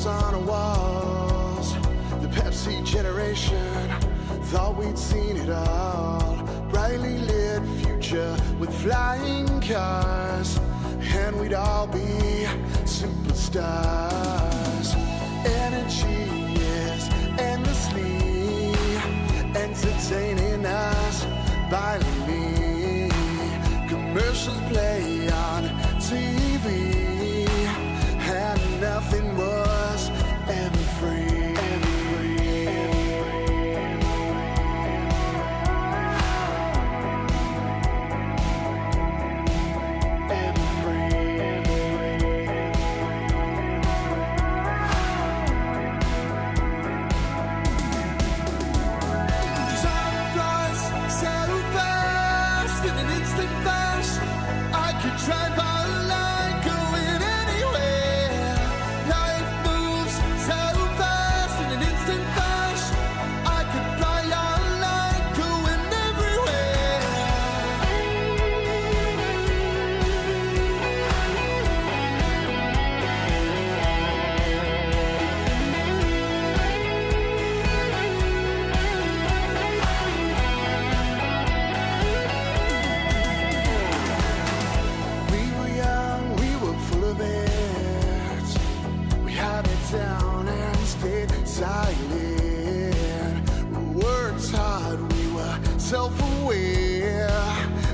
On the walls, the Pepsi generation thought we'd seen it all. Brightly lit future with flying cars, and we'd all be superstars. Energy is endlessly entertaining us violently. Commercials play on TV, and nothing was ever free. Self-aware,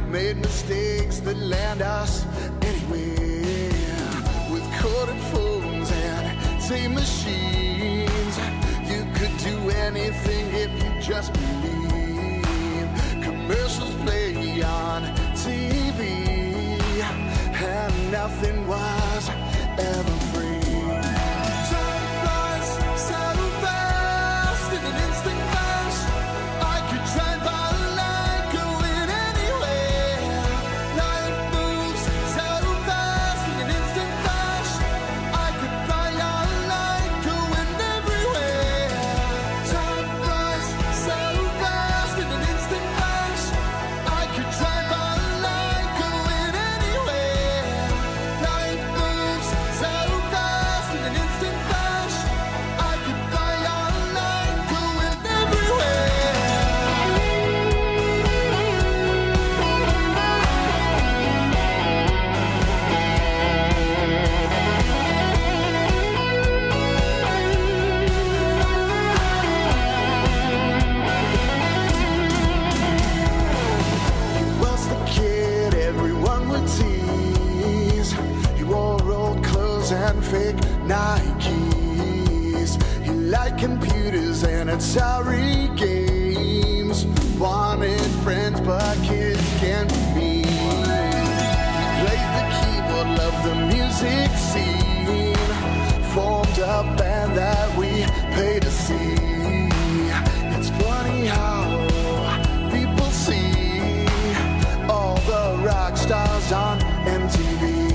made mistakes that land us anywhere. With corded phones and tape machines, you could do anything if you just believe. Commercials play on TV, and nothing was ever free. Fake Nikes. He liked computers and Atari games. Wanted friends, but kids can't be me. He played the keyboard, loved the music scene. Formed a band that we paid to see. It's funny how people see all the rock stars on MTV.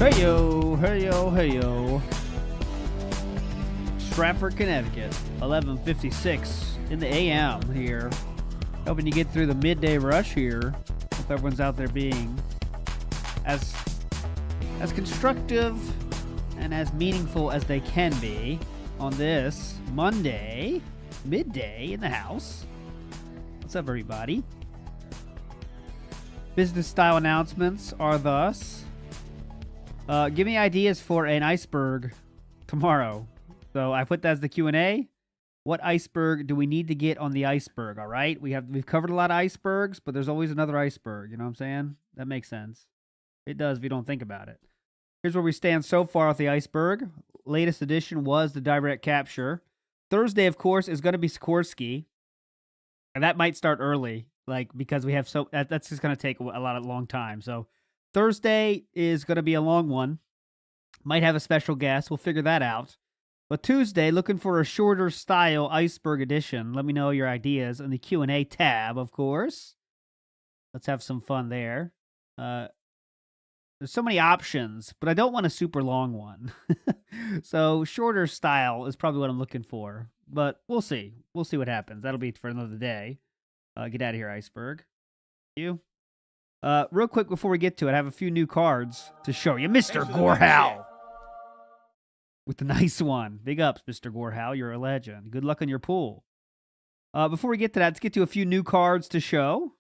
Hey yo. Stratford, Connecticut, 11:56 in the AM here. Hoping you get through the midday rush here. Hope everyone's out there being as constructive and as meaningful as they can be on this Monday, midday in the house. What's up, everybody? Business style announcements are thus. Give me ideas for an iceberg tomorrow. So I put that as the Q&A. What iceberg do we need to get on the iceberg? All right, we've covered a lot of icebergs, but there's always another iceberg. You know what I'm saying? That makes sense. It does if you don't think about it. Here's where we stand so far with the iceberg. Latest edition was the direct capture. Thursday, of course, is going to be Sikorsky, and that might start early, because we have that's just going to take a long time. So Thursday is going to be a long one. Might have a special guest. We'll figure that out. But Tuesday, looking for a shorter style iceberg edition. Let me know your ideas in the Q&A tab, of course. Let's have some fun there. There's so many options, but I don't want a super long one. So shorter style is probably what I'm looking for. But we'll see. We'll see what happens. That'll be for another day. Get out of here, iceberg. You. Real quick before we get to it, I have a few new cards to show you. Mr. Gorehow! With the nice one. Big ups, Mr. Gorehow. You're a legend. Good luck on your pool. Before we get to that, let's get to a few new cards to show.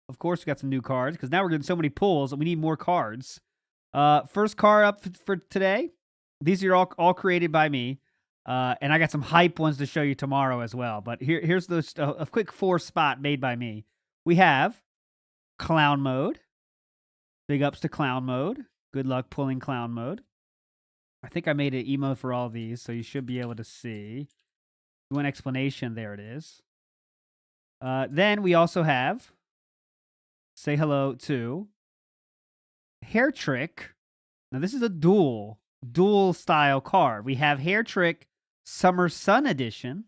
Of course, we got some new cards, because now we're getting so many pulls that we need more cards. First card up for today. These are all created by me. And I got some hype ones to show you tomorrow as well. But here's a quick 4 spot made by me. We have Clown Mode. Big ups to Clown Mode. Good luck pulling Clown Mode. I think I made an emote for all these, so you should be able to see. One explanation, there it is. Then we also have Say Hello to Hair Trick. Now this is a dual style card. We have Hair Trick Summer Sun Edition.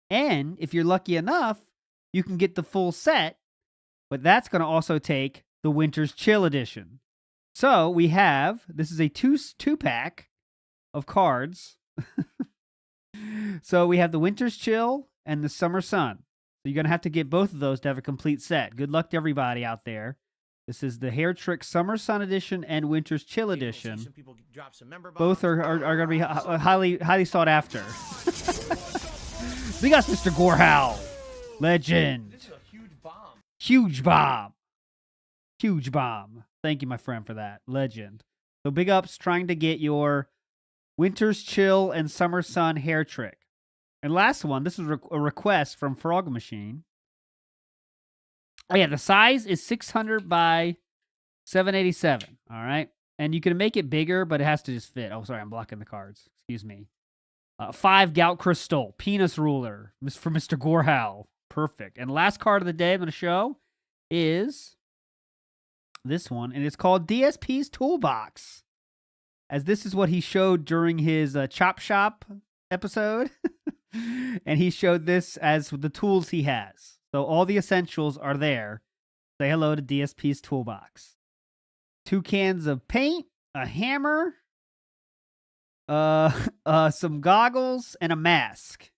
And if you're lucky enough, you can get the full set, but that's going to also take the Winter's Chill Edition. So we have, this is a two-pack of cards. So we have the Winter's Chill and the Summer Sun. So you're going to have to get both of those to have a complete set. Good luck to everybody out there. This is the Hair Trick Summer Sun Edition and Winter's Chill Edition. Both are going to be highly sought after. We got Mr. Gorehow. Legend. This is a huge bomb. Huge bomb. Thank you, my friend, for that. Legend. So big ups trying to get your Winter's Chill and Summer Sun Hair Trick. And last one, this is a request from Frog Machine. Oh yeah, the size is 600 by 787. All right. And you can make it bigger, but it has to just fit. Oh, sorry, I'm blocking the cards. Excuse me. 5 Gout Crystal, Penis Ruler for Mr. Gorehow. Perfect. And last card of the day I'm going to show is this one, and it's called DSP's Toolbox. As this is what he showed during his Chop Shop episode. And he showed this as the tools he has. So all the essentials are there. Say hello to DSP's Toolbox. 2 cans of paint, a hammer, some goggles, and a mask.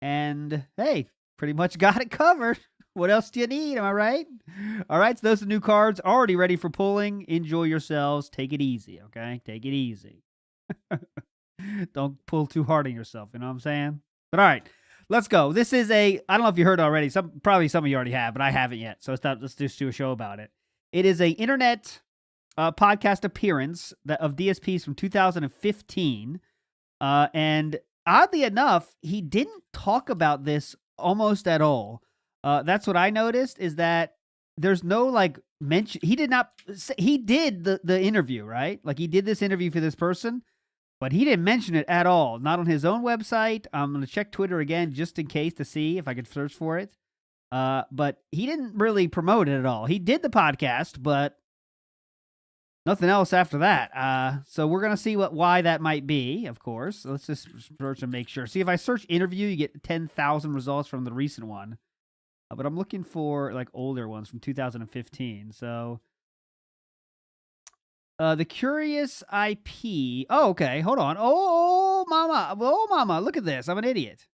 And hey, pretty much got it covered. What else do you need? Am I right? All right, so those are the new cards already ready for pulling. Enjoy yourselves. Take it easy, okay? Take it easy. Don't pull too hard on yourself, you know what I'm saying? But all right, let's go. This is I don't know if you heard already. Probably some of you already have, but I haven't yet. So let's just do a show about it. It is an internet podcast appearance of DSP's from 2015. And oddly enough, he didn't talk about this almost at all. That's what I noticed, is that there's no mention. He did the interview, right? He did this interview for this person, but he didn't mention it at all. Not on his own website. I'm going to check Twitter again just in case to see if I could search for it. But he didn't really promote it at all. He did the podcast, but nothing else after that. So we're going to see why that might be, of course. So let's just search and make sure. See, if I search interview, you get 10,000 results from the recent one. But I'm looking for older ones from 2015. So The Curious IP. Oh, okay. Hold on. Oh, mama. Oh, mama. Look at this. I'm an idiot.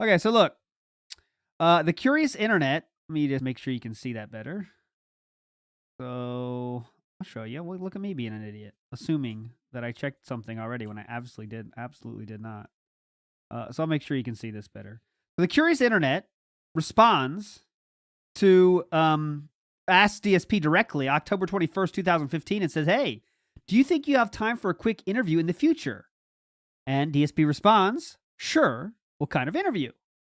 Okay, so look. The Curious Internet. Let me just make sure you can see that better. So I'll show you. Well, look at me being an idiot, assuming that I checked something already when I absolutely did not. So I'll make sure you can see this better. So the Curious Internet responds to Ask DSP directly, October 21st, 2015, and says, hey, do you think you have time for a quick interview in the future? And DSP responds, sure. What kind of interview?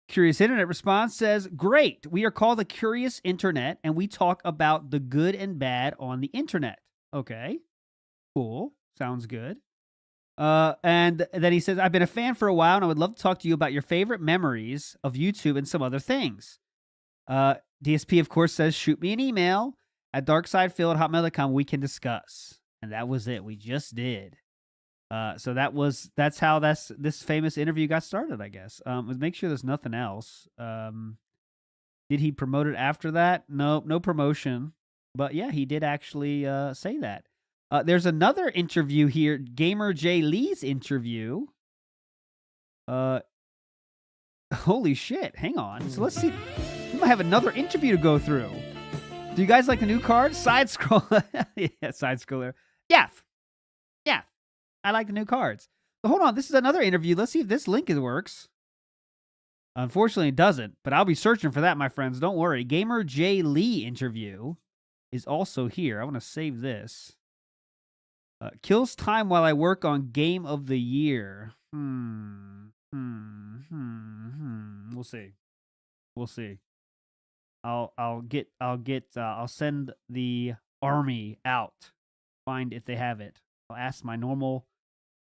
Curious Internet response says, great. We are called the Curious Internet, and we talk about the good and bad on the internet. Okay, cool. Sounds good. And then he says, I've been a fan for a while, and I would love to talk to you about your favorite memories of YouTube and some other things. DSP, of course, says, shoot me an email at DrunkSydePhil@hotmail.com. We can discuss. And that was it. We just did. So that's how this famous interview got started, I guess. Let's make sure there's nothing else. Did he promote it after that? No promotion. But yeah, he did actually say that. There's another interview here, Gamer J. Lee's interview. Holy shit, hang on. So let's see. We might have another interview to go through. Do you guys like the new card? Side scroller. Yeah, side scroller. Yeah. I like the new cards. So hold on, this is another interview. Let's see if this link works. Unfortunately, it doesn't, but I'll be searching for that, my friends. Don't worry. Gamer J. Lee interview is also here. I want to save this. Kills time while I work on Game of the Year. We'll see. I'll send the army out. Find if they have it. I'll ask my normal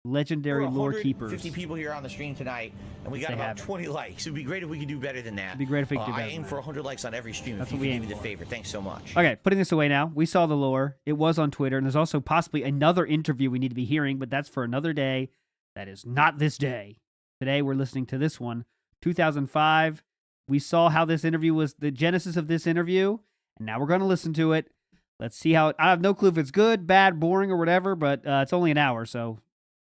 legendary lore keepers. 50 people here on the stream tonight, and we got about 20 likes. It'd be great if we could do better than that. It'd be great if we could do better. I aim for 100 likes on every stream. That's if you what we could aim do me the for. favor. Thanks so much. Okay, putting this away now. We saw the lore. It was on Twitter, and there's also possibly another interview we need to be hearing, but that's for another day. That is not this day. Today we're listening to this one. 2005. We saw how this interview was, the genesis of this interview, and now we're going to listen to it. Let's see how I have no clue if it's good, bad, boring, or whatever, but it's only an hour, so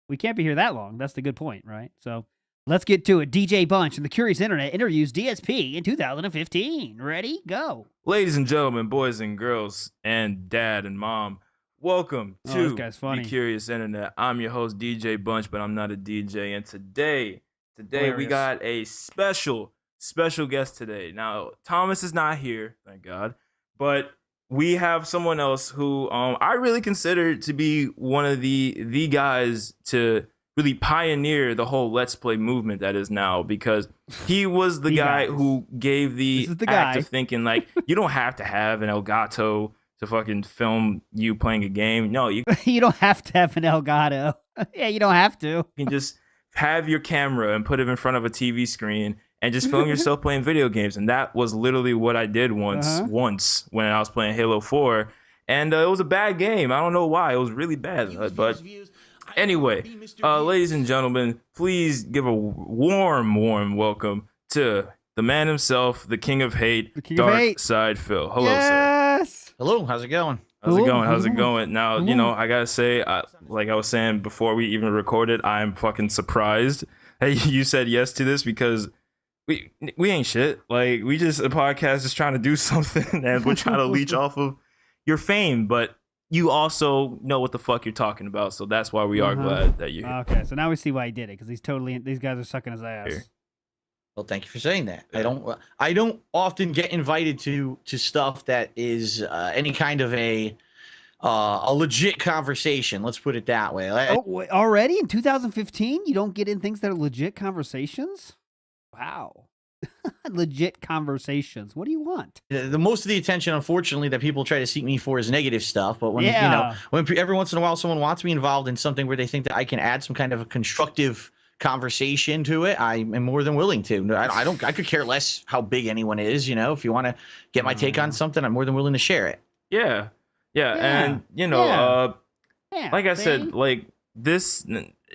we can't be here that long. That's the good point, right? So let's get to it. DJ Bunch and the Curious Internet interviews DSP in 2015. Ready? Go. Ladies and gentlemen, boys and girls, and dad and mom, welcome to the Curious Internet. I'm your host, DJ Bunch, but I'm not a DJ. And today we got a special guest today. Now, Thomas is not here, thank God, but we have someone else who I really consider to be one of the guys to really pioneer the whole Let's Play movement that is now, because he was the guy who gave the act of thinking, like, you don't have to have an Elgato to fucking film you playing a game. No, you don't have to have an Elgato. Yeah, you don't have to. You can just have your camera and put it in front of a TV screen and just film yourself playing video games. And that was literally what I did once when I was playing Halo 4. And it was a bad game. I don't know why. It was really bad. But anyway, ladies and gentlemen, please give a warm welcome to the man himself, the king of hate, DrunkSydePhil. Hello, sir. Hello, how's it going? How's it going? Now, you know, I gotta say, like I was saying before we even recorded, I'm fucking surprised that you said yes to this, because we ain't shit. Like, we just a podcast just trying to do something, and we're trying to leech off of your fame, but you also know what the fuck you're talking about, so that's why we are glad that you're here. Okay, so now we see why he did it, because these guys are sucking his ass. Here. Well, thank you for saying that. Yeah. I don't often get invited to stuff that is any kind of a legit conversation. Let's put it that way. Already in 2015, you don't get in things that are legit conversations? Wow. Legit conversations. What do you want? The most of the attention, unfortunately, that people try to seek me for is negative stuff. But when when every once in a while someone wants me involved in something where they think that I can add some kind of a constructive conversation to it, I am more than willing to. I could care less how big anyone is. You know, if you want to get my take on something, I'm more than willing to share it. Yeah. And you know, like I said, like this.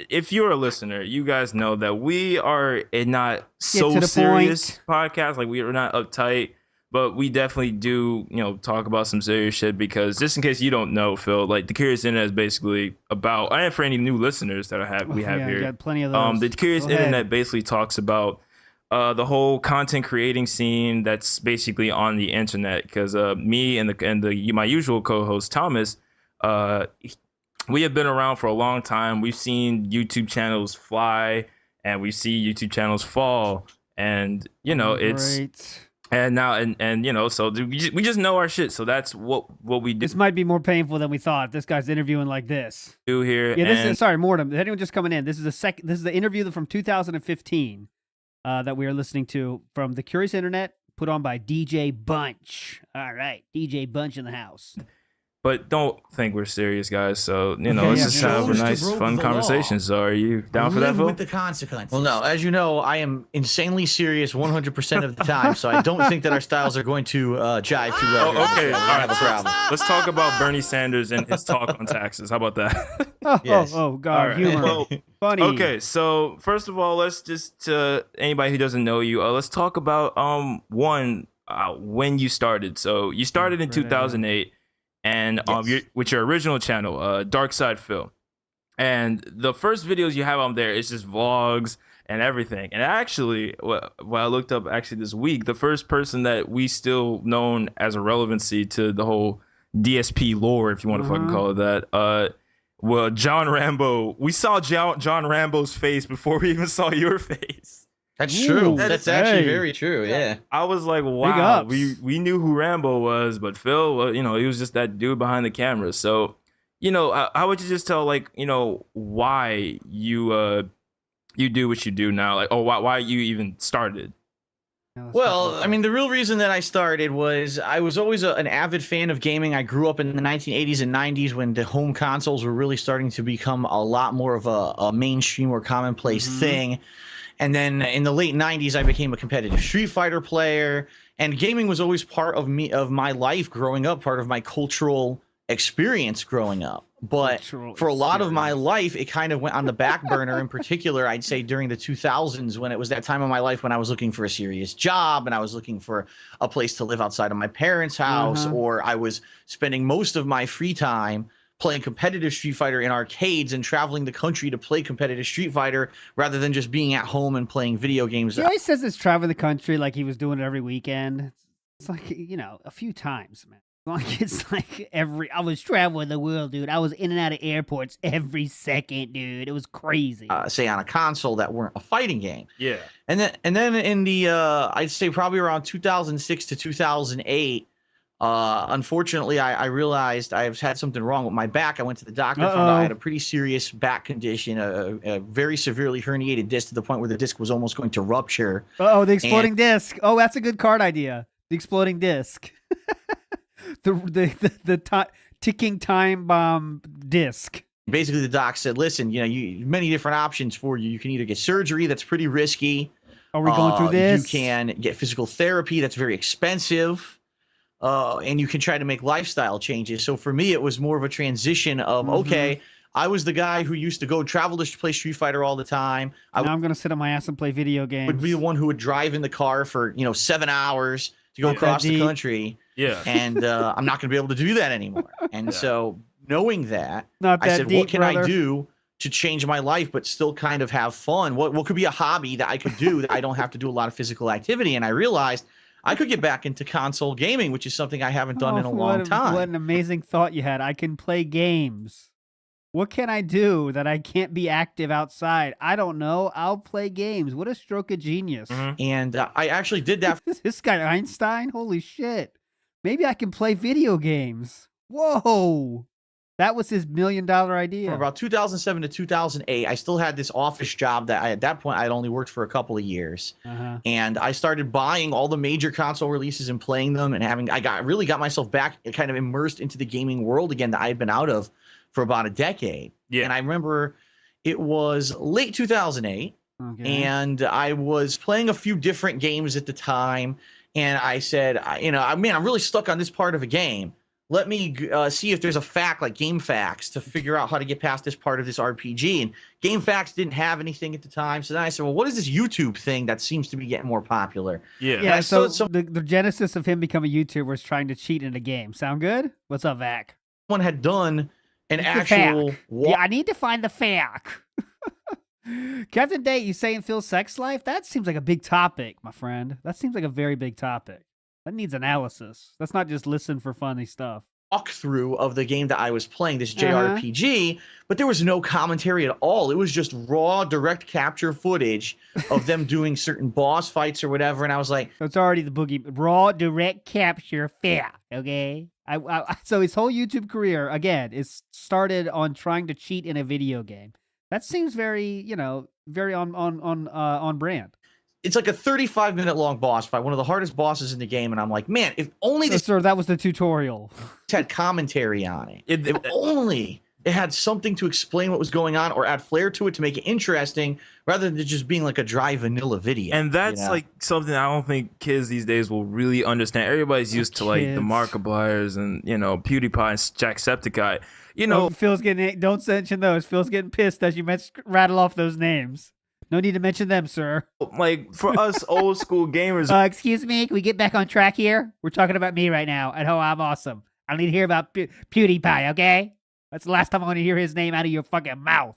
If you're a listener, you guys know that we are a not so serious podcast. Like, we are not uptight. But we definitely do, talk about some serious shit because just in case you don't know, Phil, like the Curious Internet is basically about, and for any new listeners that we have here, got plenty of those. the Curious Internet basically talks about the whole content creating scene that's basically on the internet. Because me and my usual co-host Thomas, we have been around for a long time. We've seen YouTube channels fly, and we see YouTube channels fall, and it's. Great. And now, so we just know our shit. So that's what we do. This might be more painful than we thought. This guy's interviewing like this. Do here. Yeah, sorry, Mortem. Anyone just coming in? This is This is the interview from 2015 that we are listening to from the Curious Internet, put on by DJ Bunch. All right, DJ Bunch in the house. But don't think we're serious, guys. So, let's just have a nice, fun conversation. So, are you down for that, Phil? With the consequences. Well, no. As you know, I am insanely serious 100% of the time, so I don't think that our styles are going to jive too well. Oh, okay. All right. Have a problem. Let's talk about Bernie Sanders and his talk on taxes. How about that? Yes. Oh, God. Right. Humor. Well, funny. Okay. So, first of all, let's just, anybody who doesn't know you, let's talk about, when you started. So, you started in 2008. And with your original channel, DrunkSydePhil, and the first videos you have on there is just vlogs and everything. And actually, what I looked up this week, the first person that we still known as a relevancy to the whole DSP lore, if you want to fucking call it that, well, John Rambo. We saw John Rambo's face before we even saw your face. That's true. That's actually hey. very true. Yeah. I was like, wow, we knew who Rambo was, but Phil, he was just that dude behind the camera. So, how would you just tell, why you do what you do now? Why you even started? Well, I mean, the real reason that I started was I was always an avid fan of gaming. I grew up in the 1980s and 90s when the home consoles were really starting to become a lot more of a mainstream or commonplace thing. And then in the late 90s, I became a competitive Street Fighter player. And gaming was always part of my life growing up, part of my cultural experience growing up. But for a lot of my life, it kind of went on the back burner. In particular, I'd say during the 2000s, when it was that time of my life when I was looking for a serious job and I was looking for a place to live outside of my parents' house, or I was spending most of my free time playing competitive Street Fighter in arcades and traveling the country to play competitive Street Fighter rather than just being at home and playing video games. He always says it's traveling the country like he was doing it every weekend. It's like, a few times, man. I was traveling the world, dude. I was in and out of airports every second, dude. It was crazy. Say on a console that weren't a fighting game. Yeah. And then in the, I'd say probably around 2006 to 2008, unfortunately, I realized I had something wrong with my back. I went to the doctor, found out I had a pretty serious back condition, a very severely herniated disc to the point where the disc was almost going to rupture. The exploding disc. Oh, that's a good card idea. The exploding disc. the ticking time bomb disc. Basically, the doc said, listen, many different options for you. You can either get surgery, that's pretty risky. Are we going through this? You can get physical therapy, that's very expensive. And you can try to make lifestyle changes. So for me, it was more of a transition of, okay, I was the guy who used to go travel to play Street Fighter all the time. Now I'm going to sit on my ass and play video games. Would be the one who would drive in the car for, 7 hours to go across the country. Yeah. And I'm not going to be able to do that anymore. And so knowing that, I said, what can I do to change my life but still kind of have fun? What could be a hobby that I could do that I don't have to do a lot of physical activity? And I realized I could get back into console gaming, which is something I haven't done in a long time. What an amazing thought you had. I can play games. What can I do that I can't be active outside? I don't know. I'll play games. What a stroke of genius. And I actually did that. This guy Einstein? Holy shit. Maybe I can play video games. Whoa. That was his $1 million idea. From about 2007 to 2008, I still had this office job that at that point I'd only worked for a couple of years. And I started buying all the major console releases and playing them, and really got myself back kind of immersed into the gaming world again that I had been out of for about a decade. Yeah. And I remember it was late 2008, and I was playing a few different games at the time, and I said, I'm really stuck on this part of a game. let me see if there's a fact like Game Facts to figure out how to get past this part of this RPG. And Game Facts didn't have anything at the time. So then I said, well, what is this YouTube thing that seems to be getting more popular? Yeah. So the genesis of him becoming a YouTuber was trying to cheat in a game. Sound good? What's up, Vac? Someone had done an actual. Yeah, I need to find the fact. Captain Day, you saying Phil's sex life? That seems like a big topic, my friend. That seems like a very big topic. That needs analysis. That's not just listen for funny stuff. Walkthrough of the game that I was playing, this JRPG, but there was no commentary at all. It was just raw, direct capture footage of them doing certain boss fights or whatever. And I was like, so it's already the boogie. Raw, direct capture, fair. Okay. So his whole YouTube career, again, is started on trying to cheat in a video game. That seems very, very on brand. It's like a 35-minute long boss fight, one of the hardest bosses in the game, and I'm like, man, if only this sir, that was the tutorial. had commentary on it. If only it had something to explain what was going on or add flair to it to make it interesting rather than just being like a dry vanilla video. And that's like something I don't think kids these days will really understand. Everybody's used to like the Markipliers and, PewDiePie and Jacksepticeye. Phil's getting, don't mention those. Phil's getting pissed as you rattle off those names. No need to mention them, sir. Like, for us old school gamers. Excuse me, can we get back on track here? We're talking about me right now and how I'm awesome. I need to hear about PewDiePie, okay? That's the last time I want to hear his name out of your fucking mouth.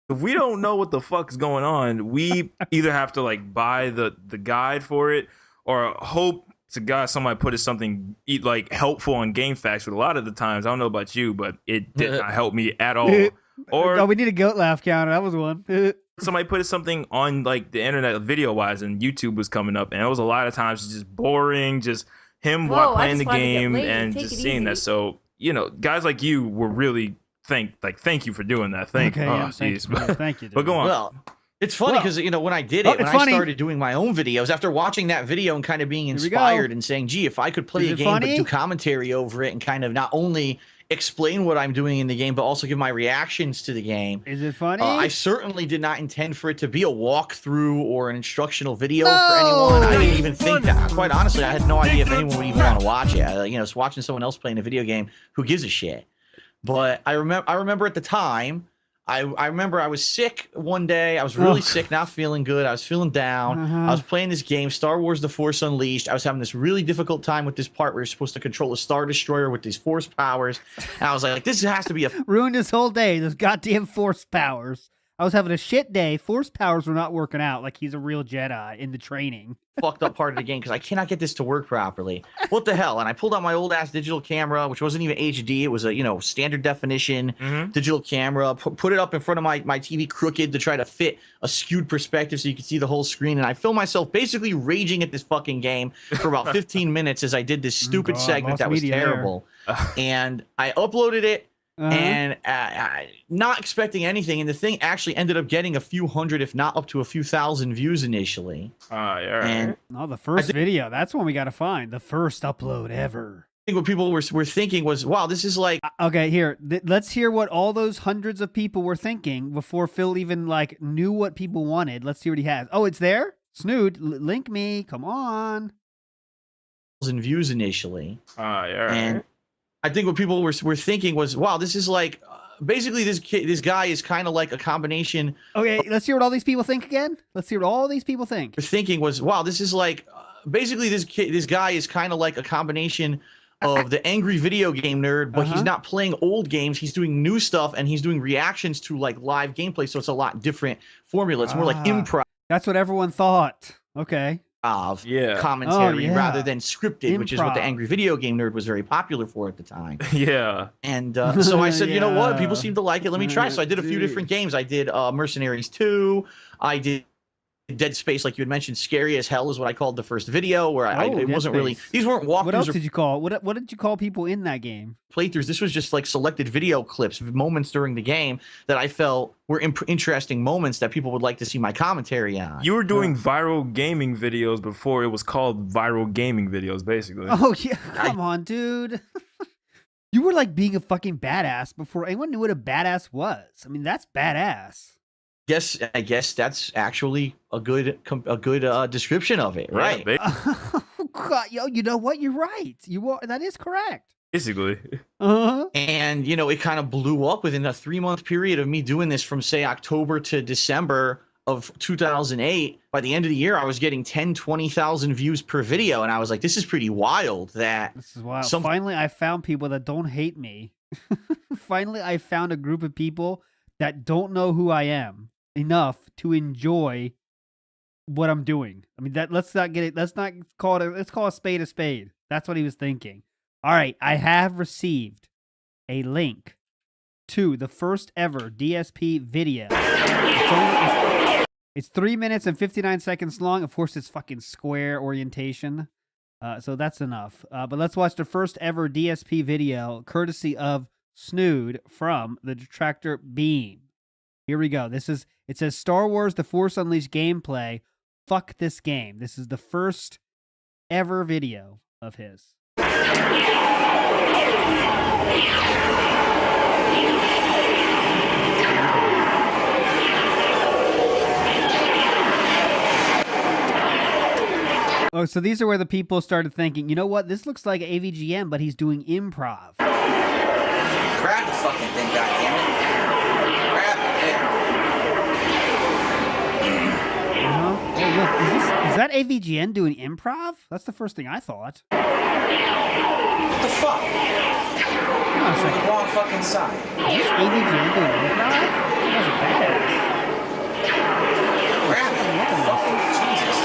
If we don't know what the fuck's going on, we either have to, like, buy the guide for it or hope to God somebody put something, helpful on Game Facts. But a lot of the times, I don't know about you, but it did not help me at all. Or we need a goat laugh counter. That was one. Somebody put something on like the internet video wise and YouTube was coming up, and it was a lot of times just boring, just him playing the game and just seeing that. So, guys like you were really thank you for doing that. Thank you. Thank you. But go on. Well, it's funny because, when I did it, when I started doing my own videos, after watching that video and kind of being inspired and saying, gee, if I could play a game but do commentary over it and kind of not only explain what I'm doing in the game, but also give my reactions to the game. Is it funny? I certainly did not intend for it to be a walkthrough or an instructional video for anyone. I didn't even think that. Quite honestly, I had no idea if anyone would even want to watch it. It's watching someone else playing a video game. Who gives a shit? But I remember at the time, I remember I was sick one day. I was really sick, not feeling good. I was feeling down. I was playing this game, Star Wars The Force Unleashed. I was having this really difficult time with this part where you're supposed to control a Star Destroyer with these force powers. And I was like, this has to be a... Ruined his whole day, those goddamn force powers. I was having a shit day. Force powers were not working out like he's a real Jedi in the training. Fucked up part of the game because I cannot get this to work properly. What the hell? And I pulled out my old ass digital camera, which wasn't even HD. It was a standard definition digital camera. Put it up in front of my TV crooked to try to fit a skewed perspective so you could see the whole screen. And I filmed myself basically raging at this fucking game for about 15 minutes as I did this stupid segment that was terrible. And I uploaded it. And not expecting anything, and the thing actually ended up getting a few hundred, if not up to a few thousand views initially. And the first video, that's one we got to find. The first upload ever. I think what people were thinking was, wow, this is like... Okay, here, let's hear what all those hundreds of people were thinking before Phil even, knew what people wanted. Let's see what he has. Oh, it's there? Snood, link me. Come on. Views initially. And I think what people were thinking was, wow, this is like... basically, this guy is kind of like a combination... Okay, let's hear what all these people think again. Let's hear what all these people think. Thinking was, wow, this is like... basically, this guy is kind of like a combination of the angry video game nerd, but he's not playing old games. He's doing new stuff, and he's doing reactions to, live gameplay, so it's a lot different formula. It's more like improv. That's what everyone thought. Okay. Of commentary rather than scripted, which is what the angry video game nerd was very popular for at the time. And so I said, you know what? People seem to like it. Let me try. So I did a few different games. I did Mercenaries 2. I did Dead Space, like you had mentioned. Scary as Hell is what I called the first video, where it wasn't really... These weren't walkthroughs. What else did you call? What did you call people in that game? Playthroughs. This was just like selected video clips, moments during the game that I felt were interesting moments that people would like to see my commentary on. You were doing viral gaming videos before it was called viral gaming videos, basically. Oh, yeah. Come on, dude. You were being a fucking badass before anyone knew what a badass was. I mean, that's badass. I guess that's actually a good description of it, right? Oh, God, yo, you know what? You're right. That is correct. Basically. And, you know, it kind of blew up within a 3-month period of me doing this from, say, October to December of 2008. By the end of the year, I was getting 10, 20,000 views per video. And I was like, this is pretty wild that... This is wild. Finally, I found people that don't hate me. Finally, I found a group of people that don't know who I am enough to enjoy what I'm doing. I mean, let's not call a spade a spade. That's what he was thinking. All right, I have received a link to the first ever DSP video. It's 3 minutes and 59 seconds long. Of course, it's fucking square orientation. So that's enough. But let's watch the first ever DSP video, courtesy of Snood from the Detractor Beam. Here we go. It says Star Wars The Force Unleashed gameplay. Fuck this game. This is the first ever video of his. Oh, so these are where the people started thinking, you know what? This looks like AVGN, but he's doing improv. Grab the fucking thing, goddammit. Grab it. Oh, look, is that AVGN doing improv? That's the first thing I thought. What the fuck? Hang on a second. The wrong fucking side. Is this AVGN doing improv? That was a badass. Grab it. Fucking Jesus.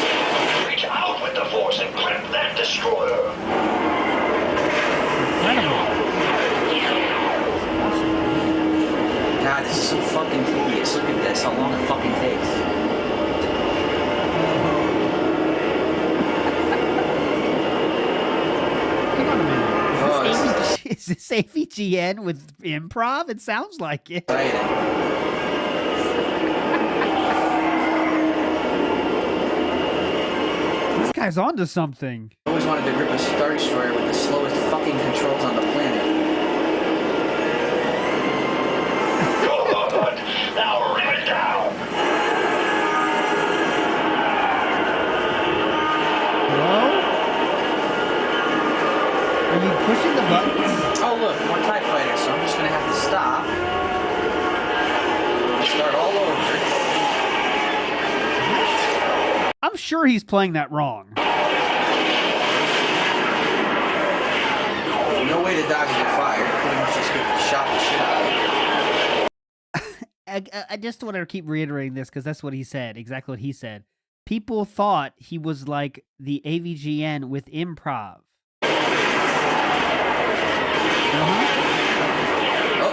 Reach out with the force and grip that destroyer. Incredible. God, this is so fucking tedious. Look at this, how long it fucking takes. Hang on a minute. Is this AVGN with improv? It sounds like it. This guy's onto something. I always wanted to grip a Star Destroyer with the slowest fucking controls on the planet. Good. Now rim it down. Hello? Are you pushing the buttons? Oh look, more TIE fighters, so I'm just gonna have to stop. And start all over. What? I'm sure he's playing that wrong. No way to dodge and get fired. Pretty much just get shot the shit out of you. I just want to keep reiterating this because that's what he said. Exactly what he said. People thought he was like the AVGN with improv. Oh,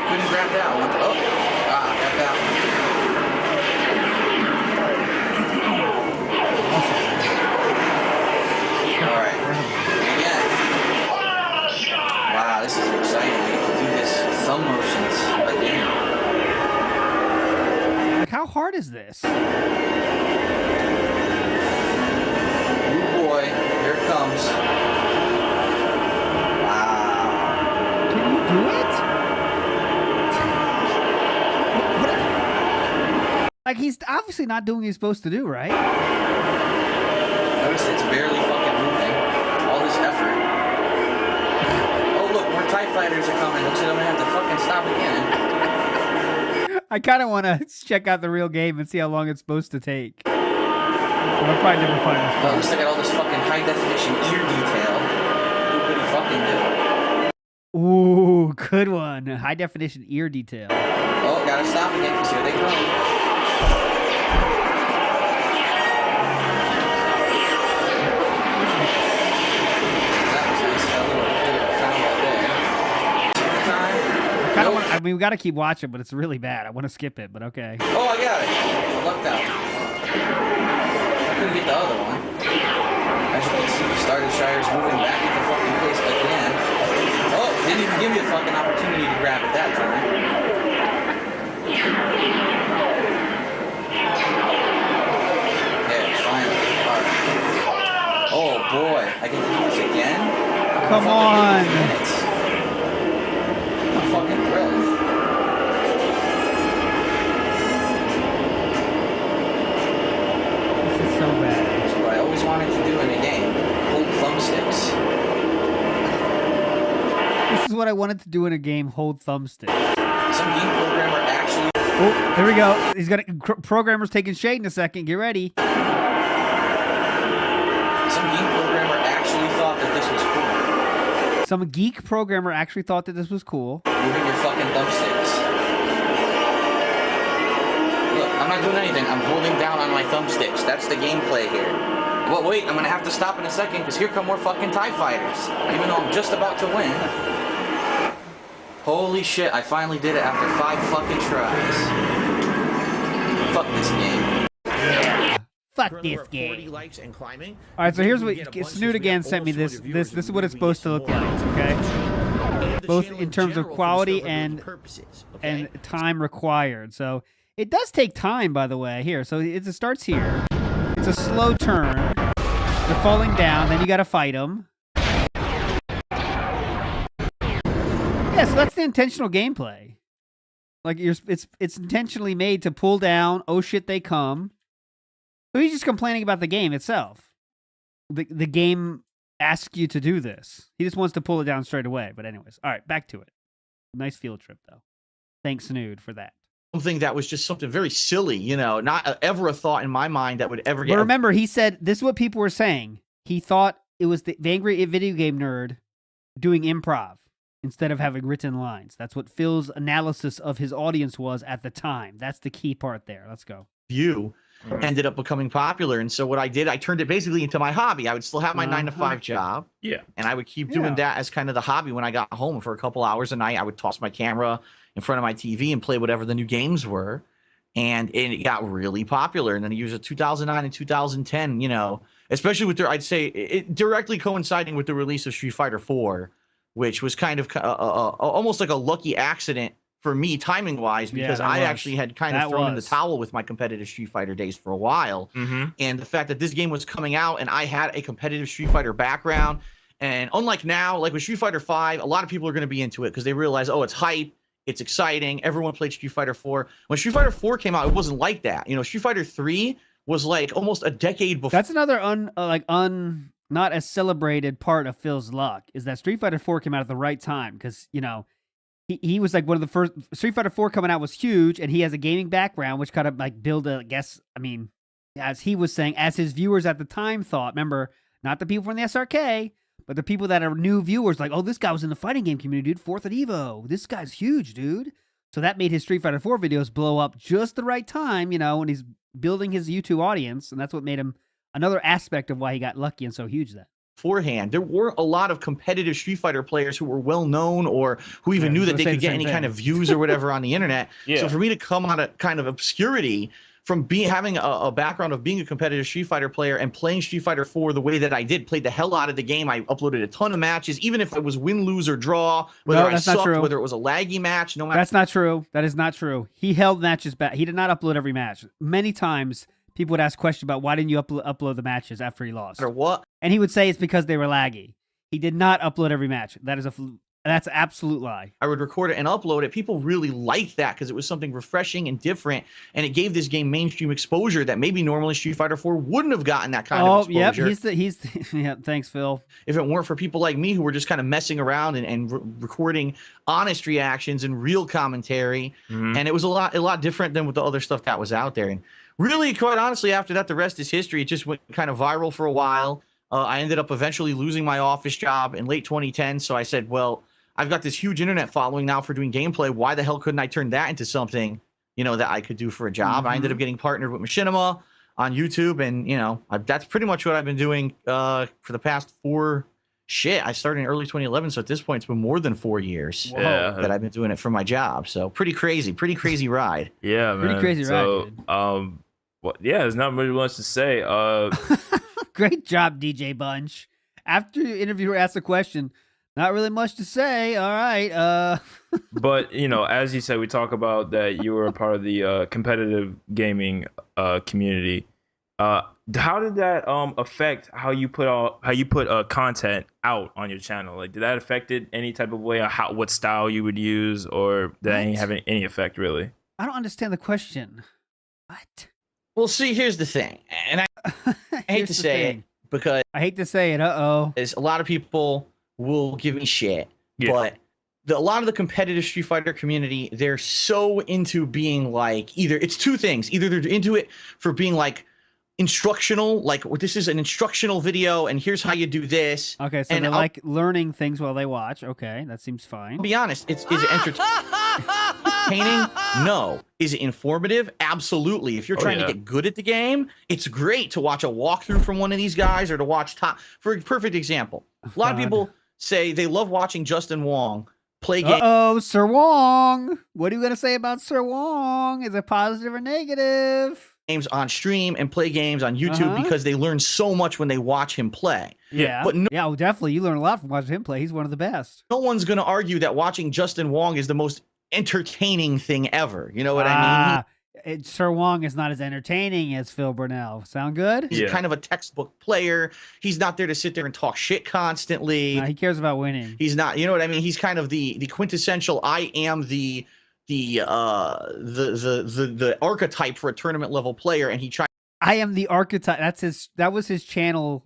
couldn't grab that one. Oh, got that one. Alright. Again. Wow, this is exciting. I get to do this thumb motions again. Like, how hard is this? Oh boy, here it comes. Wow. Can you do it? Like, he's obviously not doing what he's supposed to do, right? Notice it's barely fucking moving. All this effort. Oh look, more TIE fighters are coming. Looks like I'm gonna have to fucking stop again. I kind of want to check out the real game and see how long it's supposed to take. But I'll probably never find this. Oh, at least I got all this fucking high definition ear detail. Who could he fucking do? Ooh, good one. High definition ear detail. Oh, gotta stop again because here they come. I mean, we got to keep watching, but it's really bad. I want to skip it, but okay. Oh, I got it. I lucked out. I couldn't get the other one. As you can see, Star Destroyer's moving back into fucking place again. Oh, didn't even give me a fucking opportunity to grab it that time. Yeah, finally. Alright. Oh boy, I get to do this again? Come on. I'm fucking thrilled. This is so bad. That's what I always wanted to do in a game. Hold thumbsticks. This I wanted to do in a game, hold thumbsticks. Some game programmer actually... Oh, there we go. He's got programmer's taking shade in a second. Get ready. Some game programmer actually thought that this was cool. Some geek programmer actually thought that this was cool. Moving your fucking thumbsticks. Look, I'm not doing anything. I'm holding down on my thumbsticks. That's the gameplay here. Well, wait, I'm gonna have to stop in a second because here come more fucking TIE fighters. Even though I'm just about to win. Holy shit, I finally did it after 5 fucking tries. Fuck this game. Yeah. Fuck this game. Alright, so here's what Snoot again sent me this is what it's supposed to look like, okay? Both in terms of quality and time required. So it does take time, by the way. Here, so it starts here. It's a slow turn. They're falling down, then you gotta fight them. Yeah, so that's the intentional gameplay. Like it's intentionally made to pull down. Oh shit, they come. So he's just complaining about the game itself. The game asks you to do this. He just wants to pull it down straight away. But anyways, all right, back to it. Nice field trip though. Thanks, Snood, for that. Something that was just something very silly, you know, not ever a thought in my mind that would ever get. But remember, he said this is what people were saying. He thought it was the angry video game nerd doing improv instead of having written lines. That's what Phil's analysis of his audience was at the time. That's the key part there. Let's go. View ended up becoming popular, and so what I did, I turned it basically into my hobby. I would still have my 9-to-5 job, and I would keep doing that as kind of the hobby. When I got home for a couple hours a night, I would toss my camera in front of my TV and play whatever the new games were, and it got really popular. And then it was 2009 and 2010, you know, especially with I'd say it directly coinciding with the release of Street Fighter 4, which was kind of almost like a lucky accident for me timing wise, because I actually had kind of thrown in the towel with my competitive Street Fighter days for a while. And the fact that this game was coming out and I had a competitive Street Fighter background, and unlike now, like with Street Fighter 5, a lot of people are going to be into it because they realize, oh, it's hype, it's exciting, everyone played Street Fighter 4. When Street Fighter 4 came out, it wasn't like that. You know, Street Fighter 3 was like almost a decade before. That's another not as celebrated part of Phil's luck, is that Street Fighter 4 came out at the right time, because, you know, he was like one of the first. Street Fighter 4 coming out was huge, and he has a gaming background, which kind of like build a, I guess, I mean, as he was saying, as his viewers at the time thought, remember, not the people from the SRK, but the people that are new viewers, like, oh, this guy was in the fighting game community, dude, 4th at Evo. This guy's huge, dude. So that made his Street Fighter 4 videos blow up just the right time, you know, when he's building his YouTube audience, and that's what made him another aspect of why he got lucky and so huge then. Beforehand, there weren't a lot of competitive Street Fighter players who were well known or who even knew that they could get any kind of views or whatever on the internet. So for me to come out of kind of obscurity from having a background of being a competitive Street Fighter player and playing Street Fighter 4 the way that I did, played the hell out of the game. I uploaded a ton of matches, even if it was win, lose, or draw, whether I sucked, whether it was a laggy match. No matter. That's not true. That is not true. He held matches back. He did not upload every match. Many times, people would ask questions about why didn't you upload the matches after he lost? Or what? And he would say it's because they were laggy. He did not upload every match. That's an absolute lie. I would record it and upload it. People really liked that because it was something refreshing and different, and it gave this game mainstream exposure that maybe normally Street Fighter 4 wouldn't have gotten that kind of exposure. Yeah, thanks, Phil. If it weren't for people like me who were just kind of messing around and recording honest reactions and real commentary, and it was a lot different than with the other stuff that was out there. And really, quite honestly, after that, the rest is history. It just went kind of viral for a while. I ended up eventually losing my office job in late 2010. So I said, well, I've got this huge internet following now for doing gameplay. Why the hell couldn't I turn that into something, you know, that I could do for a job? I ended up getting partnered with Machinima on YouTube. And, you know, that's pretty much what I've been doing for the past I started in early 2011. So at this point, it's been more than 4 years that I've been doing it for my job. So pretty crazy ride. Yeah, man. Pretty crazy ride, dude. Well, yeah, there's not really much to say. Great job, DJ Bunch. After the interviewer asked a question, not really much to say. All right. But, you know, as you said, we talk about that you were a part of the competitive gaming community. How did that affect how you put content out on your channel? Like, did that affect it any type of way? Or what style you would use, or did that have any effect really? I don't understand the question. What? Well, see, here's the thing, and I hate to say it because I hate to say it. Is a lot of people will give me shit, but a lot of the competitive Street Fighter community, they're so into being like, either it's two things. Either they're into it for being like instructional, like this is an instructional video and here's how you do this. Okay, so they're like learning things while they watch. Okay, that seems fine. I'll be honest, is it entertaining? No. Is it informative? Absolutely. If you're trying to get good at the game, it's great to watch a walkthrough from one of these guys or to watch for a perfect example. A lot of people say they love watching Justin Wong play games. Oh, Sir Wong. What are you going to say about Sir Wong? Is it positive or negative? Games on stream and play games on YouTube because they learn so much when they watch him play. Yeah. But yeah, well, definitely. You learn a lot from watching him play. He's one of the best. No one's going to argue that watching Justin Wong is the most entertaining thing ever. You know what I mean? Sir Wong is not as entertaining as Phil Burnell. Sound good? He's kind of a textbook player. He's not there to sit there and talk shit constantly. He cares about winning. He's not, you know what I mean? He's kind of the quintessential I am the archetype for a tournament level player, and he tried. I am the archetype. That was his channel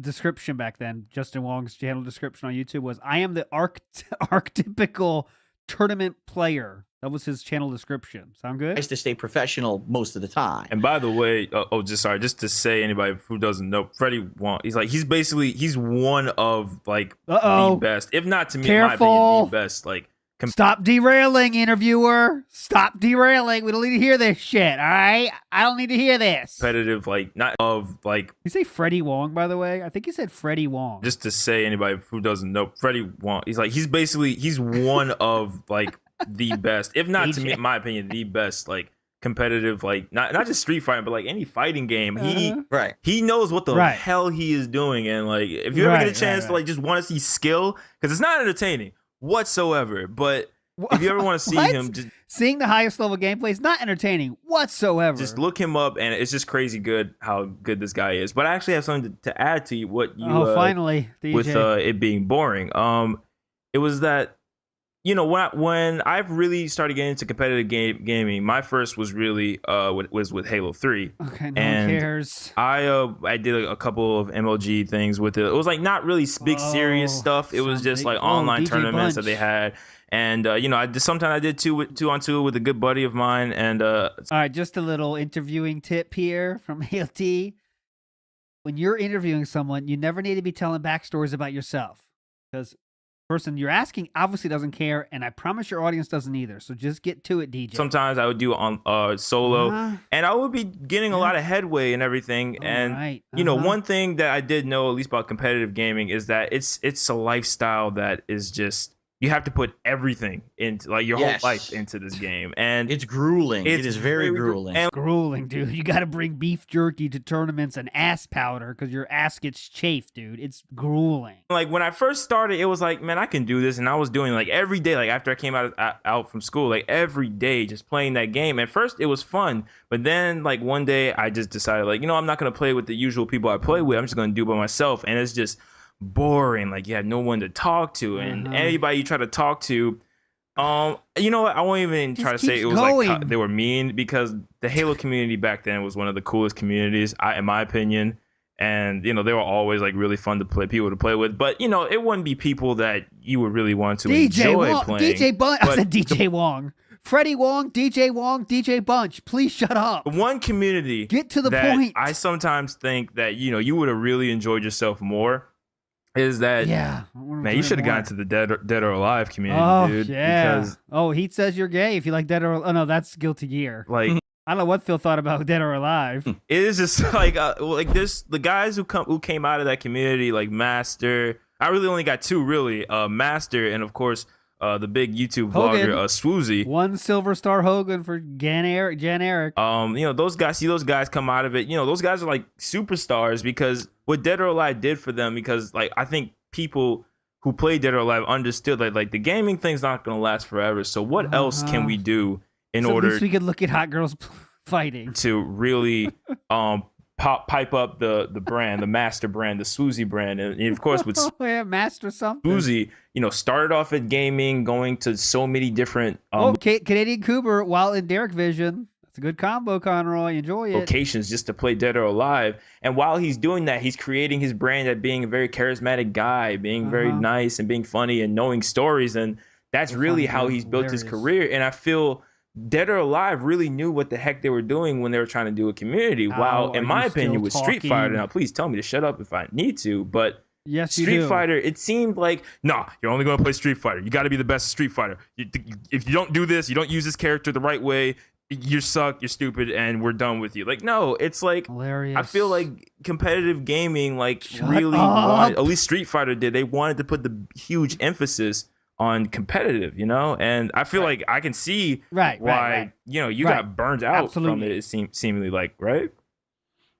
description back then. Justin Wong's channel description on YouTube was I am the archetypical tournament player. That was his channel description. Sound good? Nice to stay professional most of the time. And by the way, just to say, anybody who doesn't know, Freddie Wong, he's one of like the best, if not to me, in my opinion, the best. Like, stop derailing, interviewer. Stop derailing. We don't need to hear this shit. All right, I don't need to hear this. Competitive, like not of like. You say Freddie Wong, by the way? I think you said Freddie Wong. Just to say, anybody who doesn't know, Freddie Wong, he's one of like the best, if not to me, in my opinion, the best. Like competitive, like not just Street Fighting, but like any fighting game. He knows what the hell he is doing, and like if you ever get a chance to like just want to see skill, because it's not entertaining whatsoever, but if you ever want to see him, just seeing the highest level gameplay is not entertaining whatsoever. Just look him up, and it's just crazy good how good this guy is. But I actually have something to add to what you finally, DJ. With it being boring. It was that, you know, when I've really started getting into competitive gaming, my first was really was with Halo 3. Okay, no one cares. I did a couple of MLG things with it. It was like not really big serious stuff. It was just like online DJ tournaments Bunch. that they had. And you know, sometimes I did two on two with a good buddy of mine. And all right, just a little interviewing tip here from ALT. When you're interviewing someone, you never need to be telling backstories about yourself, because person you're asking obviously doesn't care, and I promise your audience doesn't either. So just get to it, DJ. Sometimes I would do on solo, and I would be getting a lot of headway and everything. And you know, one thing that I did know, at least about competitive gaming, is that it's a lifestyle that is just, you have to put everything into, like, your whole life into this game, and it's grueling. It is very grueling. It's grueling, dude. You got to bring beef jerky to tournaments and ass powder because your ass gets chafed, dude. It's grueling. Like, when I first started, it was like, man, I can do this, and I was doing like every day, like after I came out from school, like every day, just playing that game. At first, it was fun, but then like one day, I just decided, like, you know, I'm not gonna play with the usual people I play with. I'm just gonna do it by myself, and it's just boring. Like, you had no one to talk to, and anybody you try to talk to, you know what, I won't even try to say it was like they were mean, because the Halo community back then was one of the coolest communities, in my opinion. And you know, they were always like really fun to people to play with, but you know, it wouldn't be people that you would really want to enjoy playing. DJ Bunch, I said DJ Wong. Freddie Wong, DJ Bunch, please shut up. One community, get to the point. I sometimes think that, you know, you would have really enjoyed yourself more, is that, man, you should have gotten to the Dead or Alive community, dude. Yeah. Because, Heat says you're gay if you like Dead or Alive. Oh, no, that's Guilty Gear. Like, I don't know what Phil thought about Dead or Alive. It is just like this, the guys who came out of that community, like Master. I really only got two, really. Master, and of course, the big YouTube Hogan. vlogger, Swoozy. 1 silver star Hogan for Jan Eric. You know, those guys come out of it. You know, those guys are like superstars, because what Dead or Alive did for them, because like I think people who play Dead or Alive understood that like the gaming thing's not gonna last forever. So what else can we do in order? At least we could look at hot girls fighting to really pipe up the brand, the Master brand, the Swoozy brand, and of course with Master something. Swoozy, you know, started off at gaming, going to so many different. Canadian Cooper, while in Derek Vision. It's a good combo, Conroy. Enjoy it. Locations just to play Dead or Alive. And while he's doing that, he's creating his brand at being a very charismatic guy, being very nice and being funny and knowing stories. And that's really how he's built his career. And I feel Dead or Alive really knew what the heck they were doing when they were trying to do a community. While, in my opinion, with Street Fighter, now please tell me to shut up if I need to, but yes, Street Fighter, it seemed like, nah, you're only going to play Street Fighter. You got to be the best at Street Fighter. If you don't do this, you don't use this character the right way, you suck, you're stupid, and we're done with you. Like, no, it's like, hilarious. I feel like competitive gaming, like, really wanted, at least Street Fighter did, they wanted to put the huge emphasis on competitive, you know? And I feel like I can see why, you know, you got burned out from it, seemingly like, right?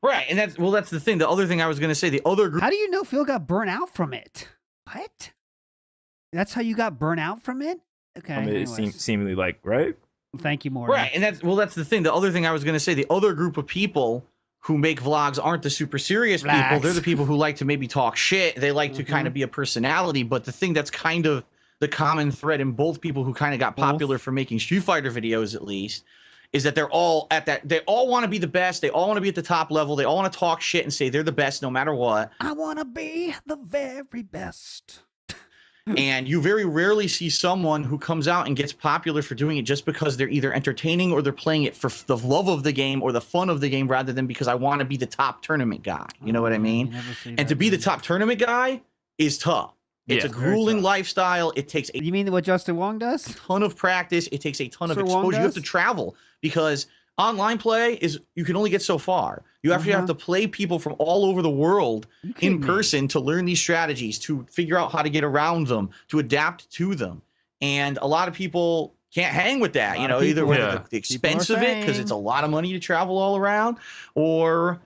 Right, and that's the thing. The other thing I was going to say, the other group. How do you know Phil got burnt out from it? What? That's how you got burnt out from it? Okay. It seemingly like, right? Thank you, Morgan. Right, and that's the thing. The other thing I was going to say, the other group of people who make vlogs aren't the super serious people. They're the people who like to maybe talk shit. They like to kind of be a personality. But the thing that's kind of the common thread in both people who kind of got popular for making Street Fighter videos, at least, is that they're all at that. They all want to be the best. They all want to be at the top level. They all want to talk shit and say they're the best no matter what. I want to be the very best. And you very rarely see someone who comes out and gets popular for doing it just because they're either entertaining or they're playing it for the love of the game or the fun of the game rather than because I want to be the top tournament guy. You know what I mean? And to be the top tournament guy is tough. It's a grueling lifestyle. It takes you mean what Justin Wong does? A ton of practice. It takes a ton of exposure. You have to travel because online play is you can only get so far. You actually have to play people from all over the world in person to learn these strategies, to figure out how to get around them, to adapt to them. And a lot of people can't hang with that, you know, either with the expense of it because it's a lot of money to travel all around, or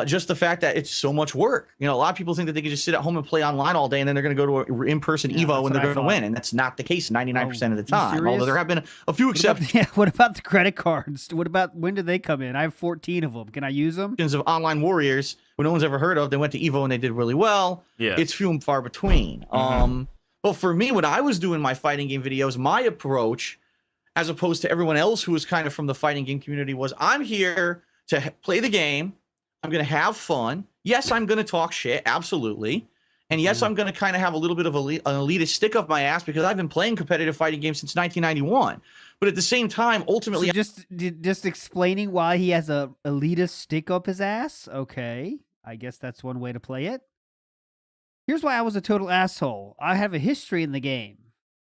just the fact that it's so much work. You know, a lot of people think that they can just sit at home and play online all day and then they're going to go to an in-person Evo and they're going to win. And that's not the case 99% of the time. Although there have been a few exceptions. What about the credit cards? What about, when do they come in? I have 14 of them. Can I use them? Of online warriors who no one's ever heard of. They went to Evo and they did really well. Yeah. It's few and far between. But for me, when I was doing my fighting game videos, my approach, as opposed to everyone else who was kind of from the fighting game community, was I'm here to play the game. I'm going to have fun. Yes, I'm going to talk shit. Absolutely. And yes, I'm going to kind of have a little bit of an elitist stick up my ass because I've been playing competitive fighting games since 1991. But at the same time, ultimately... So just explaining why he has a elitist stick up his ass? Okay. I guess that's one way to play it. Here's why I was a total asshole. I have a history in the game.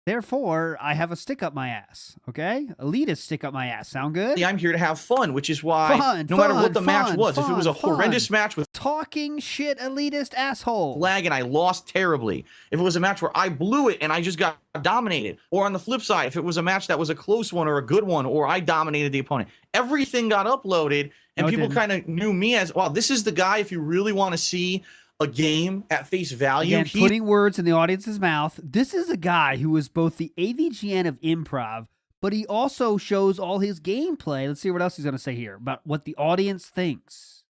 Therefore, I have a stick up my ass, okay? Elitist stick up my ass. Sound good? I'm here to have fun, which is why no matter what the match was, if it was a horrendous match with talking shit elitist asshole lag and I lost terribly, if it was a match where I blew it and I just got dominated, or on the flip side, if it was a match that was a close one or a good one, or I dominated the opponent, everything got uploaded and people kind of knew me as, wow, this is the guy if you really want to see a game at face value. Again, putting words in the audience's mouth. This is a guy who is both the AVGN of improv, but he also shows all his gameplay. Let's see what else he's going to say here about what the audience thinks.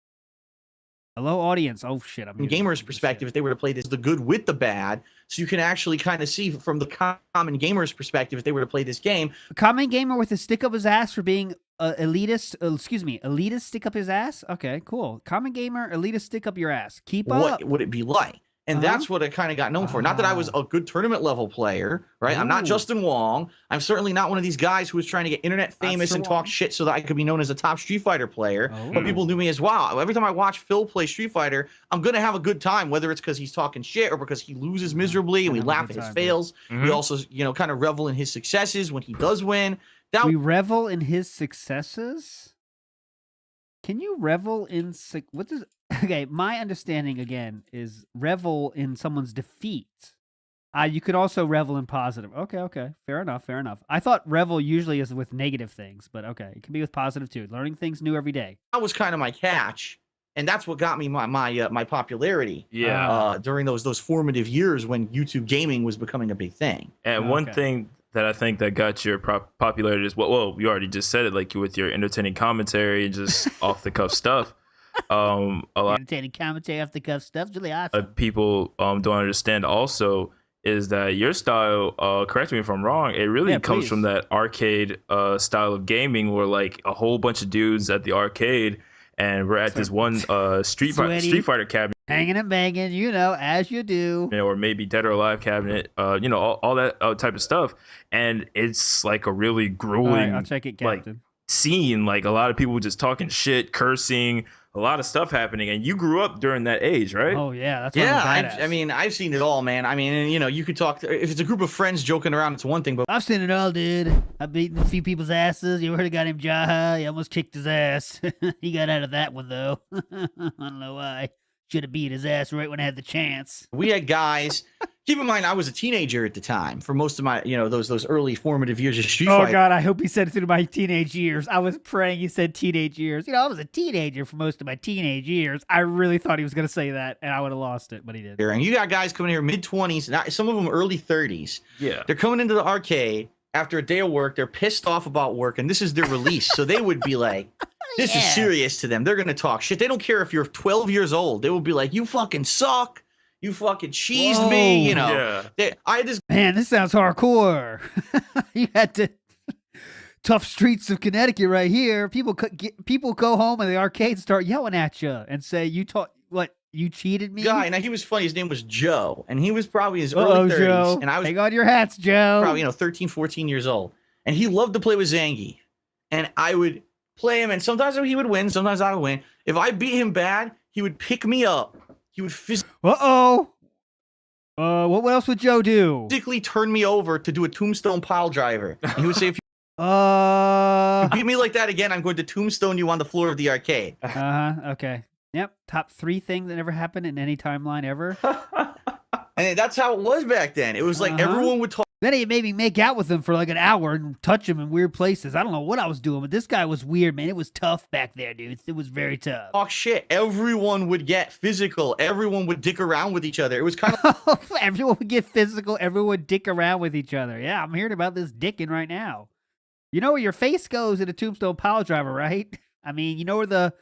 Hello, audience. Oh, shit. From gamers' perspective, if they were to play this, the good with the bad, so you can actually kind of see from the common gamer's perspective, if they were to play this game. A common gamer with a stick up his ass for being elitist stick up his ass? Okay, cool. Common gamer, elitist stick up your ass. Keep up. What would it be like? And that's what I kind of got known for. Not that I was a good tournament level player, right? I'm not Justin Wong. I'm certainly not one of these guys who was trying to get internet famous and talk shit so that I could be known as a top Street Fighter player. But people knew me as, wow, every time I watch Phil play Street Fighter, I'm going to have a good time, whether it's because he's talking shit or because he loses miserably and we laugh at his fails. We also, you know, kind of revel in his successes when he does win. We revel in his successes? Can you revel in what does okay, my understanding again is revel in someone's defeat. You could also revel in positive. Okay. Fair enough. I thought revel usually is with negative things, but okay. It can be with positive too. Learning things new every day. That was kind of my catch, and that's what got me my popularity. During those formative years when YouTube gaming was becoming a big thing. And one thing that I think that got your popularity is, well, you already just said it, like with your entertaining commentary and just off the cuff stuff. A lot entertaining commentary off the cuff stuff, really awesome. People don't understand also is that your style, correct me if I'm wrong, it really comes from that arcade style of gaming where like a whole bunch of dudes at the arcade and we're at this one Street Fighter cabinet. Hanging and banging, you know, as you do. Or maybe Dead or Alive cabinet, you know, all that type of stuff. And it's like a really grueling All right, I'll check it, Captain. Like, scene. Like a lot of people just talking shit, cursing, a lot of stuff happening. And you grew up during that age, right? Oh, yeah. That's I mean, I've seen it all, man. I mean, you know, you could talk, if it's a group of friends joking around, it's one thing, but I've seen it all, dude. I've beaten a few people's asses. You ever heard a guy named Jaha? He almost kicked his ass. He got out of that one, though. I don't know why. Should have beat his ass right when I had the chance. We had guys. Keep in mind, I was a teenager at the time for most of my, you know, those early formative years of Street Fighter. Oh God, I hope he said through my teenage years. I was praying he said teenage years. You know, I was a teenager for most of my teenage years. I really thought he was going to say that, and I would have lost it, but he did. And you got guys coming here mid-20s, some of them early 30s. Yeah, they're coming into the arcade after a day of work. They're pissed off about work, and this is their release. So they would be like, this is serious to them. They're going to talk shit. They don't care if you're 12 years old. They will be like, you fucking suck. You fucking cheesed me. You know, I had this. Man, this sounds hardcore. You had to. Tough streets of Connecticut right here. People go home in the arcade and start yelling at you and say, you cheated me? Guy, now he was funny. His name was Joe, and he was probably his early 30s. Joe. And I was hang on your hats, Joe. Probably, 13, 14 years old. And he loved to play with Zangief. And I would play him, and sometimes he would win, sometimes I would win. If I beat him bad, he would pick me up. He would what else would Joe do? Physically turn me over to do a tombstone pile driver. And he would say, if you beat me like that again, I'm going to tombstone you on the floor of the arcade. Okay. Yep. Top 3 things that ever happened in any timeline ever. And that's how it was back then. It was like everyone would talk. Then he made me make out with him for like an hour and touch him in weird places. I don't know what I was doing, but this guy was weird, man. It was tough back there, dude. It was very tough. Talk shit. Everyone would get physical. Everyone would dick around with each other. It was kind of everyone would get physical. Everyone would dick around with each other. Yeah, I'm hearing about this dicking right now. You know where your face goes in a tombstone pile driver, right? I mean, you know where the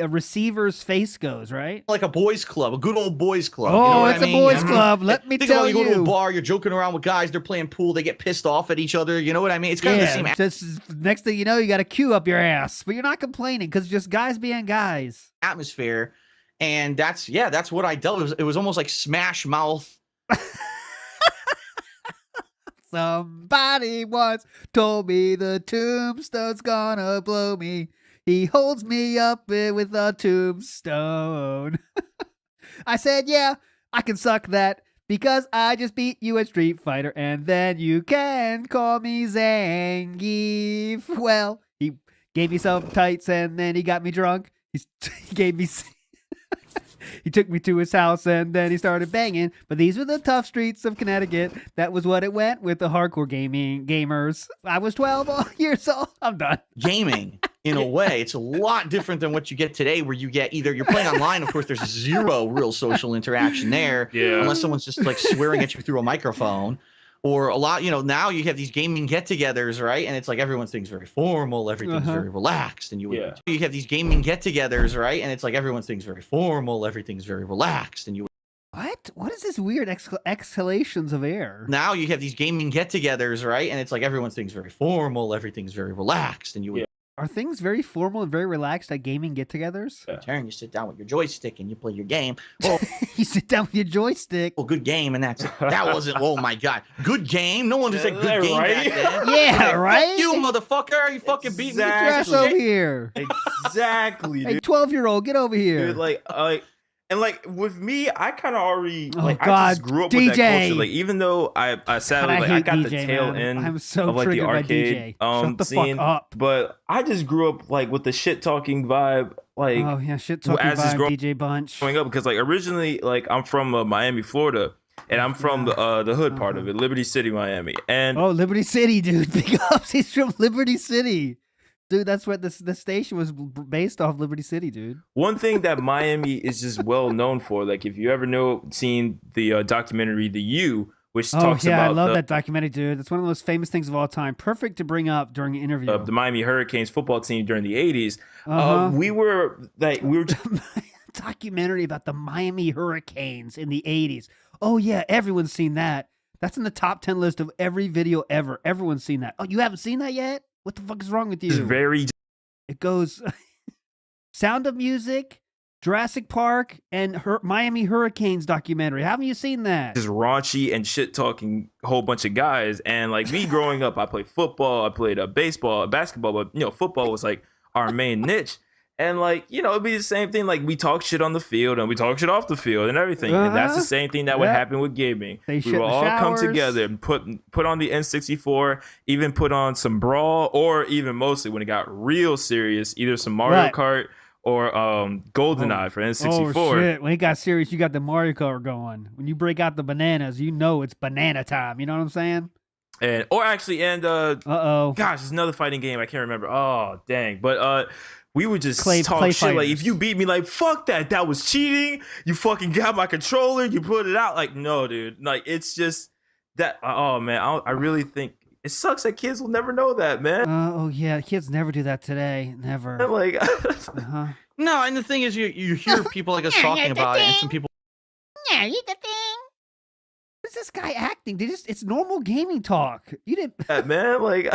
receiver's face goes, right? Like a boys club, a good old boys club. Oh, you know it's a boys club. Let me tell you. You go to a bar, you're joking around with guys, they're playing pool, they get pissed off at each other. You know what I mean? It's kind of the same. Next thing you know, you got a queue up your ass, but you're not complaining because just guys being guys. Atmosphere, and that's what I dealt with. It was almost like Smash Mouth. Somebody once told me the tombstone's gonna blow me. He holds me up with a tombstone. I said, yeah, I can suck that because I just beat you at Street Fighter, and then you can call me Zangief. Well, he gave me some tights, and then he got me drunk. He gave me... He took me to his house, and then he started banging. But these were the tough streets of Connecticut. That was what it went with the hardcore gamers. I was 12 years old. I'm done. Gaming, in a way, it's a lot different than what you get today, where you get either you're playing online. Of course, there's zero real social interaction there, unless someone's just like swearing at you through a microphone. Or a lot, now you have these gaming get-togethers, right? And it's like everyone's very formal, everything's very relaxed, and you have these gaming get-togethers, right? And it's like everyone's very formal, everything's very relaxed, and you. What is this weird exhalations of air? Now you have these gaming get-togethers, right? And it's like everyone's very formal, everything's very relaxed, and you. Are things very formal and very relaxed at gaming get-togethers? Yeah. You sit down with your joystick and you play your game. Well, you sit down with your joystick. Well, good game, and that's it. That wasn't. Oh my god, good game. No one just said good game back then. Yeah, right. You motherfucker, you fucking beat me. Ass over here. Exactly. Hey, 12-year-old, get over here. Dude, and like with me, I kind of already I just grew up DJ. with that culture. Like even though I sadly I got DJ, the tail end of so like the arcade Shut the scene, fuck up. But I just grew up like with the shit talking vibe. Like shit talking vibe, DJ Bunch. Growing up because like originally I'm from Miami, Florida. And I'm from the hood part of it, Liberty City, Miami. And Liberty City, dude. Big ups. He's from Liberty City. Dude, that's what the station was based off, Liberty City, dude. One thing that Miami is just well known for, like if you ever seen the documentary The U, which talks about I love that documentary, dude. It's one of the most famous things of all time. Perfect to bring up during an interview. The Miami Hurricanes football team during the 80s. We were documentary about the Miami Hurricanes in the 80s. Oh yeah, everyone's seen that. That's in the top 10 list of every video ever. Everyone's seen that. Oh, you haven't seen that yet? What the fuck is wrong with you? It's very. It goes Sound of Music, Jurassic Park, and Miami Hurricanes documentary. Haven't you seen that? Just raunchy and shit talking a whole bunch of guys. And like me growing up, I played football, I played baseball, basketball, but you know, football was like our main niche. And like, you know, it'd be the same thing. Like we talk shit on the field and we talk shit off the field and everything. And that's the same thing that would happen with gaming. We would all come together and put on the N64, even put on some Brawl, or even mostly when it got real serious, either some Mario Kart or GoldenEye for N64. Oh shit! When it got serious, you got the Mario Kart going. When you break out the bananas, you know it's banana time. You know what I'm saying? And gosh, there's another fighting game I can't remember. Oh dang! But we would just talk shit fighters. Like if you beat me, like fuck that was cheating. You fucking got my controller, you put it out. Like no, dude. Like it's just that. Oh man, I really think. It sucks that kids will never know that, man. Oh yeah, kids never do that today. Never. Like, No, and the thing is, you hear people like us talking about it, and some people. Yeah, you the thing. What's this guy acting? It's normal gaming talk. You didn't. Yeah, man, like.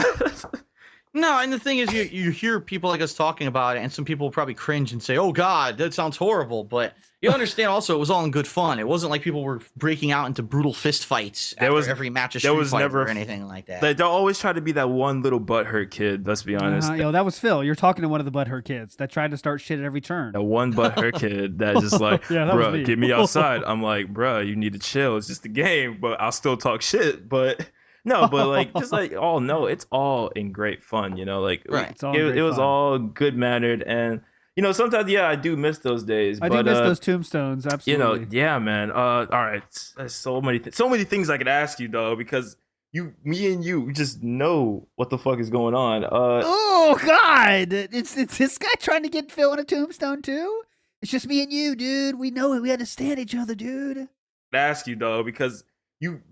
No, and the thing is, you hear people like us talking about it, and some people will probably cringe and say, "Oh God, that sounds horrible." But you understand, also, it was all in good fun. It wasn't like people were breaking out into brutal fist fights after every match of Street Fighter or anything like that. They'll always try to be that one little butthurt kid. Let's be honest. Yo, that was Phil. You're talking to one of the butthurt kids that tried to start shit at every turn. The one butthurt kid that just like, bruh, get me outside. I'm like, bruh, you need to chill. It's just a game, but I'll still talk shit. But. No, but like just like it's all in great fun, you know. Like it was all good mannered, and you know sometimes I do miss those days. I do miss those tombstones, absolutely. You know, yeah, man. All right, there's so many things I could ask you though, because me and you just know what the fuck is going on. Oh God, it's this guy trying to get Phil in a tombstone too. It's just me and you, dude. We know it. We understand each other, dude. Ask you though, because.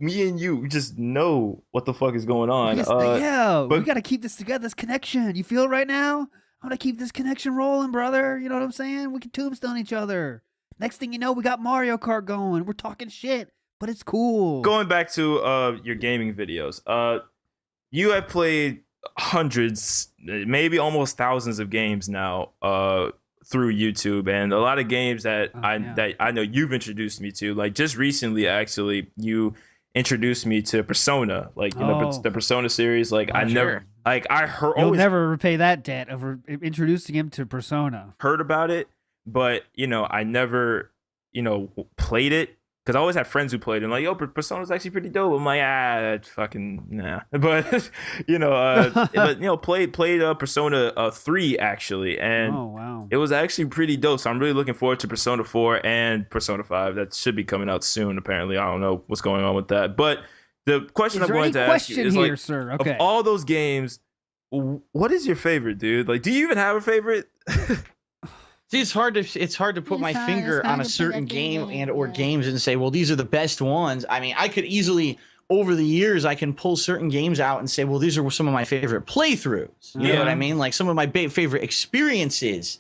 Me and you just know what the fuck is going on. But we gotta keep this together, this connection. You feel it right now? I want to keep this connection rolling, brother. You know what I'm saying? We can tombstone each other. Next thing you know, we got Mario Kart going. We're talking shit, but it's cool. Going back to your gaming videos, you have played hundreds, maybe almost thousands of games now through YouTube, and a lot of games that I know you've introduced me to. Like just recently, actually, you introduced me to Persona, like you know the Persona series. Like I never, like I heard. You'll never repay that debt of introducing him to Persona. Heard about it, but you know I never, played it. Because I always have friends who played and like, yo, Persona's actually pretty dope. I'm like, fucking nah. But played Persona 3 actually, and it was actually pretty dope. So I'm really looking forward to Persona 4 and Persona 5. That should be coming out soon. Apparently, I don't know what's going on with that. But the question I'm going to ask you is like, sir? Of all those games, what is your favorite, dude? Like, do you even have a favorite? See, it's hard to put my finger on a certain game or games and say, well, these are the best ones. I mean, I could easily, over the years, I can pull certain games out and say, well, these are some of my favorite playthroughs. You know what I mean? Like some of my favorite experiences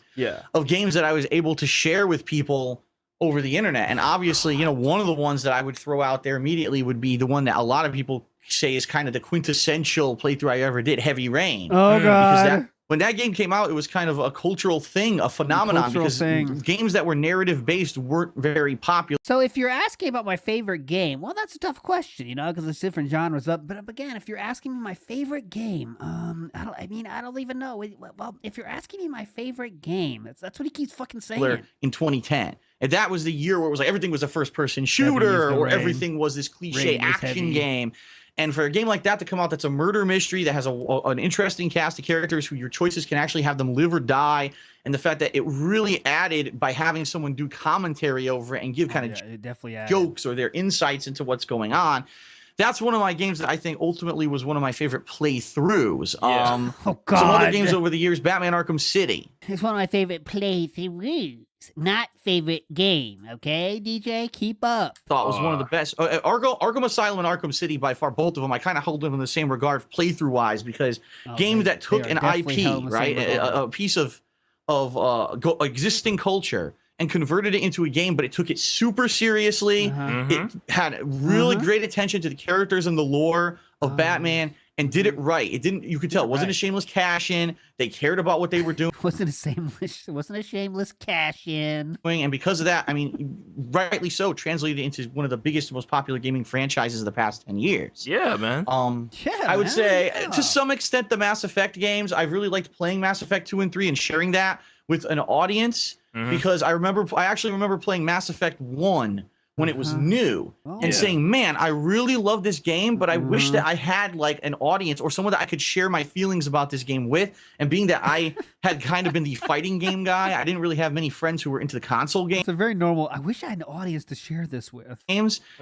of games that I was able to share with people over the internet. And obviously, one of the ones that I would throw out there immediately would be the one that a lot of people say is kind of the quintessential playthrough I ever did, Heavy Rain. Oh, God. When that game came out, it was kind of a cultural thing, a phenomenon, because games that were narrative-based weren't very popular. So if you're asking about my favorite game, well, that's a tough question, because there's different genres up. But again, if you're asking me my favorite game, I don't even know. Well, if you're asking me my favorite game, that's what he keeps fucking saying. In 2010. And that was the year where it was like everything was a first-person shooter, or everything was this cliche action game. And for a game like that to come out that's a murder mystery, that has an interesting cast of characters who your choices can actually have them live or die, and the fact that it really added by having someone do commentary over it and give kind of jokes or their insights into what's going on, that's one of my games that I think ultimately was one of my favorite playthroughs. Oh, God. Some other games over the years, Batman Arkham City. It's one of my favorite playthroughs. Not favorite game, okay, DJ? Keep up. Thought was one of the best. Arkham Asylum and Arkham City, by far, both of them, I kind of hold them in the same regard playthrough-wise, because games that took an IP, right, a piece of existing culture, and converted it into a game, but it took it super seriously. It had really great attention to the characters and the lore of Batman, and did it right. It didn't. You could tell it wasn't a shameless cash in. They cared about what they were doing. Wasn't a shameless cash in. And because of that, I mean, rightly so, translated into one of the biggest, most popular gaming franchises of the past 10 years. Yeah, man. I would say to some extent the Mass Effect games. I really liked playing Mass Effect 2 and 3 and sharing that with an audience because I actually remember playing Mass Effect 1 when it was new and saying, man, I really love this game, but I wish that I had like an audience or someone that I could share my feelings about this game with. And being that I had kind of been the fighting game guy, I didn't really have many friends who were into the console games. It's a very normal, I wish I had an audience to share this with.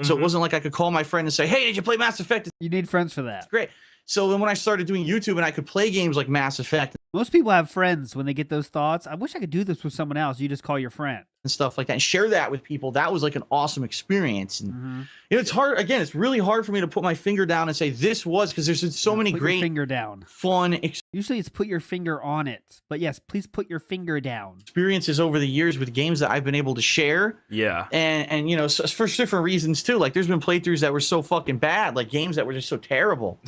So it wasn't like I could call my friend and say, hey, did you play Mass Effect? You need friends for that. It's great. So then when I started doing YouTube and I could play games like Mass Effect. Most people have friends when they get those thoughts. I wish I could do this with someone else. You just call your friend. And stuff like that and share that with people. That was like an awesome experience. And you know, it's hard. Again, it's really hard for me to put my finger down and say this was, because there's so many great finger down fun usually it's put your finger on it, but yes, please put your finger down. Experiences over the years with games that I've been able to share. Yeah. And you know, so for different reasons too. Like there's been playthroughs that were so fucking bad, like games that were just so terrible.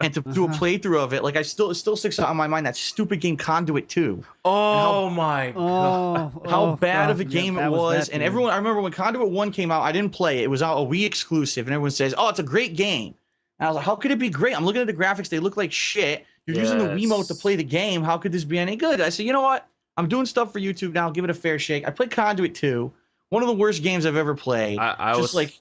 And to do a playthrough of it, like it still sticks out on my mind, that stupid game Conduit 2. Oh my god. How bad of a game it was. And everyone, I remember when Conduit 1 came out, I didn't play it. It was out a Wii exclusive, and everyone says, oh, it's a great game. And I was like, how could it be great? I'm looking at the graphics, they look like shit. You're using the Wiimote to play the game. How could this be any good? I said, you know what? I'm doing stuff for YouTube now. I'll give it a fair shake. I played Conduit 2. One of the worst games I've ever played. I was like,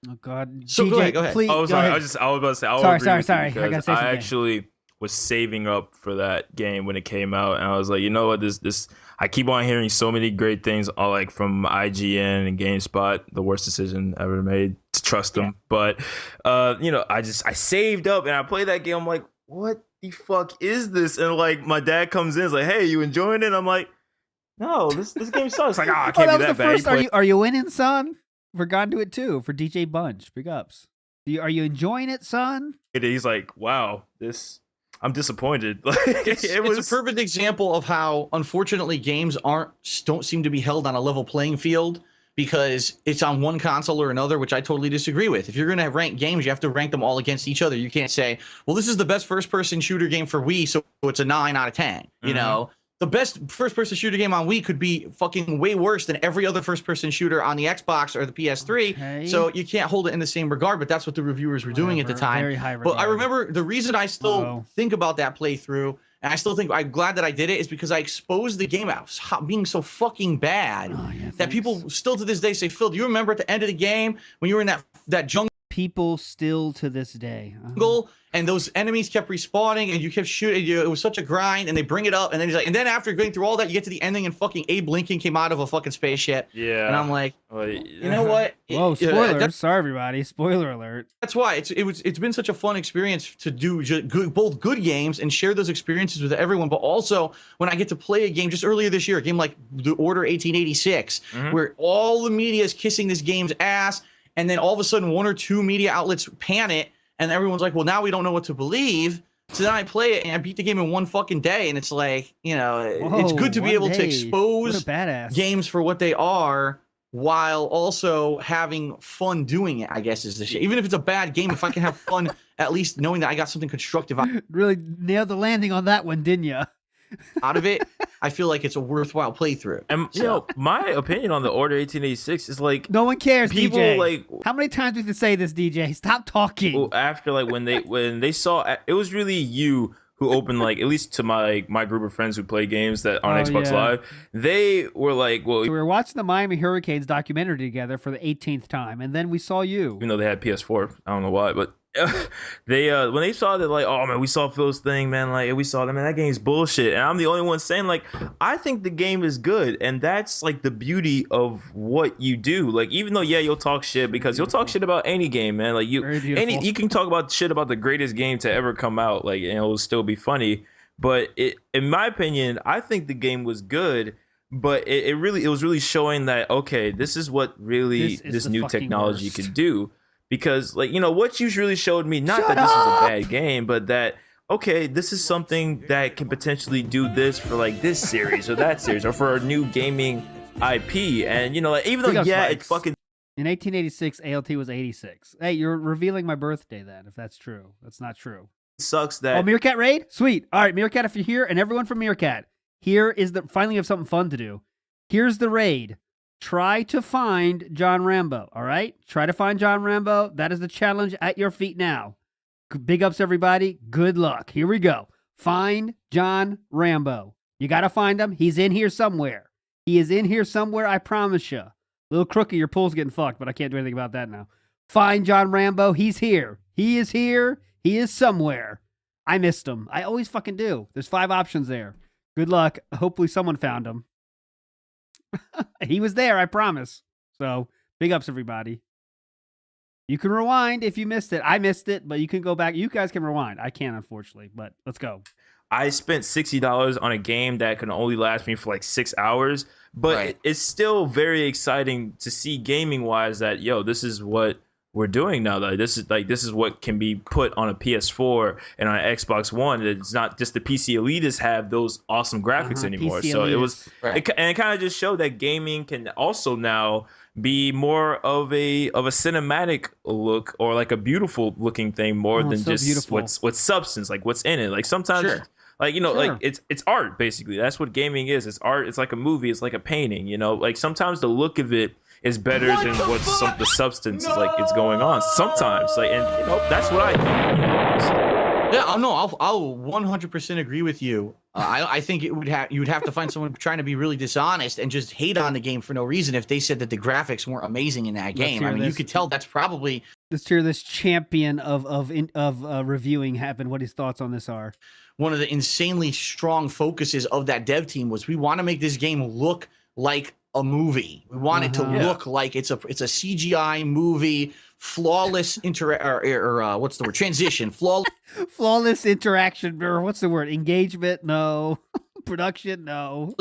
oh god. So DJ, go ahead. Please, oh, sorry. I was about to say. I actually was saving up for that game when it came out, and I was like, you know what? This. I keep on hearing so many great things, all like from IGN and GameSpot. The worst decision ever made to trust them. But you know, I saved up and I played that game. I'm like, what the fuck is this? And like my dad comes in, is like, hey, you enjoying it? I'm like, no, this game sucks. Like, I can't be that bad. Are you winning, son? For Conduit 2 for DJ Bunch. Big ups. Are you enjoying it, son? He's like, wow, I'm disappointed. It's a perfect example of how, unfortunately, games don't seem to be held on a level playing field because it's on one console or another, which I totally disagree with. If you're going to rank games, you have to rank them all against each other. You can't say, well, this is the best first-person shooter game for Wii, so it's a 9 out of 10. You know, the best first-person shooter game on Wii could be fucking way worse than every other first-person shooter on the Xbox or the PS3. Okay. So you can't hold it in the same regard, but that's what the reviewers were doing at the time. Very high regard. But I remember the reason I still think about that playthrough, and I still think I'm glad that I did it, is because I exposed the game out being so fucking bad that people still to this day say, Phil, do you remember at the end of the game when you were in that jungle? People still to this day. And those enemies kept respawning, and you kept shooting. It was such a grind, and they bring it up, and then he's like, and then after going through all that, you get to the ending, and fucking Abe Lincoln came out of a fucking spaceship. Yeah. And I'm like, you know what? Whoa, spoilers! Sorry, everybody. Spoiler alert. That's why it's been such a fun experience to do both good games and share those experiences with everyone, but also when I get to play a game just earlier this year, a game like The Order 1886, where all the media is kissing this game's ass, and then all of a sudden one or two media outlets pan it. And everyone's like, well, now we don't know what to believe. So then I play it, and I beat the game in one fucking day. And it's like, you know, it's good to be able to expose games for what they are while also having fun doing it, I guess, is the shit. Even if it's a bad game, if I can have fun, at least knowing that I got something constructive really nailed the landing on that one, didn't you? out of it, I feel like it's a worthwhile playthrough. And you know, my opinion on the Order 1886 is like, no one cares. People DJ. Like, how many times we can say this, DJ? Stop talking. Well, after like when they saw it was really you who opened, like, at least to my group of friends who play games that on Xbox Live, they were like, well, so we were watching the Miami Hurricanes documentary together for the 18th time, and then we saw you. Even though they had PS4, I don't know why, but they when they saw that, like, oh man, we saw Phil's thing, man, like we saw that, man, that game's bullshit, and I'm the only one saying, like, I think the game is good, and that's like the beauty of what you do. Like, even though you'll talk shit, because you'll talk shit about any game, man, like you can talk about shit about the greatest game to ever come out, like, and it'll still be funny. But in my opinion, I think the game was good, but it was really showing that, okay, this is what really this new technology could do. Because, like, you know, what you really showed me, not that this is a bad game, but that, okay, this is something that can potentially do this for, like, this series or that series, or for a new gaming IP, and like, even though it's fucking. In 1886, ALT was 86. Hey, you're revealing my birthday then, if that's true. That's not true. Sucks that. Oh, Meerkat Raid? Sweet. All right, Meerkat, if you're here, and everyone from Meerkat, here is the. Finally, have something fun to do. Here's the raid. Try to find John Rambo, all right? Try to find John Rambo. That is the challenge at your feet now. Big ups, everybody. Good luck. Here we go. Find John Rambo. You got to find him. He's in here somewhere. He is in here somewhere, I promise you. Little crooked, your pool's getting fucked, but I can't do anything about that now. Find John Rambo. He's here. He is here. He is somewhere. I missed him. I always fucking do. There's 5 options there. Good luck. Hopefully someone found him. He was there, I promise. So, big ups, everybody. You can rewind if you missed it. I missed it, but you can go back. You guys can rewind. I can't, unfortunately, but let's go. I spent $60 on a game that can only last me for like 6 hours, but it's still very exciting to see gaming-wise that, this is what we're doing now. This is what can be put on a PS4 and on an Xbox One. It's not just the PC elitists have those awesome graphics anymore. PC so elitists. It was, and it kind of just showed that gaming can also now be more of a cinematic look, or like a beautiful looking thing, more than so just beautiful. what's substance, like what's in it. Like sometimes. Sure. Like, Sure. like it's art, basically. That's what gaming is. It's art. It's like a movie. It's like a painting, like sometimes the look of it is better than what the substance is like it's going on. Sometimes, like, and that's what I think. Yeah, no, I'll 100% agree with you. I think you would have to find someone trying to be really dishonest and just hate on the game for no reason if they said that the graphics weren't amazing in that game. I mean, you could tell that's probably. Let's hear this champion of reviewing happen. What his thoughts on this are. One of the insanely strong focuses of that dev team was we want to make this game look like a movie. We want it to look like it's a CGI movie, flawless what's the word? Transition, flawless interaction, or what's the word? Engagement? No. Production? No.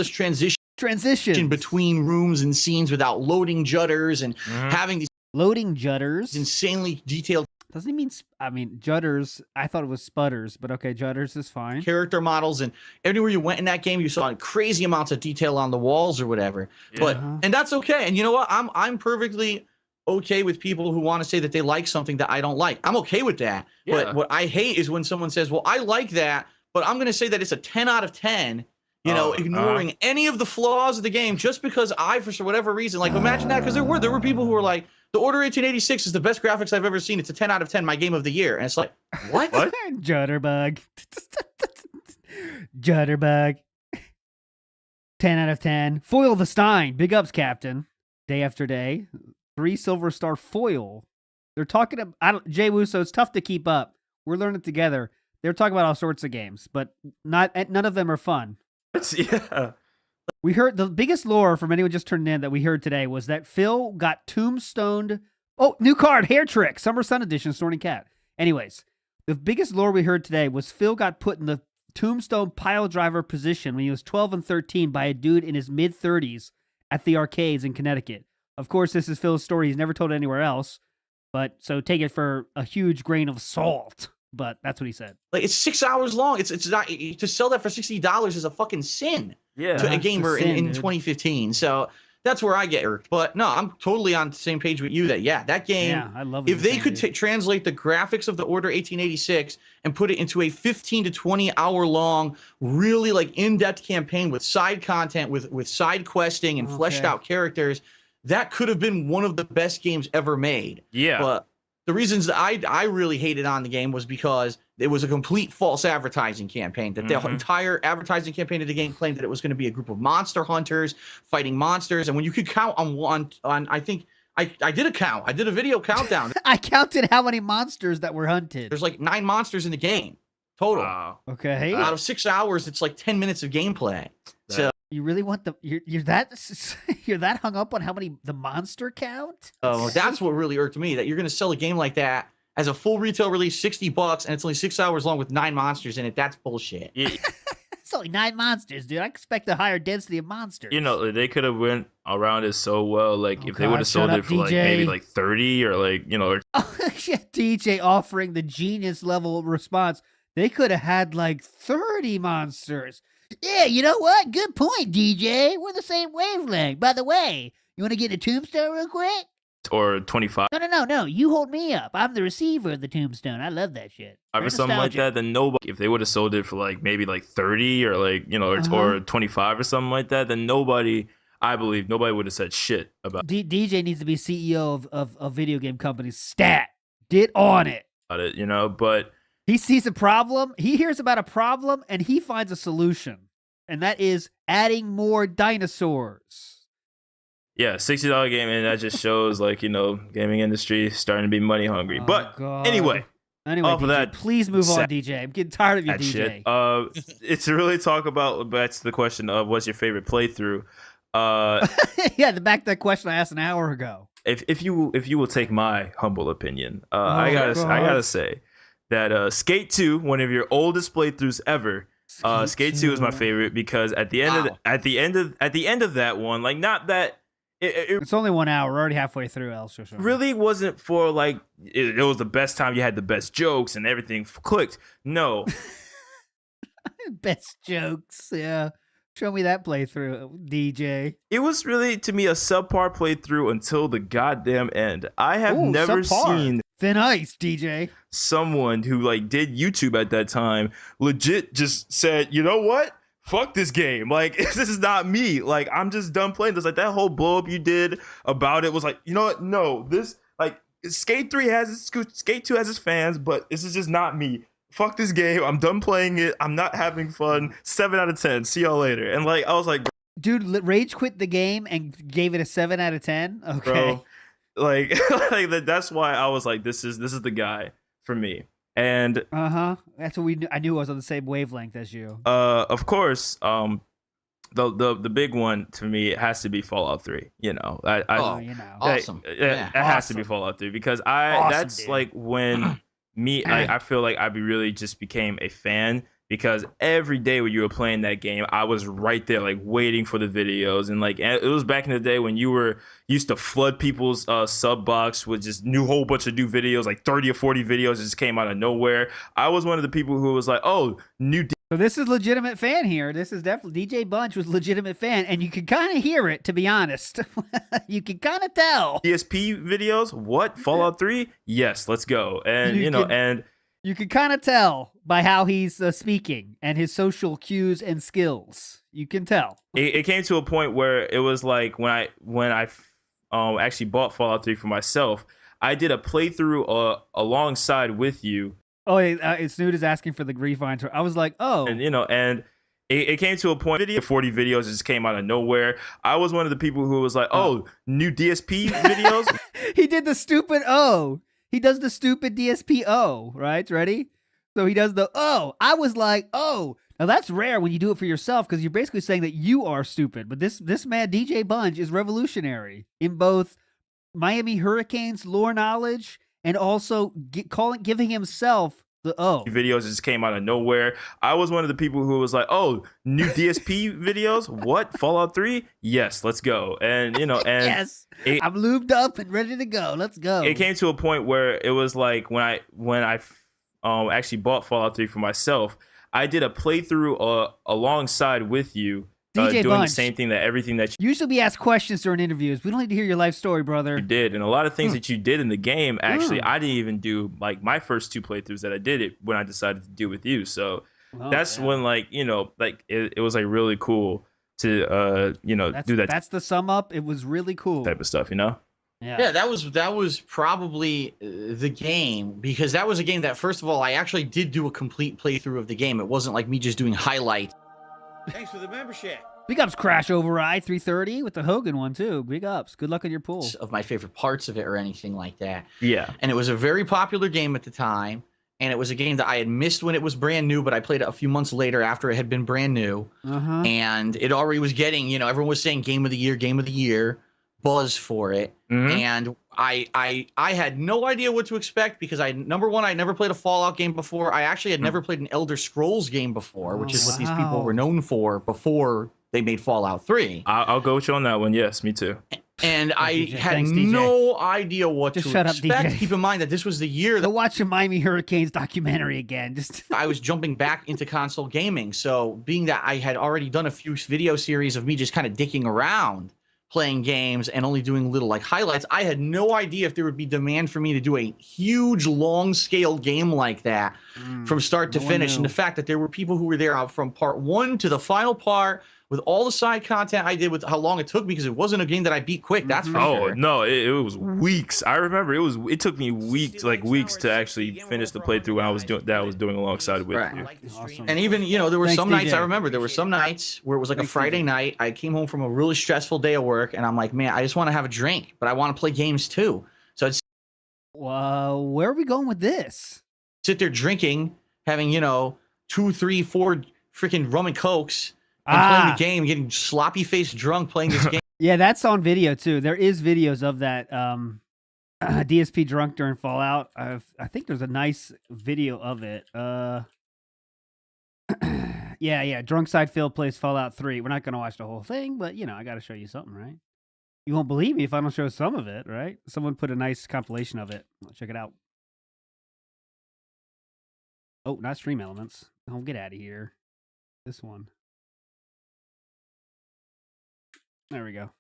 Transition between rooms and scenes without loading judders and having these loading judders. Insanely detailed. Doesn't he mean? Judders. I thought it was sputters, but okay, judders is fine. Character models, and everywhere you went in that game, you saw crazy amounts of detail on the walls or whatever. Yeah. And that's okay. And you know what? I'm perfectly okay with people who want to say that they like something that I don't like. I'm okay with that. Yeah. But what I hate is when someone says, "Well, I like that, but I'm going to say that it's a 10 out of 10." Ignoring any of the flaws of the game just because for whatever reason, like imagine that, because there were people who were like, The Order 1886 is the best graphics I've ever seen. It's a 10 out of 10, my game of the year. And it's like, what? Judderbug. Judderbug. 10 out of 10. Foil the Stein. Big ups, Captain. Day after day. 3 silver star foil. They're talking about, Jay Woo, so it's tough to keep up. We're learning together. They're talking about all sorts of games, but none of them are fun. Yeah. We heard the biggest lore from anyone just turned in that we heard today was that Phil got tombstoned. Oh, new card, Hair Trick, Summer Sun Edition, Snorting Cat. Anyways, the biggest lore we heard today was Phil got put in the tombstone pile driver position when he was 12 and 13 by a dude in his mid-30s at the arcades in Connecticut. Of course, this is Phil's story. He's never told it anywhere else, but so take it for a huge grain of salt. But that's what he said. Like, it's 6 hours long. It's not, to sell that for $60 is a fucking sin to a gamer in 2015. So that's where I get irked. But no, I'm totally on the same page with you that, that game, I love it. If they could translate the graphics of the Order 1886 and put it into a 15 to 20 hour long, really like in-depth campaign with side content, with side questing and fleshed out characters, that could have been one of the best games ever made. Yeah. But the reasons that I really hated on the game was because it was a complete false advertising campaign. That the entire advertising campaign of the game claimed that it was going to be a group of monster hunters fighting monsters. And when you could count on I think I did a count. I did a video countdown. I counted how many monsters that were hunted. There's like 9 monsters in the game total. Wow. Okay. Out of 6 hours, it's like 10 minutes of gameplay. So you really want you're that hung up on how many the monster count? Oh, that's what really irked me, that you're going to sell a game like that as a full retail release, $60, and it's only 6 hours long with 9 monsters in it. That's bullshit. Yeah. It's only 9 monsters, dude. I expect a higher density of monsters. They could have went around it so well. Like, if they would have sold it for like maybe like 30 or like, or DJ offering the genius level response. They could have had like 30 monsters. Yeah, you know what? Good point, DJ. We're the same wavelength. By the way, you want to get a tombstone real quick? Or 25. No. You hold me up. I'm the receiver of the tombstone. I love that shit. Or something like that, then nobody, if they would have sold it for like maybe like 30 or like, you know, or 25 or something like that, then nobody, I believe, nobody would have said shit about DJ needs to be CEO of video game companies. Stat. Get on it. it, you know, but he sees a problem, he hears about a problem, and he finds a solution. And that is adding more dinosaurs. Yeah, $60 game, and that just shows, like, you know, gaming industry starting to be money hungry. Oh, but God. anyway, DJ, of that, please move on, DJ. I'm getting tired of you, DJ. Shit. It's to really talk about. That's the question of what's your favorite playthrough. Yeah, back to that question I asked an hour ago. If you will take my humble opinion, I gotta say that Skate 2, one of your oldest playthroughs ever. Skate 2 is my favorite because at the end of that one, like, not that it's only 1 hour. We're already halfway through. Really wasn't for like it was the best time. You had the best jokes and everything clicked. No, best jokes. Yeah, show me that playthrough, DJ. It was really, to me, a subpar playthrough until the goddamn end. I have never seen Thin Ice, DJ. Someone who like did YouTube at that time legit just said, you know what? Fuck this game. Like, this is not me. Like, I'm just done playing this. Like, that whole blow up you did about it was like, you know what? No, this, like, Skate 3 has its, Skate 2 has its fans, but this is just not me. Fuck this game. I'm done playing it. I'm not having fun. 7 out of 10. See y'all later. And like, I was like, dude, rage quit the game and gave it a 7 out of 10. Okay. Bro, like that's why I was like, this is the guy for me. And that's what I knew I was on the same wavelength as you. Of course, the big one to me, it has to be Fallout 3. You know, awesome. It has to be Fallout 3 because that's dude. Like when I feel like I really just became a fan. Because every day when you were playing that game, I was right there, like, waiting for the videos. And, like, it was back in the day when you used to flood people's sub box with just whole bunch of new videos, like 30 or 40 videos that just came out of nowhere. I was one of the people who was like, oh, new. So this is legitimate fan here. This is definitely DJ Bunch was legitimate fan. And you can kind of hear it, to be honest. You can kind of tell. DSP videos? What? Fallout 3? Yes, let's go. And, you can kind of tell by how he's speaking and his social cues and skills. You can tell. It came to a point where it was like when I actually bought Fallout 3 for myself, I did a playthrough alongside with you. Oh, Snoot is asking for the refund. I was like, oh. And, and it came to a point, 40 videos just came out of nowhere. I was one of the people who was like, oh, new DSP videos? He did the stupid O. He does the stupid DSP O, right? Ready? So he does the O. I was like, oh. Now that's rare when you do it for yourself because you're basically saying that you are stupid. But this man, DJ Bunch, is revolutionary in both Miami Hurricanes lore knowledge and also giving himself the O. Videos just came out of nowhere. I was one of the people who was like, oh, new DSP videos? What? Fallout 3? Yes, let's go. And, and yes, I'm lubed up and ready to go. Let's go. It came to a point where it was like when I actually bought Fallout 3 for myself, I did a playthrough alongside with you. DJ doing Bunch, the same thing that everything that you should be asked questions during interviews. We don't need to hear your life story, brother. You did, and a lot of things that you did in the game. Actually, I didn't even do like my first 2 playthroughs that I did it when I decided to do with you. So that's when it was like really cool to do that. That's the sum up. It was really cool type of stuff, Yeah, that was probably the game because that was a game that, first of all, I actually did do a complete playthrough of the game. It wasn't like me just doing highlights. Thanks for the membership. Big ups, Crash Override 330 with the Hogan one too. Big ups. Good luck on your pool. Of my favorite parts of it or anything like that. Yeah. And it was a very popular game at the time. And it was a game that I had missed when it was brand new, but I played it a few months later after it had been brand new. And it already was getting, everyone was saying game of the year buzz for it. And I had no idea what to expect because number one, I never played a Fallout game before. I actually had never played an Elder Scrolls game before, which is what these people were known for before they made Fallout 3. I'll go with you on that one. Yes, me too. And I DJ. had Thanks, DJ. no idea what Just to shut up, expect. DJ. Keep in mind that this was the year Go that watch the Miami Hurricanes documentary again. Just I was jumping back into console gaming. So being that I had already done a few video series of me just kind of dicking around playing games and only doing little like highlights, I had no idea if there would be demand for me to do a huge long scale game like that from start to finish. And the fact that there were people who were there from part 1 to the final part with all the side content I did, with how long it took me, because it wasn't a game that I beat quick. That's for sure. Oh no, it was weeks. I remember it took me weeks to actually finish the playthrough when I was doing alongside with you. awesome. And even, there were Thanks, some DJ. nights, I remember there were some nights where it was like a Friday night. I came home from a really stressful day of work and I'm like, man, I just want to have a drink, but I want to play games too. So I'd Where are we going with this? sit there drinking, having, 2, 3, 4 freaking rum and cokes, and playing the game, getting sloppy faced drunk playing this game. Yeah, that's on video too. There is videos of that DSP drunk during Fallout. I think there's a nice video of it. Yeah. DrunkSydePhil plays Fallout 3. We're not gonna watch the whole thing, but I got to show you something, right? You won't believe me if I don't show some of it, right? Someone put a nice compilation of it. Check it out. Oh, not Stream Elements. Oh, get out of here. This one. There we go.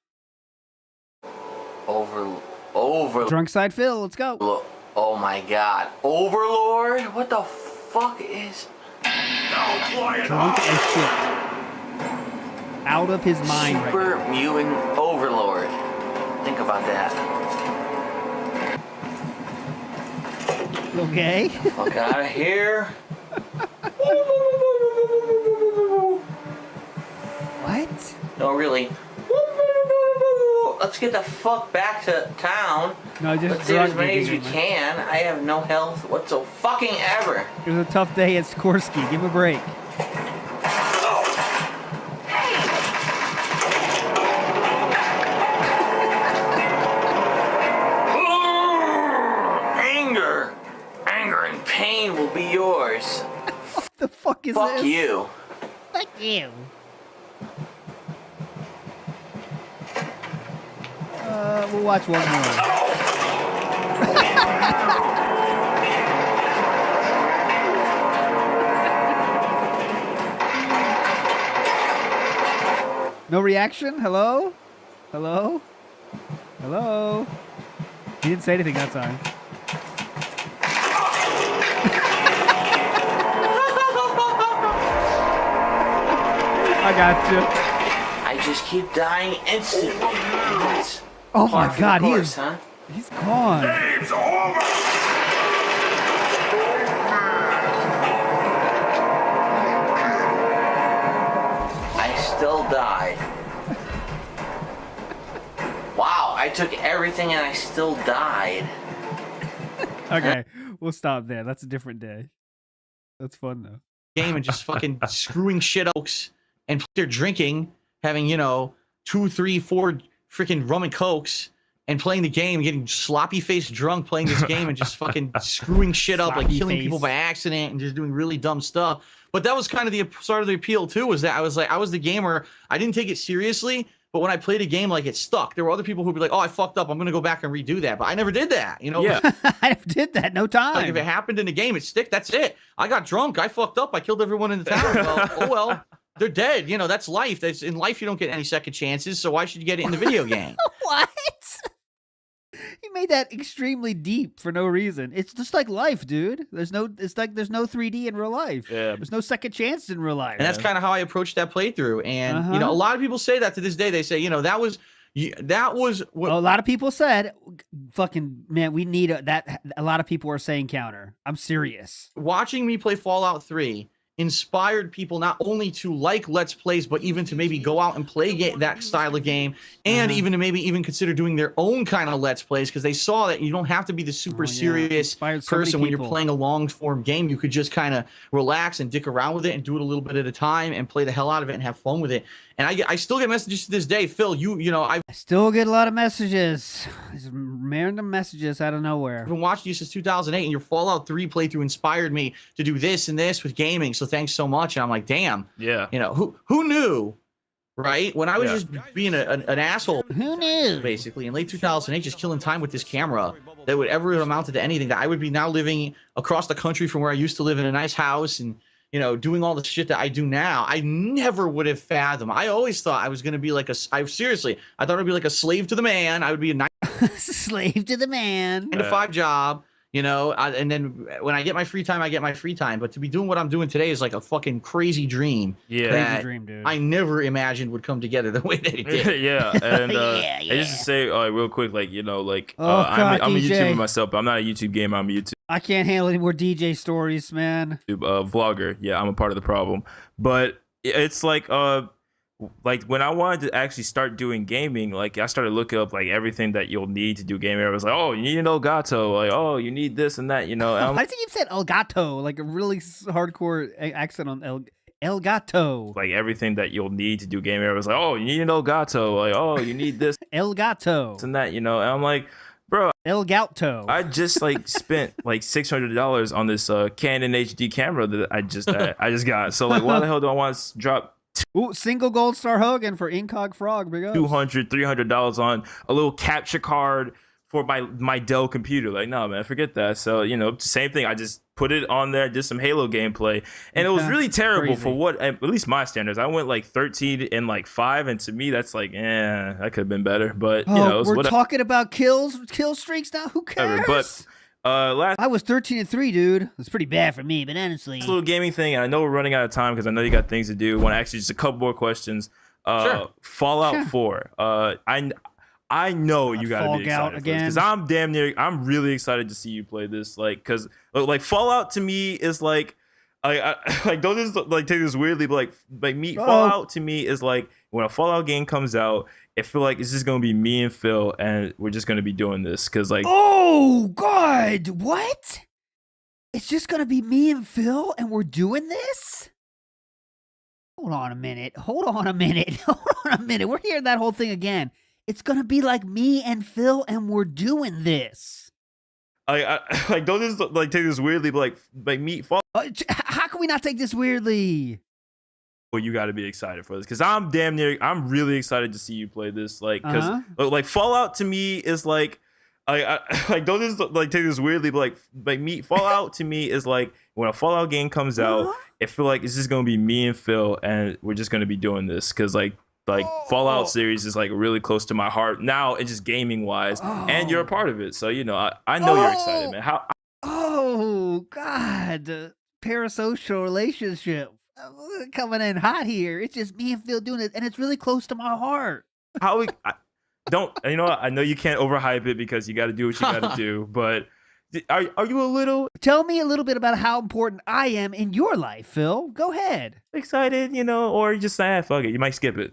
DrunkSydePhil, let's go. Oh my god. Overlord? What the fuck is... Drunk as shit. Out of his mind right Super now. Mutant Overlord. Think about that. Okay. Fuck out of here. What? No, really. Let's get the fuck back to town. No, just Let's save as drunk many as we again, man. can. I have no health whatsoever. It was a tough day at Skorsky. Give him a break. Anger and pain will be yours. What the fuck is Fuck this? you. Fuck you. We'll watch one more. No reaction? Hello? Hello? Hello? He didn't say anything that time. I got you. I just keep dying instantly. That's Oh my par for the god, course, huh? he's gone. Game's over! I still died. Wow, I took everything and I still died. Okay, we'll stop there. That's a different day. That's fun though. Game and just fucking screwing shit oaks and they're drinking, having, 2, 3, 4 freaking rum and cokes, and playing the game, getting sloppy faced drunk playing this game and just fucking screwing shit up, like killing people by accident and just doing really dumb stuff. But that was kind of the start of the appeal too, was that I was the gamer. I didn't take it seriously, but when I played a game, like, it stuck. There were other people who'd be like, oh, I fucked up, I'm gonna go back and redo that. But I never did that, Yeah. I never did that. No time. Like, if it happened in the game, it stick. That's it. I got drunk. I fucked up. I killed everyone in the town. Well, oh well. They're dead. That's life. In life, you don't get any second chances. So why should you get it in the video game? What? You made that extremely deep for no reason. It's just like life, dude. There's no 3D in real life. Yeah. There's no second chance in real life. And that's kind of how I approached that playthrough. And a lot of people say that to this day. They say, that was what a lot of people said, fucking man, we need that. A lot of people are saying counter. I'm serious. watching me play Fallout 3 inspired people not only to like Let's Plays, but even to maybe go out and play that style of game, and even to maybe even consider doing their own kind of Let's Plays, because they saw that you don't have to be the super serious person when you're playing a long-form game. You could just kind of relax and dick around with it and do it a little bit at a time and play the hell out of it and have fun with it. And I still get messages to this day, Phil, I still get a lot of messages. These random messages out of nowhere. I've been watching you since 2008, and your Fallout 3 playthrough inspired me to do this and this with gaming. So thanks so much. And I'm like, damn. Yeah. Who knew right? When I was just being an asshole, who knew? Basically, in late 2008, just killing time with this camera that would ever have amounted to anything, that I would be now living across the country from where I used to live in a nice house and, you know, doing all the shit that I do now. I never would have fathomed. I always thought I was going to be like seriously, I thought I'd be like a slave to the man. I would be a slave to the man. 9 to 5 job. You know, and then when I get my free time, I get my free time. But to be doing what I'm doing today is like a fucking crazy dream. Yeah, crazy dream, dude. I never imagined would come together the way that it did. yeah, and I just to say real quick, like, you know, like I'm a YouTuber myself, but I'm not a YouTube gamer. I'm a YouTube. I can't handle any more DJ stories, man. Vlogger. Yeah, I'm a part of the problem. But it's like when I wanted to actually start doing gaming, like I started looking up like everything that you'll need to do gaming. I was like, oh, you need an Elgato, like, oh, you need this and that, you know. I think you said Elgato, like a really hardcore accent on Elgato. Like everything that you'll need to do gaming. I was like, oh, you need an Elgato, like, oh, you need this Elgato and that, you know. And I'm like, bro, Elgato. I just like spent like $600 on this Canon HD camera that I just got. So like, why the hell do I want to drop? Ooh, single gold star Hogan for Incog Frog. Big ups. $200-$300 on a little capture card for my Dell computer. Like, no, man, forget that. So, you know, same thing. I just put it on there, did some Halo gameplay, and it was really terrible for what, at least my standards. I went like 13 and like 5, and to me, that's like, that could have been better. But you know, we're talking about kill streaks now. Who cares? But I was 13-3, dude. It's pretty bad for me, but honestly, this little gaming thing. And I know we're running out of time because I know you got things to do. Want to ask you just a couple more questions? Sure. Fallout 4. I know you got to be excited again because I'm really excited to see you play this. Like, because like Fallout to me is like, I like don't just like take this weirdly, but like Fallout to me is like when a Fallout game comes out, I feel like it's just gonna be me and Phil, and we're just gonna be doing this because like, oh God, what? It's just gonna be me and Phil, and we're doing this? Hold on a minute. We're hearing that whole thing again. It's gonna be like me and Phil, and we're doing this. I like don't just like take this weirdly, but like me. How can we not take this weirdly? Well, you got to be excited for this because I'm really excited to see you play this. Like, because like Fallout to me is like, I like don't just like take this weirdly, but like Fallout to me is like when a Fallout game comes out, I feel like it's just gonna be me and Phil, and we're just gonna be doing this because like Fallout series is like really close to my heart now, and just gaming wise, and you're a part of it, so you know I know you're excited, man. Oh God, parasocial relationship coming in hot here. It's just me and Phil doing it, and it's really close to my heart. Don't you know? I know you can't overhype it because you got to do what you got to do, but are you a little? Tell me a little bit about how important I am in your life, Phil. Go ahead. Excited, you know, or just fuck it. You might skip it.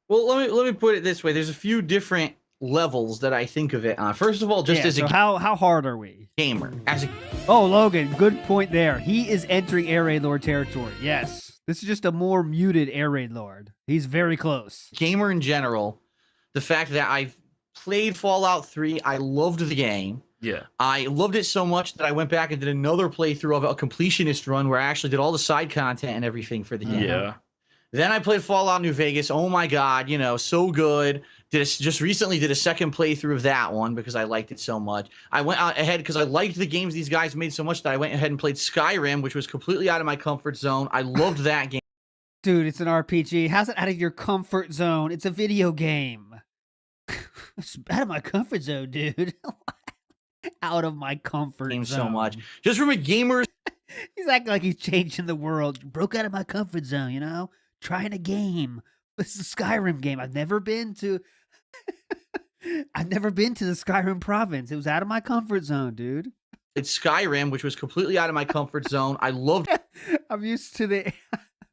Well, let me put it this way. There's a few different levels that I think of it on. First of all, how hard are we? Gamer. Logan, good point there. He is entering Air Raid Lord territory. Yes. This is just a more muted Air Raid Lord. He's very close. Gamer in general, the fact that I've played Fallout 3, I loved the game. Yeah. I loved it so much that I went back and did another playthrough of a completionist run where I actually did all the side content and everything for the game. Yeah. Then I played Fallout New Vegas. Oh my God, you know, so good. Just recently did a second playthrough of that one because I liked it so much. I went out ahead because I liked the games these guys made so much that I went ahead and played Skyrim, which was completely out of my comfort zone. I loved that game. Dude, it's an RPG. How's it out of your comfort zone? It's a video game. It's out of my comfort zone, dude. Out of my comfort zone. So much. Just from a gamer's... He's acting like he's changing the world. Broke out of my comfort zone, you know? Trying a game. This is a Skyrim game. I've never been to the Skyrim province. It was out of my comfort zone, dude. It's Skyrim, which was completely out of my comfort zone. I loved I'm used to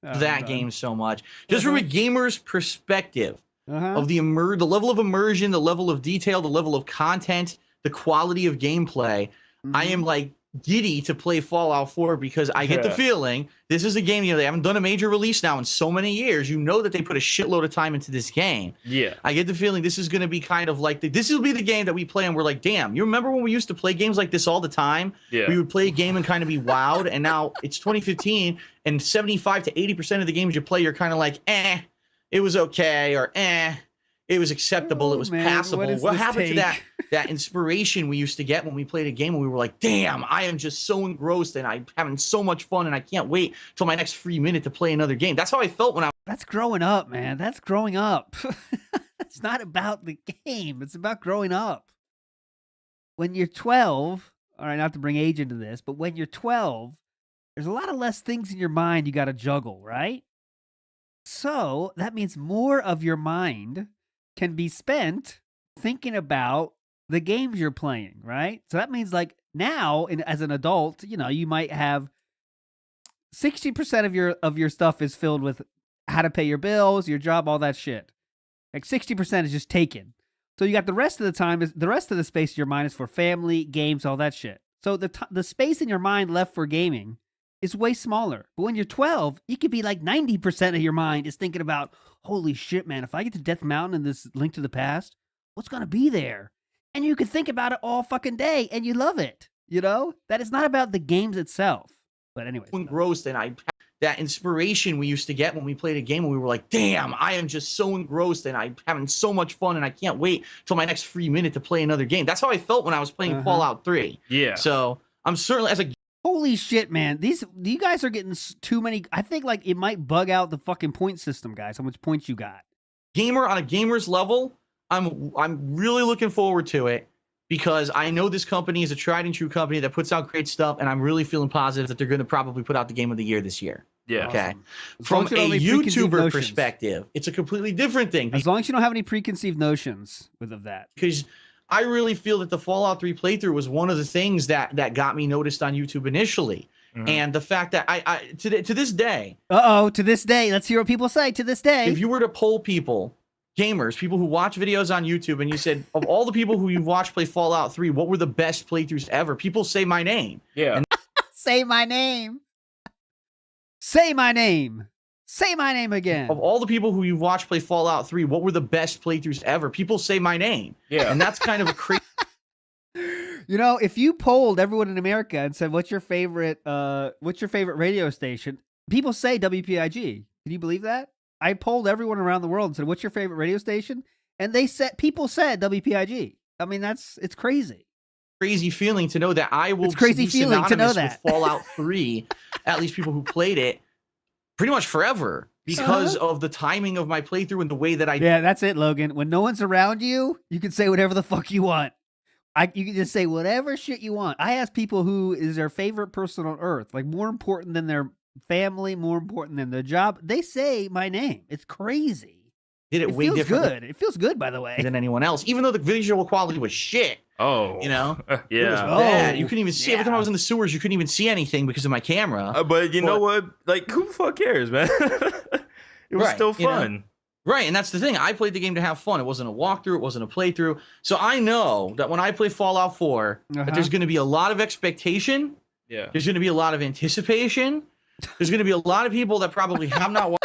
that game so much. Just from a gamer's perspective of the level of immersion, the level of detail, the level of content, the quality of gameplay. I am like giddy to play Fallout 4 because I get the feeling this is a game, you know, they haven't done a major release now in so many years. You know that they put a shitload of time into this game. Yeah. I get the feeling this is going to be kind of like, this will be the game that we play and we're like, damn, you remember when we used to play games like this all the time? Yeah. We would play a game and kind of be wowed, and now it's 2015 and 75 to 80% of the games you play, you're kind of like, it was okay, or it was acceptable, it was passable. What happened to that inspiration we used to get when we played a game and we were like, damn, I am just so engrossed and I'm having so much fun and I can't wait till my next free minute to play another game. That's how I felt when I... That's growing up, man. That's growing up. It's not about the game. It's about growing up. When you're 12, all right, not to bring age into this, but when you're 12, there's a lot of less things in your mind you got to juggle, right? So that means more of your mind can be spent thinking about the games you're playing, right? So that means like now, as an adult, you know, you might have 60% of your stuff is filled with how to pay your bills, your job, all that shit. Like 60% is just taken. So you got the rest of the time, the rest of the space in your mind is for family, games, all that shit. So the space in your mind left for gaming is way smaller. But when you're 12, you could be like 90% of your mind is thinking about, holy shit, man, if I get to Death Mountain and this Link to the Past, what's going to be there? And you could think about it all fucking day and you love it. You know, that is not about the games itself. But anyway. Engrossed and that inspiration we used to get when we played a game and we were like, damn, I am just so engrossed and I'm having so much fun and I can't wait till my next free minute to play another game. That's how I felt when I was playing Fallout 3. Yeah. So I'm certainly, as a... Holy shit, man. You guys are getting too many. I think like it might bug out the fucking point system, guys, how much points you got. Gamer on a gamer's level, I'm really looking forward to it because I know this company is a tried and true company that puts out great stuff, and I'm really feeling positive that they're going to probably put out the game of the year this year. Yeah. Okay. Awesome. From a YouTuber perspective, it's a completely different thing. As long as you don't have any preconceived notions of that. Because I really feel that the Fallout 3 playthrough was one of the things that got me noticed on YouTube initially. Mm-hmm. And the fact that I to this day. To this day. Let's hear what people say to this day. If you were to poll people, gamers, people who watch videos on YouTube, and you said, of all the people who you've watched play Fallout 3, what were the best playthroughs ever? People say my name. Yeah. And say my name. Say my name. Say my name again. Of all the people who you've watched play Fallout 3, what were the best playthroughs ever? People say my name. Yeah. And that's kind of a crazy... You know, if you polled everyone in America and said, what's your favorite radio station? People say WPIG. Can you believe that? I polled everyone around the world and said, what's your favorite radio station? And people said WPIG. I mean, it's crazy. Crazy feeling to know that I will be synonymous with Fallout 3, at least people who played it, pretty much forever because of the timing of my playthrough and the way that I... Yeah, that's it, Logan. When no one's around you, you can say whatever the fuck you want. You can just say whatever shit you want. I ask people who is their favorite person on earth, like more important than their family, more important than their job. They say my name. It's crazy. It way feels different. Good. It feels good, by the way. Than anyone else, even though the visual quality was shit. Oh, you know, yeah. It was bad. You couldn't even see. Every time I was in the sewers, you couldn't even see anything because of my camera. But you know what? Like, who the fuck cares, man? It was still fun. You know? Right, and that's the thing. I played the game to have fun. It wasn't a walkthrough. It wasn't a playthrough. So I know that when I play Fallout 4, that there's going to be a lot of expectation. Yeah. There's going to be a lot of anticipation. There's going to be a lot of people that probably have not watched.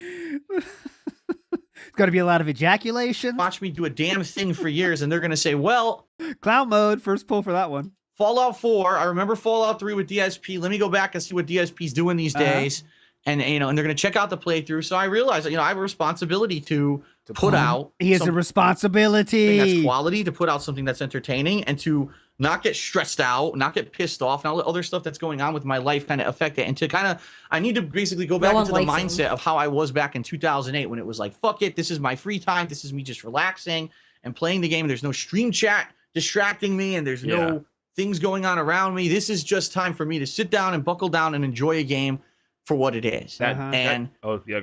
It's going to be a lot of ejaculation. Watch me do a damn thing for years, and they're going to say, well... Clown mode, first pull for that one. Fallout 4, I remember Fallout 3 with DSP. Let me go back and see what DSP's doing these days. And, you know, and they're going to check out the playthrough. So I realized that, you know, I have a responsibility to put out... He has a responsibility. That's quality, to put out something that's entertaining, and to not get stressed out, not get pissed off, and all the other stuff that's going on with my life kind of affect it. And to kind of, I need to basically go back into the mindset of how I was back in 2008 when it was like, fuck it, this is my free time, this is me just relaxing and playing the game. There's no stream chat distracting me, and there's no things going on around me. This is just time for me to sit down and buckle down and enjoy a game for what it is. Go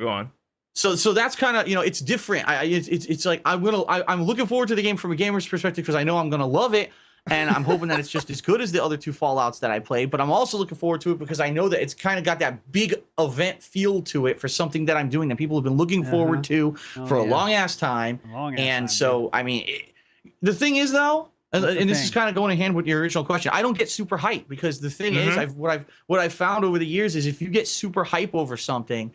on. So that's kind of, you know, it's different. It's like I'm looking forward to the game from a gamer's perspective because I know I'm gonna love it, and I'm hoping that it's just as good as the other two Fallouts that I played. But I'm also looking forward to it because I know that it's kind of got that big event feel to it for something that I'm doing that people have been looking forward to for a long ass time. I mean, the thing is though. And this is kind of going hand with your original question. I don't get super hype because the thing is, what I've found over the years is if you get super hype over something,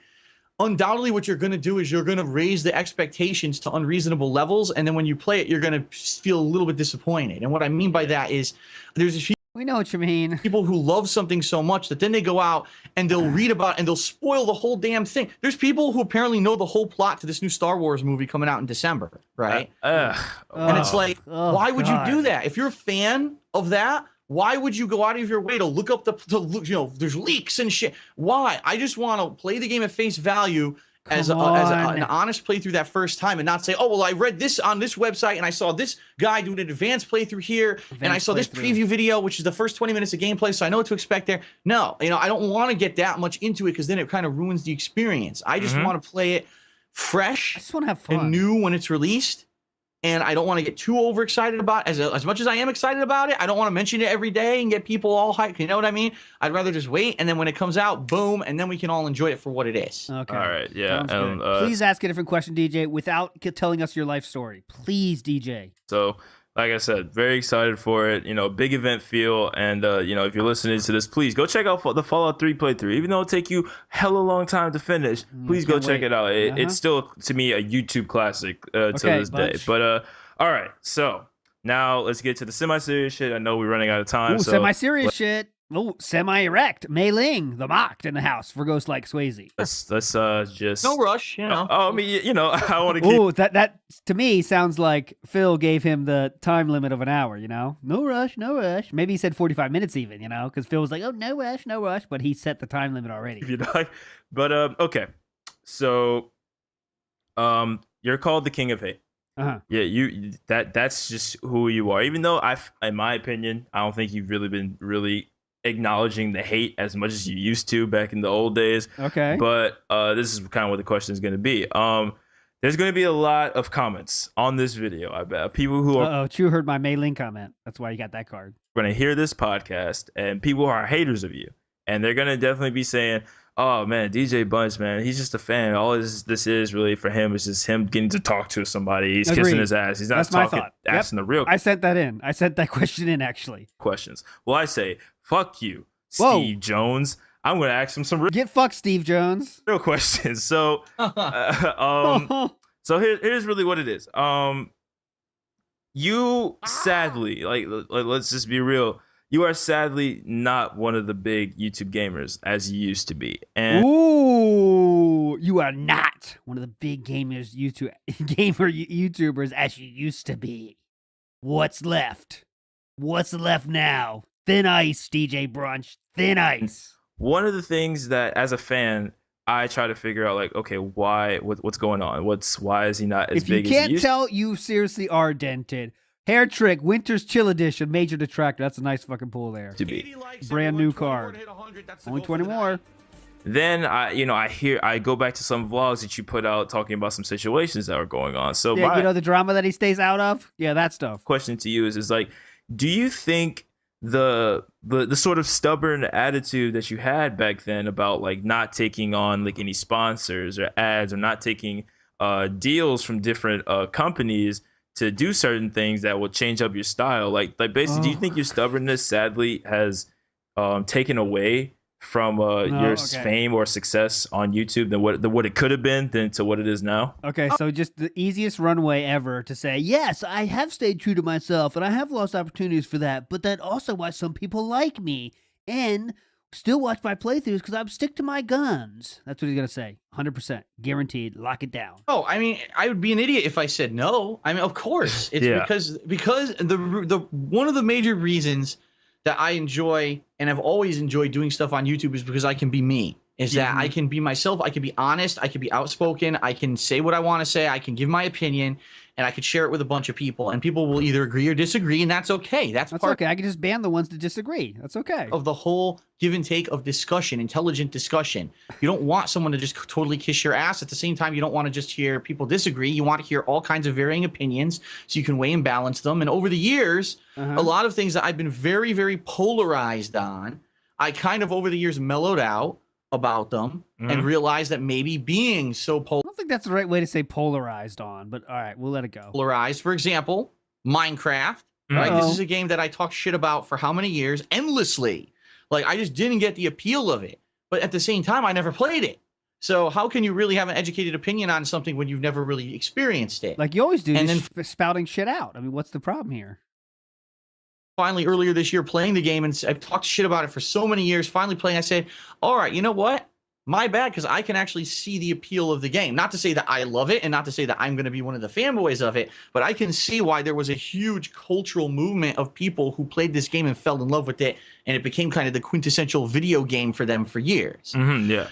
undoubtedly what you're going to do is you're going to raise the expectations to unreasonable levels, and then when you play it, you're going to feel a little bit disappointed. And what I mean by that is there's a few... We know what you mean. People who love something so much that then they go out and they'll read about it and they'll spoil the whole damn thing. There's people who apparently know the whole plot to this new Star Wars movie coming out in December, right? And it's like, why would you do that? If you're a fan of that, why would you go out of your way to look up there's leaks and shit? Why? I just want to play the game at face value as an honest playthrough that first time and not say, oh, well, I read this on this website and I saw this guy doing an advanced playthrough here and I saw this preview video, which is the first 20 minutes of gameplay, so I know what to expect there. No, I don't want to get that much into it because then it kind of ruins the experience. I just want to play it fresh I just want to have fun. and new when it's released. And I don't want to get too overexcited about it. As much as I am excited about it, I don't want to mention it every day and get people all hyped. You know what I mean? I'd rather just wait, and then when it comes out, boom, and then we can all enjoy it for what it is. Okay. All right. Yeah. Please ask a different question, DJ, without telling us your life story. Please, DJ. So, like I said, very excited for it. Big event feel. And, if you're listening to this, please go check out the Fallout 3 playthrough. Even though it'll take you hella long time to finish, please go check it out. It's still, to me, a YouTube classic to this day. But, all right. So, now let's get to the semi-serious shit. I know we're running out of time. Ooh, semi-serious shit. Oh, semi-erect. Mei Ling, the mocked in the house for Ghost Like Swayze. Let's just... No rush, I mean, I want to keep... Ooh, that to me sounds like Phil gave him the time limit of an hour, No rush, no rush. Maybe he said 45 minutes even, because Phil was like, oh, no rush, but he set the time limit already. But, okay. So, you're called the King of Hate. Uh-huh. Yeah, that's just who you are. Even though in my opinion, I don't think you've really been acknowledging the hate as much as you used to back in the old days. Okay. But this is kind of what the question is going to be. There's going to be a lot of comments on this video, I bet. People who are... Chu heard my Mei Ling comment. That's why you got that card. Going to hear this podcast, and people who are haters of you. And they're going to definitely be saying, oh, man, DJ Bunch, man, he's just a fan. All this is really for him is just him getting to talk to somebody. He's kissing his ass. He's not asking the real... I sent that in. I sent that question in, actually. Questions. Well, I say... Fuck you, Steve Jones. I'm going to ask him some Get fucked, Steve Jones. real questions. So, so here's really what it is. You sadly, let's just be real. You are sadly not one of the big YouTube gamers as you used to be. And ooh, you are not one of the big YouTubers as you used to be. What's left? What's left now? Thin ice, DJ Brunch. Thin ice. One of the things that, as a fan, I try to figure out, okay, why? What's going on? Why is he not as big as he used to be? If you can't tell, you seriously are dented. Hair Trick, Winter's Chill Edition, Major Detractor. That's a nice fucking pull there. To be brand new card. Only 20 more. Then I go back to some vlogs that you put out talking about some situations that were going on. So yeah, the drama that he stays out of. Yeah, that stuff. Question to you is do you think the sort of stubborn attitude that you had back then about not taking on any sponsors or ads or not taking deals from different companies to do certain things that will change up your style, basically, do you think your stubbornness sadly has taken away from your fame or success on YouTube than what it could have been than to what it is now? Okay, so just the easiest runway ever to say, yes, I have stayed true to myself and I have lost opportunities for that, but that also why some people like me and still watch my playthroughs because I'm stick to my guns. That's what he's going to say. 100%. Guaranteed. Lock it down. Oh, I mean, I would be an idiot if I said no. I mean, of course. It's because the one of the major reasons that I enjoy and have always enjoyed doing stuff on YouTube is because I can be me. That I can be myself, I can be honest, I can be outspoken, I can say what I want to say, I can give my opinion, and I can share it with a bunch of people, and people will either agree or disagree, and that's okay. That's part okay. I can just ban the ones that disagree. That's okay. Of the whole give and take of discussion, intelligent discussion. You don't want someone to just totally kiss your ass. At the same time, you don't want to just hear people disagree. You want to hear all kinds of varying opinions so you can weigh and balance them. And over the years, a lot of things that I've been very, very polarized on, I kind of over the years mellowed out about them and realized that maybe being so I don't think that's the right way to say polarized on, but all right, we'll let it go. Polarized, for example, Minecraft, right? This is a game that I talked shit about for how many years? Endlessly. I just didn't get the appeal of it. But at the same time, I never played it. So how can you really have an educated opinion on something when you've never really experienced it? Like you always do, and then spouting shit out. I mean, what's the problem here? finally earlier this year playing the game, and I've talked shit about it for so many years, finally playing, I said, all right, you know what? My bad, because I can actually see the appeal of the game. Not to say that I love it, and not to say that I'm going to be one of the fanboys of it, but I can see why there was a huge cultural movement of people who played this game and fell in love with it, and it became kind of the quintessential video game for them for years. Yeah.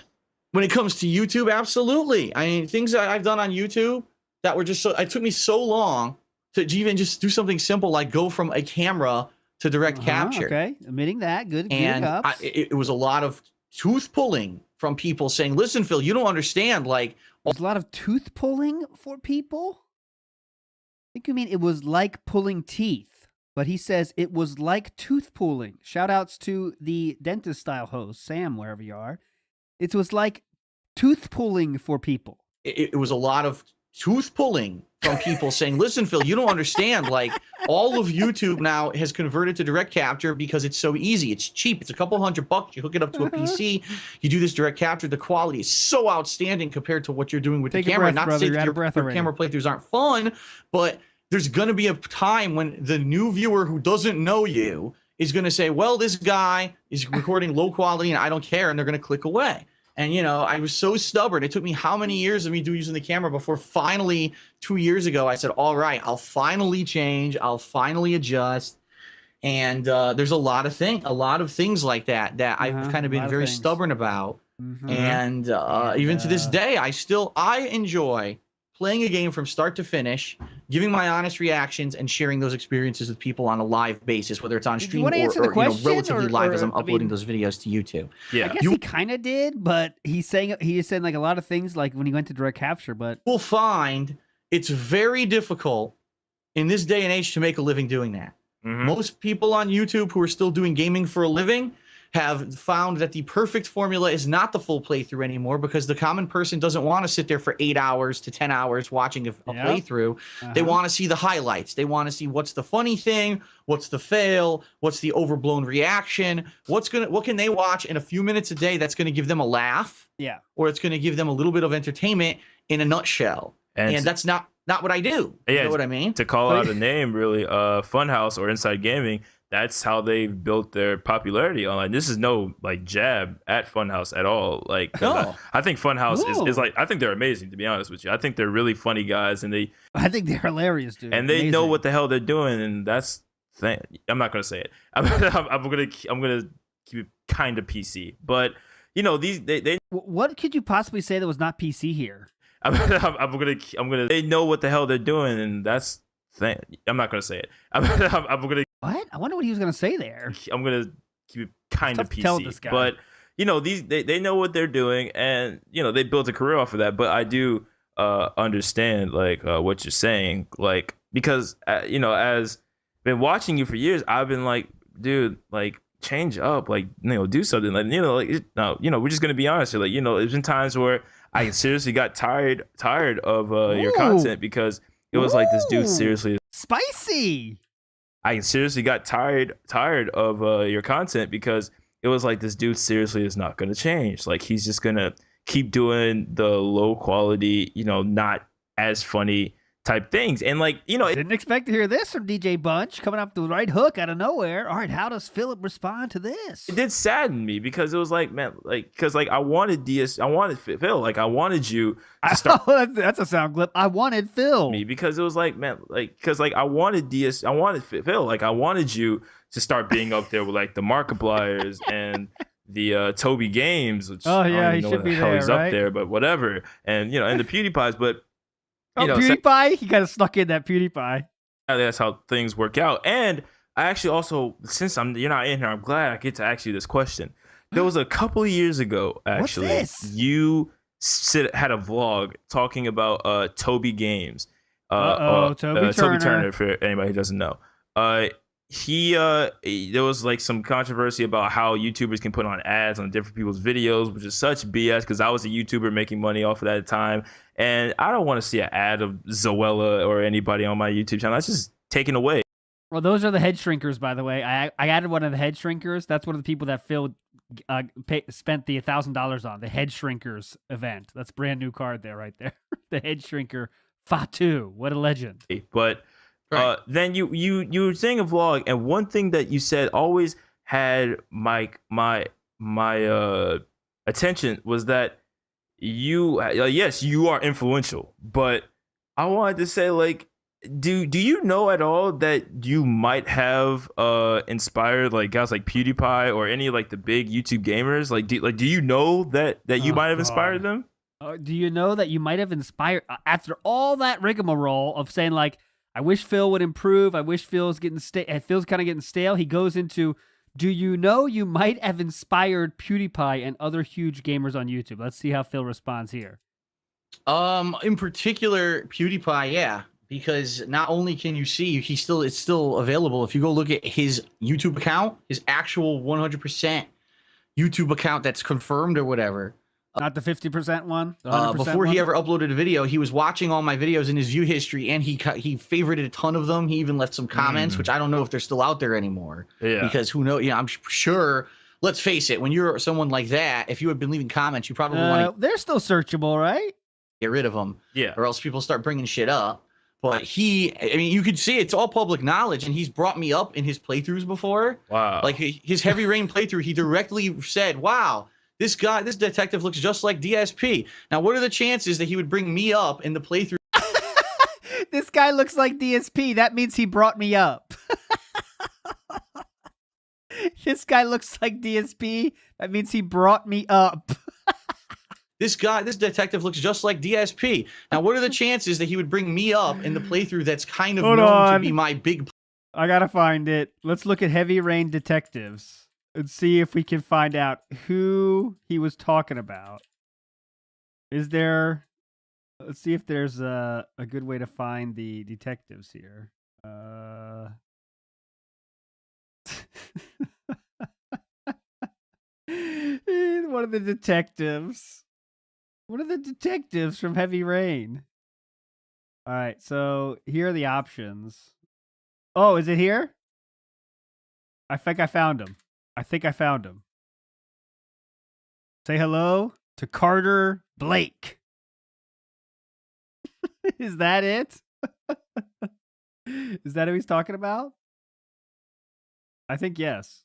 When it comes to YouTube, absolutely. I mean, things that I've done on YouTube that were just so, it took me so long to even just do something simple like go from a camera to direct capture. Okay, admitting that. Good. And it was a lot of tooth pulling from people saying, listen, Phil, you don't understand. Like, there's a lot of tooth pulling for people. I think you mean it was like pulling teeth, but he says it was like tooth pulling. Shout outs to the dentist style host, Sam, wherever you are. It was like tooth pulling for people. It was a lot of tooth pulling from people saying, listen, Phil, you don't understand. Like, all of YouTube now has converted to direct capture because it's so easy. It's cheap. It's a couple $100. You hook it up to a PC. You do this direct capture. The quality is so outstanding compared to what you're doing with the camera. Not to say that your camera playthroughs aren't fun, but there's going to be a time when the new viewer who doesn't know you is going to say, well, this guy is recording low quality and I don't care. And they're going to click away. And, you know, I was so stubborn. It took me how many years of me using the camera before finally 2 years ago, I said, all right, I'll finally change. I'll finally adjust. And there's a lot of things like that I've kind of been very stubborn about. And even to this day, I enjoy playing a game from start to finish, giving my honest reactions, and sharing those experiences with people on a live basis, whether it's on stream or relatively live as I'm uploading those videos to YouTube. Yeah, I guess he kind of did, but he is saying like a lot of things like when he went to direct capture. But we'll find it's very difficult in this day and age to make a living doing that. Most people on YouTube who are still doing gaming for a living have found that the perfect formula is not the full playthrough anymore, because the common person doesn't want to sit there for 8 hours to 10 hours watching a playthrough. They want to see the highlights. They want to see what's the funny thing, what's the fail, what's the overblown reaction, what can they watch in a few minutes a day that's going to give them a laugh, or it's going to give them a little bit of entertainment in a nutshell. And that's not what I do. You know what I mean? To call out a name, really, Funhouse or Inside Gaming, that's how they built their popularity online. This is no like jab at Funhouse at all. Like, I think Funhouse is like, I think they're amazing, to be honest with you. I think they're really funny guys, and I think they're hilarious, dude. And they know what the hell they're doing, and that's I'm not gonna say it. I'm gonna keep it kind of PC, but you know they. What could you possibly say that was not PC here? I'm gonna. They know what the hell they're doing, and that's. I'm not gonna say it. I'm gonna. What? I wonder what he was gonna say there. I'm gonna keep it kind of PC, but you know they know what they're doing, and you know they built a career off of that. But I do understand like what you're saying, like because you know, as been watching you for years, I've been like, dude, like change up, like you know, do something, like you know, like no, you know, we're just gonna be honest here, like you know, there's been times where I seriously got tired of your content because. It was like this dude seriously spicy. I seriously got tired of your content because it was like this dude seriously is not going to change. Like he's just going to keep doing the low quality, you know, not as funny type things. And like, you know, didn't expect to hear this from DJ Bunch coming up the right hook out of nowhere. All right, how does Philip respond to this? It did sadden me because it was like, man, like because like I wanted Phil, like I wanted you to start. That's a sound clip. I wanted Phil. Me because it was like, man, like because like I wanted Phil, like I wanted you to start being up there with like the Markipliers and the Toby Games, which I don't he should be there, he's right? Up there, but whatever, and you know, and the PewDiePies, but. You know, PewDiePie? He got snuck in that PewDiePie. That's how things work out. And I actually also, since you're not in here, I'm glad I get to ask you this question. There was a couple of years ago, actually, you had a vlog talking about Toby Games. Toby Turner, for anybody who doesn't know. There was like some controversy about how YouTubers can put on ads on different people's videos, which is such BS because I was a YouTuber making money off of that at the time. And I don't want to see an ad of Zoella or anybody on my YouTube channel. That's just taken away. Well, those are the head shrinkers, by the way. I added one of the head shrinkers. That's one of the people that Phil spent the $1,000 on, the head shrinkers event. That's a brand new card there, right there. The head shrinker Fatu. What a legend. But Right. Then you were saying a vlog, and one thing that you said always had my attention was that you yes, you are influential, but I wanted to say, like, do you know at all that you might have inspired like guys like PewDiePie or any like the big YouTube gamers? Like do you know that you might have inspired them? Do you know that you might have inspired after all that rigmarole of saying, like, I wish Phil would improve, I wish Phil's getting Phil's kind of getting stale. He goes into, do you know you might have inspired PewDiePie and other huge gamers on YouTube? Let's see how Phil responds here. In particular, PewDiePie, yeah, because not only can you see it's still available. If you go look at his YouTube account, his actual 100% YouTube account that's confirmed or whatever. Not the 50% one? The 100% before he ever uploaded a video, he was watching all my videos in his view history, and he favorited a ton of them. He even left some comments, which I don't know if they're still out there anymore. Yeah. Because who knows? Yeah, I'm sure. Let's face it. When you're someone like that, if you had been leaving comments, you probably want to. They're still searchable, right? Get rid of them. Yeah. Or else people start bringing shit up. But I mean, you could see it's all public knowledge, and he's brought me up in his playthroughs before. Wow. Like his Heavy Rain playthrough, he directly said, "Wow, this detective looks just like DSP." Now, what are the chances that he would bring me up in the playthrough? This guy looks like DSP. That means he brought me up. This guy looks like DSP. That means he brought me up. This detective looks just like DSP. Now, what are the chances that he would bring me up in the playthrough that's kind of known to be my big... I gotta find it. Let's look at Heavy Rain detectives and see if we can find out who he was talking about. Is there... Let's see if there's a good way to find the detectives here. One of the detectives. One of the detectives from Heavy Rain. All right, so here are the options. Oh, is it here? I think I found him. Say hello to Carter Blake. Is that it? Is that who he's talking about? I think yes.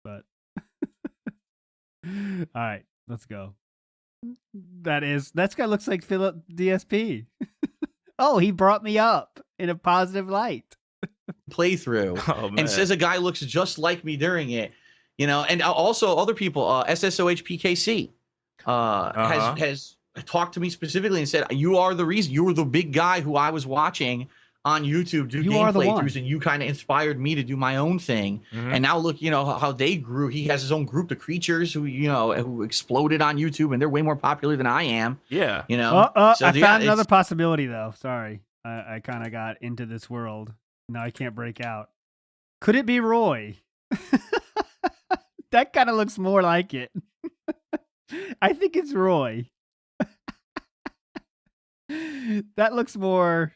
But all right, let's go. That guy looks like Philip DSP. Oh, he brought me up in a positive light. Playthrough and says a guy looks just like me during it, you know. And also other people, SSOHPKC has talked to me specifically and said, you are the reason. You were the big guy who I was watching on YouTube do game playthroughs, and you kind of inspired me to do my own thing. And now look, you know how they grew. He has his own group, the Creatures, who exploded on YouTube, and they're way more popular than I am. Yeah, you know. So I found another possibility though. Sorry, I kind of got into this world. Now I can't break out. Could it be Roy? That kind of looks more like it. I think it's Roy. That looks more.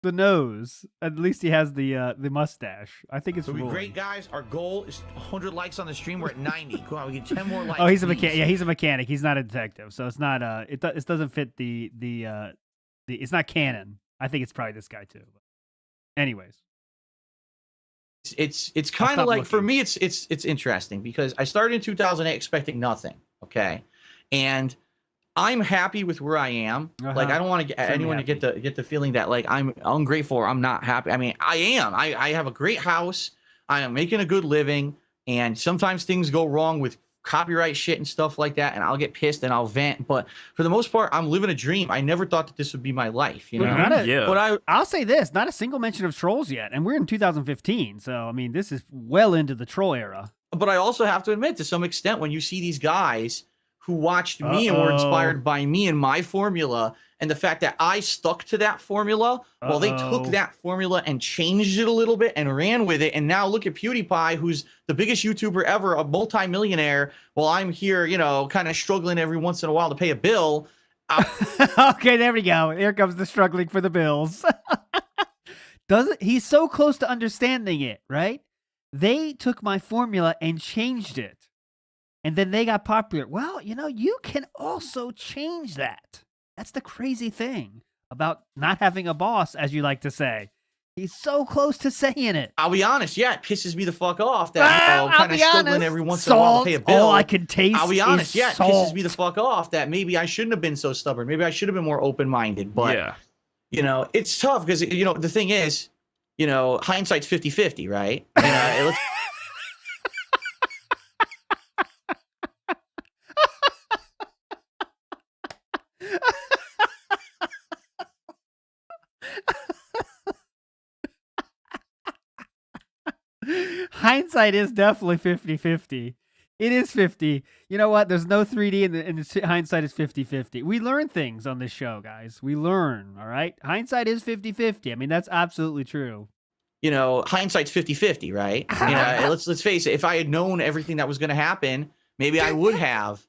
The nose. At least he has the mustache. I think it's So we Roy. great, guys. Our goal is 100 likes on the stream. We're at 90. Come on, we get 10 more likes. Oh, he's a please. mechanic. Yeah, he's a mechanic. He's not a detective, so it's not. It doesn't fit the. It's not canon. I think it's probably this guy too. But anyways, it's kind of like for me. It's interesting because I started in 2008 expecting nothing. Okay, and I'm happy with where I am. Like I don't want to get anyone to get the feeling that like I'm ungrateful or I'm not happy. I mean, I am. I have a great house. I am making a good living, and sometimes things go wrong with copyright shit and stuff like that, and I'll get pissed and I'll vent. But for the most part, I'm living a dream. I never thought that this would be my life. You know? But I'll say this: not a single mention of trolls yet, and we're in 2015. So I mean, this is well into the troll era. But I also have to admit, to some extent, when you see these guys who watched me and were inspired by me and my formula, and the fact that I stuck to that formula, well, they took that formula and changed it a little bit and ran with it. And now look at PewDiePie, who's the biggest YouTuber ever, a multi-millionaire, while I'm here, you know, kind of struggling every once in a while to pay a bill. Okay, there we go. Here comes the struggling for the bills. He's so close to understanding it, right? They took my formula and changed it. And then they got popular. Well, you know, you can also change that. That's the crazy thing. about not having a boss, as you like to say. He's so close to saying it. I'll be honest, yeah, it pisses me the fuck off that I'm kind of struggling every once in a while to pay a bill. All I can taste I'll be honest, yeah, it pisses me the salt. fuck off that maybe I shouldn't have been so stubborn. Maybe I should have been more open-minded. But, yeah, you know, it's tough because, you know, the thing is, you know, hindsight's 50-50, right? Let's Hindsight is definitely 50-50. It is 50. You know what? There's no 3D and the hindsight is 50-50. We learn things on this show, guys. We learn, all right? Hindsight is 50-50. I mean, that's absolutely true. You know, hindsight's 50-50, right? You know, let's face it. If I had known everything that was going to happen, maybe I would have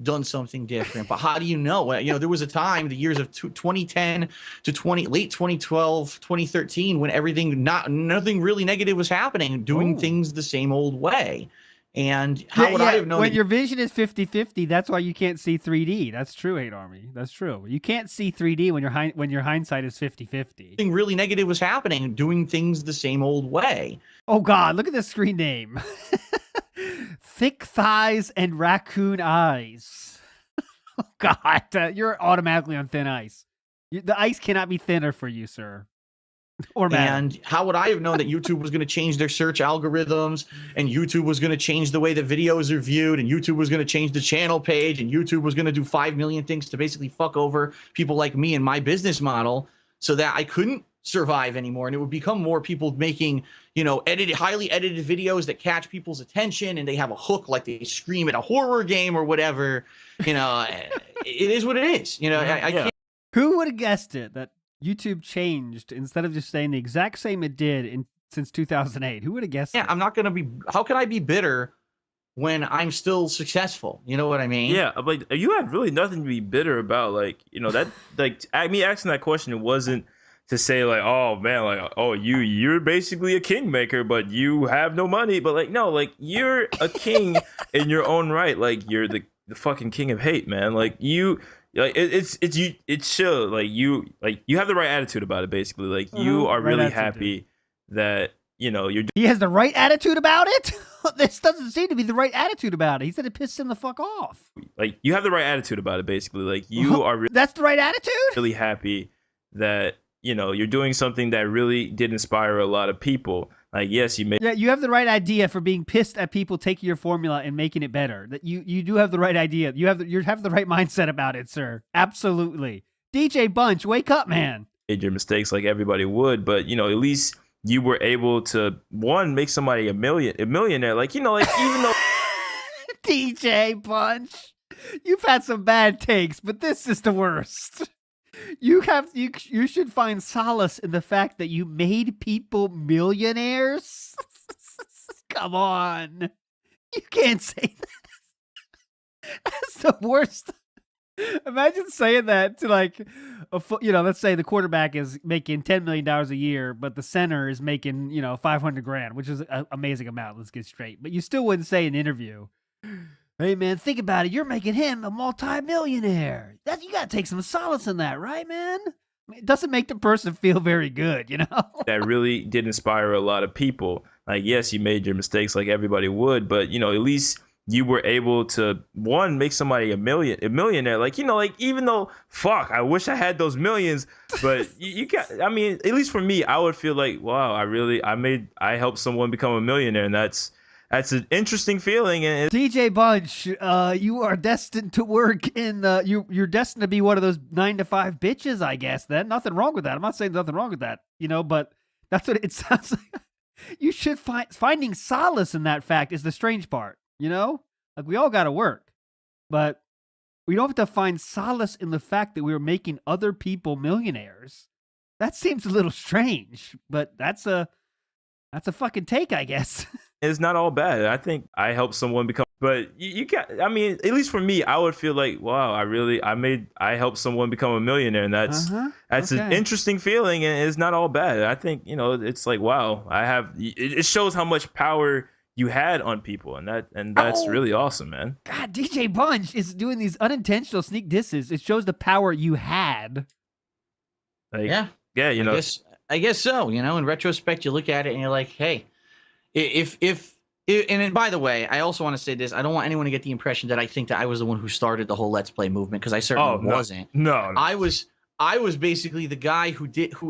done something different. But how do you know? You know, there was a time, the years of 2010 to late 2012, 2013, when nothing really negative was happening, doing things the same old way. And how would I have known? When your vision is 50-50, that's why you can't see 3D. That's true, Hate Army. That's true. You can't see 3D when your hindsight is 50-50. Nothing really negative was happening, doing things the same old way. Oh God, look at this screen name. Thick thighs and raccoon eyes. Oh God, you're automatically on thin ice. The ice cannot be thinner for you, sir. And how would I have known that YouTube was going to change their search algorithms, and YouTube was going to change the way the videos are viewed, and YouTube was going to change the channel page, and YouTube was going to do 5 million things to basically fuck over people like me and my business model so that I couldn't survive anymore. And it would become more people making, you know, highly edited videos that catch people's attention, and they have a hook, like they scream at a horror game or whatever. You know, it is what it is. You know, I can't. Who would have guessed it that YouTube changed instead of just staying the exact same it did since 2008? Who would have guessed? Yeah, I'm not gonna be. How can I be bitter when I'm still successful? You know what I mean? Yeah, like you had really nothing to be bitter about. Like, you know, that like me asking that question, it wasn't to say like, oh man, like, oh you're basically a kingmaker, but you have no money. But like, no, like you're a king in your own right. Like you're the fucking king of hate, man. Like you. Like it's chill. Like you have the right attitude about it. Basically, like you are really happy that, you know, he has the right attitude about it. This doesn't seem to be the right attitude about it. He said it pissed him the fuck off. Like you have the right attitude about it. Basically, like you are. That's the right attitude. Really happy that, you know, you're doing something that really did inspire a lot of people. Like, yes, you made. Yeah, you have the right idea for being pissed at people taking your formula and making it better. That you do have the right idea. You have the right mindset about it, sir. Absolutely. DJ Bunch, wake up, man. Made your mistakes like everybody would, but you know, at least you were able to make somebody a millionaire. Like, you know, like even though DJ Bunch, you've had some bad takes, but this is the worst. You should find solace in the fact that you made people millionaires. Come on. You can't say that. That's the worst. Imagine saying that to like let's say the quarterback is making $10 million a year, but the center is making, you know, $500,000, which is an amazing amount. Let's get straight. But you still wouldn't say in an interview, hey man, think about it. You're making him a multi-millionaire. You gotta take some solace in that, right, man? I mean, it doesn't make the person feel very good, you know? That really did inspire a lot of people. Like, yes, you made your mistakes like everybody would, but you know, at least you were able to make somebody a millionaire. Like, you know, like even though fuck, I wish I had those millions, but you got. I mean, at least for me, I would feel like, wow, I helped someone become a millionaire, and that's an interesting feeling. And DJ Bunch, you are destined to work in you're destined to be one of those 9-to-5 bitches, I guess. Then nothing wrong with that. I'm not saying nothing wrong with that, you know, but that's what it sounds like. You should finding solace in that fact is the strange part, you know? Like, we all got to work, but we don't have to find solace in the fact that we were making other people millionaires. That seems a little strange, but that's a fucking take, I guess. It's not all bad. I think I helped someone become, but you got, I mean, at least for me, I would feel like, wow, I helped someone become a millionaire, and that's an interesting feeling, and it's not all bad. I think, you know, it's like, wow, it shows how much power you had on people, and that's really awesome, man. God, DJ Bunch is doing these unintentional sneak disses. It shows the power you had. Like, yeah, you know. I guess so. You know, in retrospect, you look at it and you're like, hey, if and then, by the way, I also want to say this. I don't want anyone to get the impression that I think that I was the one who started the whole Let's Play movement, because I certainly wasn't. No. I was basically the guy who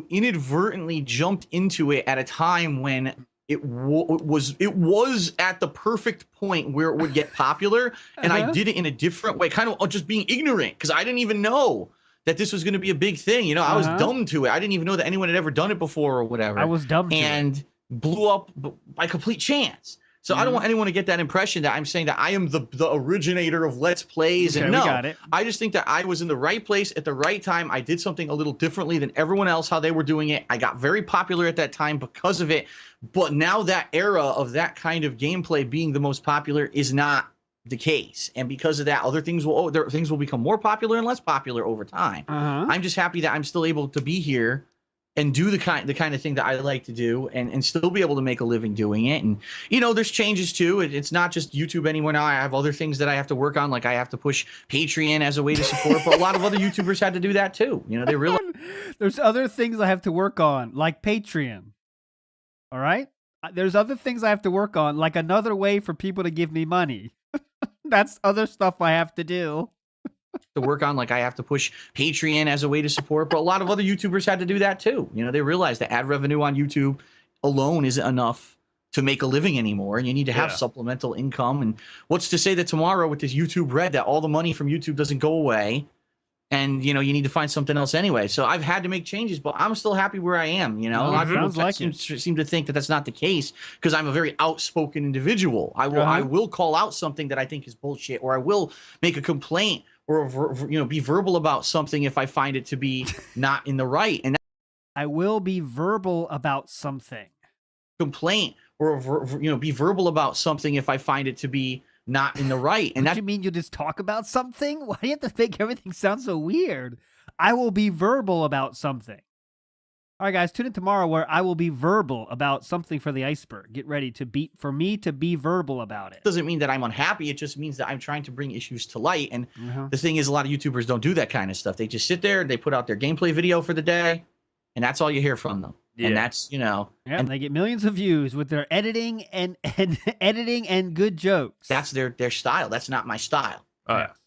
inadvertently jumped into it at a time when it was at the perfect point where it would get popular, and I did it in a different way, kind of just being ignorant, because I didn't even know that this was going to be a big thing. You know, I was dumb to it. I didn't even know that anyone had ever done it before or whatever. I was dumb to and blew up by complete chance. So I don't want anyone to get that impression that I'm saying that I am the originator of Let's Plays. Okay, And no, we got it. I just think that I was in the right place at the right time. I did something a little differently than everyone else, how they were doing it. I got very popular at that time because of it. But now that era of that kind of gameplay being the most popular is not the case. And because of that, other things will become more popular and less popular over time. I'm just happy that I'm still able to be here and do the kind of thing that I like to do, and still be able to make a living doing it. And, you know, there's changes too. It's not just YouTube anymore now. I have other things that I have to work on, like I have to push Patreon as a way to support, but a lot of other YouTubers had to do that too. You know, they realize there's other things I have to work on, like Patreon. All right? There's other things I have to work on, like another way for people to give me money. That's other stuff I have to do. to work on, like I have to push Patreon as a way to support, but a lot of other YouTubers had to do that too. You know, they realized that ad revenue on YouTube alone isn't enough to make a living anymore, and you need to have supplemental income. And what's to say that tomorrow with this YouTube Red, that all the money from YouTube doesn't go away, and, you know, you need to find something else anyway. So I've had to make changes, but I'm still happy where I am. You know, a lot of people seem to think that that's not the case, because I'm a very outspoken individual. I will call out something that I think is bullshit, or I will make a complaint, or, you know, be verbal about something if I find it to be not in the right. And I will be verbal about something. Complaint, or, you know, be verbal about something if I find it to be not in the right. And what do you mean, you just talk about something? Why do you have to make everything sound so weird? I will be verbal about something. All right, guys, tune in tomorrow where I will be verbal about something for the iceberg. Get ready for me to be verbal about it. Doesn't mean that I'm unhappy. It just means that I'm trying to bring issues to light. And the thing is, a lot of YouTubers don't do that kind of stuff. They just sit there, they put out their gameplay video for the day, and that's all you hear from them. Yeah. And that's, you know, and they get millions of views with their editing and editing and good jokes. That's their style. That's not my style.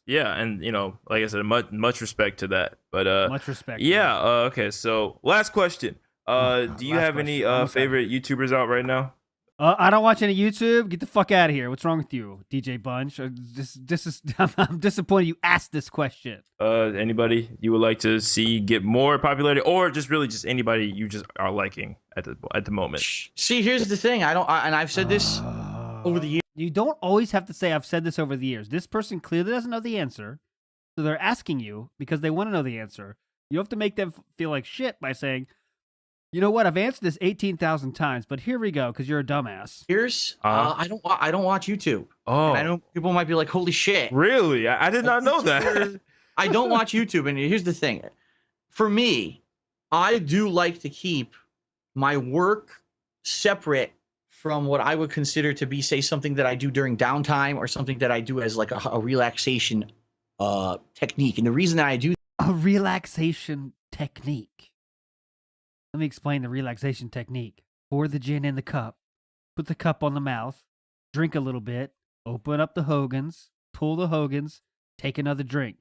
Yeah, and, you know, like I said, much respect to that. But much respect. Yeah. Okay. So last question. Do you have any favorite YouTubers out right now? I don't watch any YouTube. Get the fuck out of here. What's wrong with you, DJ Bunch? I'm disappointed you asked this question. Anybody you would like to see get more popularity, or just really just anybody you just are liking at the moment? See, here's the thing. And I've said this over the years. You don't always have to say I've said this over the years. This person clearly doesn't know the answer, so they're asking you because they want to know the answer. You have to make them feel like shit by saying, you know what? I've answered this 18,000 times, but here we go, because you're a dumbass. I don't watch YouTube. Oh, and I know people might be like, "Holy shit!" Really? I did not know that. I don't watch YouTube, and here's the thing: for me, I do like to keep my work separate from what I would consider to be, say, something that I do during downtime, or something that I do as like a relaxation technique. And the reason that I do a relaxation technique. Let me explain the relaxation technique. Pour the gin in the cup, put the cup on the mouth, drink a little bit, open up the Hogans, pull the Hogans, take another drink.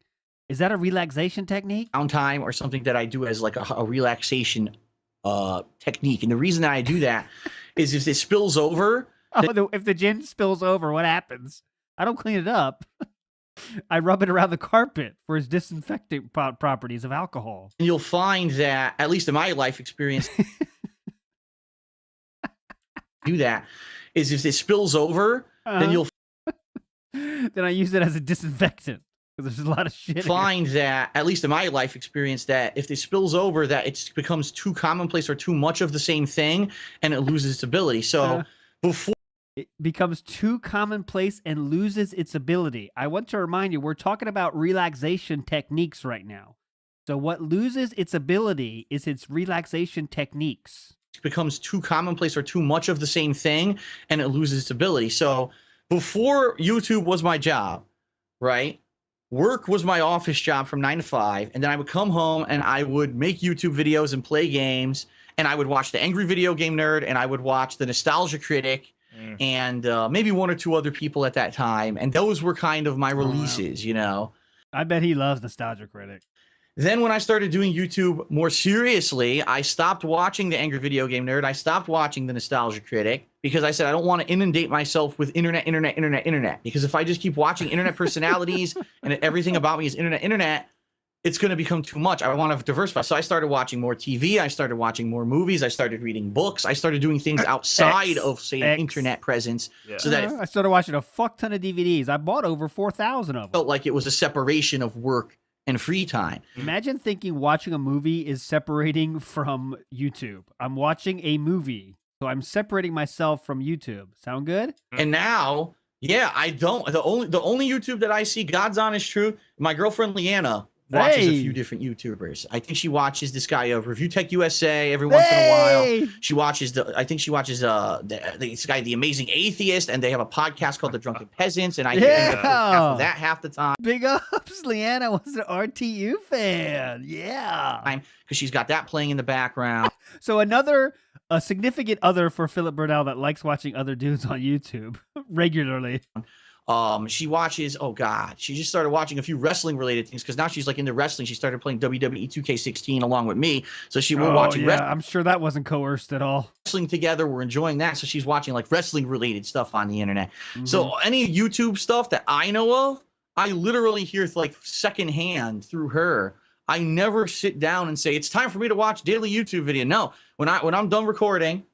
Is that a relaxation technique? Downtime, or something that I do as like a relaxation technique. And the reason that I do that is if it spills over. If the gin spills over, what happens? I don't clean it up. I rub it around the carpet for its disinfecting properties of alcohol. And you'll find that, at least in my life experience, do that is if it spills over, then then I use it as a disinfectant, because there's a lot of shit. Find that, at least in my life experience, that if it spills over, that it becomes too commonplace or too much of the same thing, and it loses its ability. So before it becomes too commonplace and loses its ability. I want to remind you, we're talking about relaxation techniques right now. So what loses its ability is its relaxation techniques. It becomes too commonplace or too much of the same thing, and it loses its ability. So before YouTube was my job, right? work was my office job from 9 to 5, and then I would come home and I would make YouTube videos and play games, and I would watch the Angry Video Game Nerd, and I would watch the Nostalgia Critic, and maybe one or two other people at that time, and those were kind of my releases, you know. I bet he loves Nostalgia Critic. Then when I started doing YouTube more seriously, I stopped watching the Angry Video Game Nerd. I stopped watching the Nostalgia Critic because I said I don't want to inundate myself with internet. Because if I just keep watching internet personalities and everything about me is internet, it's going to become too much. I want to diversify. So I started watching more TV. I started watching more movies. I started reading books. I started doing things outside of, say, an internet presence. Yeah. So that I started watching a fuck ton of DVDs. I bought over 4,000 of them. Felt like it was a separation of work and free time. Imagine thinking watching a movie is separating from YouTube. I'm watching a movie, so I'm separating myself from YouTube. Sound good? And now, yeah, I don't. The only YouTube that I see, God's honest truth, my girlfriend Leanna watches a few different YouTubers. I think she watches this guy Review Tech USA every once in a while. She watches this guy, The Amazing Atheist, and they have a podcast called The Drunken Peasants, and I hear half of that half the time. Big ups, Leanna was an RTU fan. Yeah. Because she's got that playing in the background. So a significant other for Philip Burnell that likes watching other dudes on YouTube regularly. She watches, she just started watching a few wrestling related things because now she's like into wrestling. She started playing WWE 2K16 along with me. So we're watching wrestling. I'm sure that wasn't coerced at all. Wrestling together, we're enjoying that. So she's watching like wrestling related stuff on the internet. So any YouTube stuff that I know of, I literally hear like secondhand through her. I never sit down and say, it's time for me to watch daily YouTube video. No, when I'm done recording,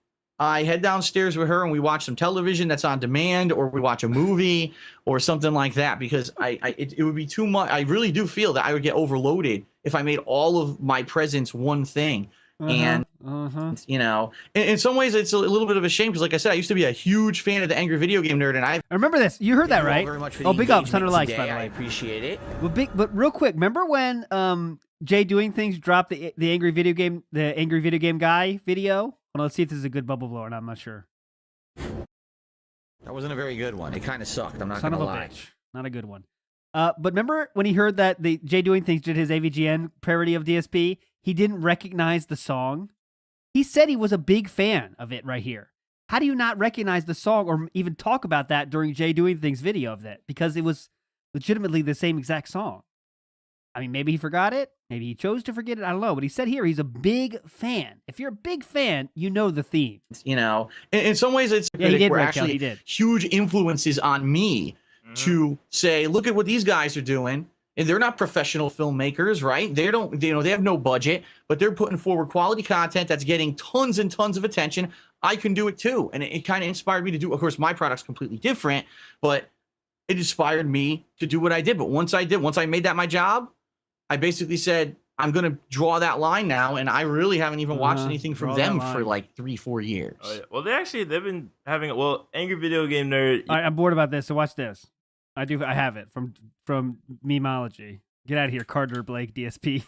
I head downstairs with her and we watch some television that's on demand, or we watch a movie or something like that, because it would be too much. I really do feel that I would get overloaded if I made all of my presence one thing. And, you know, in some ways it's a little bit of a shame because, like I said, I used to be a huge fan of the Angry Video Game Nerd, and I remember this. You heard that, right? Very much for Oh, the big ups, engagement 100 likes, today. by the way. I appreciate it. But real quick, remember when Jay Doing Things dropped the Angry Video Game Guy video? Well, let's see if this is a good bubble blower, and I'm not sure. That wasn't a very good one. It kind of sucked. I'm not Son gonna of a lie. bitch. Not a good one. But remember when he heard that the Jay Doing Things did his AVGN parody of DSP? He didn't recognize the song. He said he was a big fan of it right here. How do you not recognize the song or even talk about that during Jay Doing Things video of that? Because it was legitimately the same exact song. I mean, maybe he forgot it. Maybe he chose to forget it. I don't know. But he said here he's a big fan. If you're a big fan, you know the theme. You know, in some ways, it's actually huge influences on me to say, look at what these guys are doing. And they're not professional filmmakers, right? They have no budget, but they're putting forward quality content that's getting tons and tons of attention. I can do it too. And it kind of inspired me to do, of course, my product's completely different, but it inspired me to do what I did. But once I made that my job, I basically said, I'm going to draw that line now, and I really haven't even watched anything from them for like 3-4 years. Oh, yeah. Well, they've been having Angry Video Game Nerd. All right, I'm bored about this, so watch this. I have it from Memology. Get out of here, Carter Blake DSP.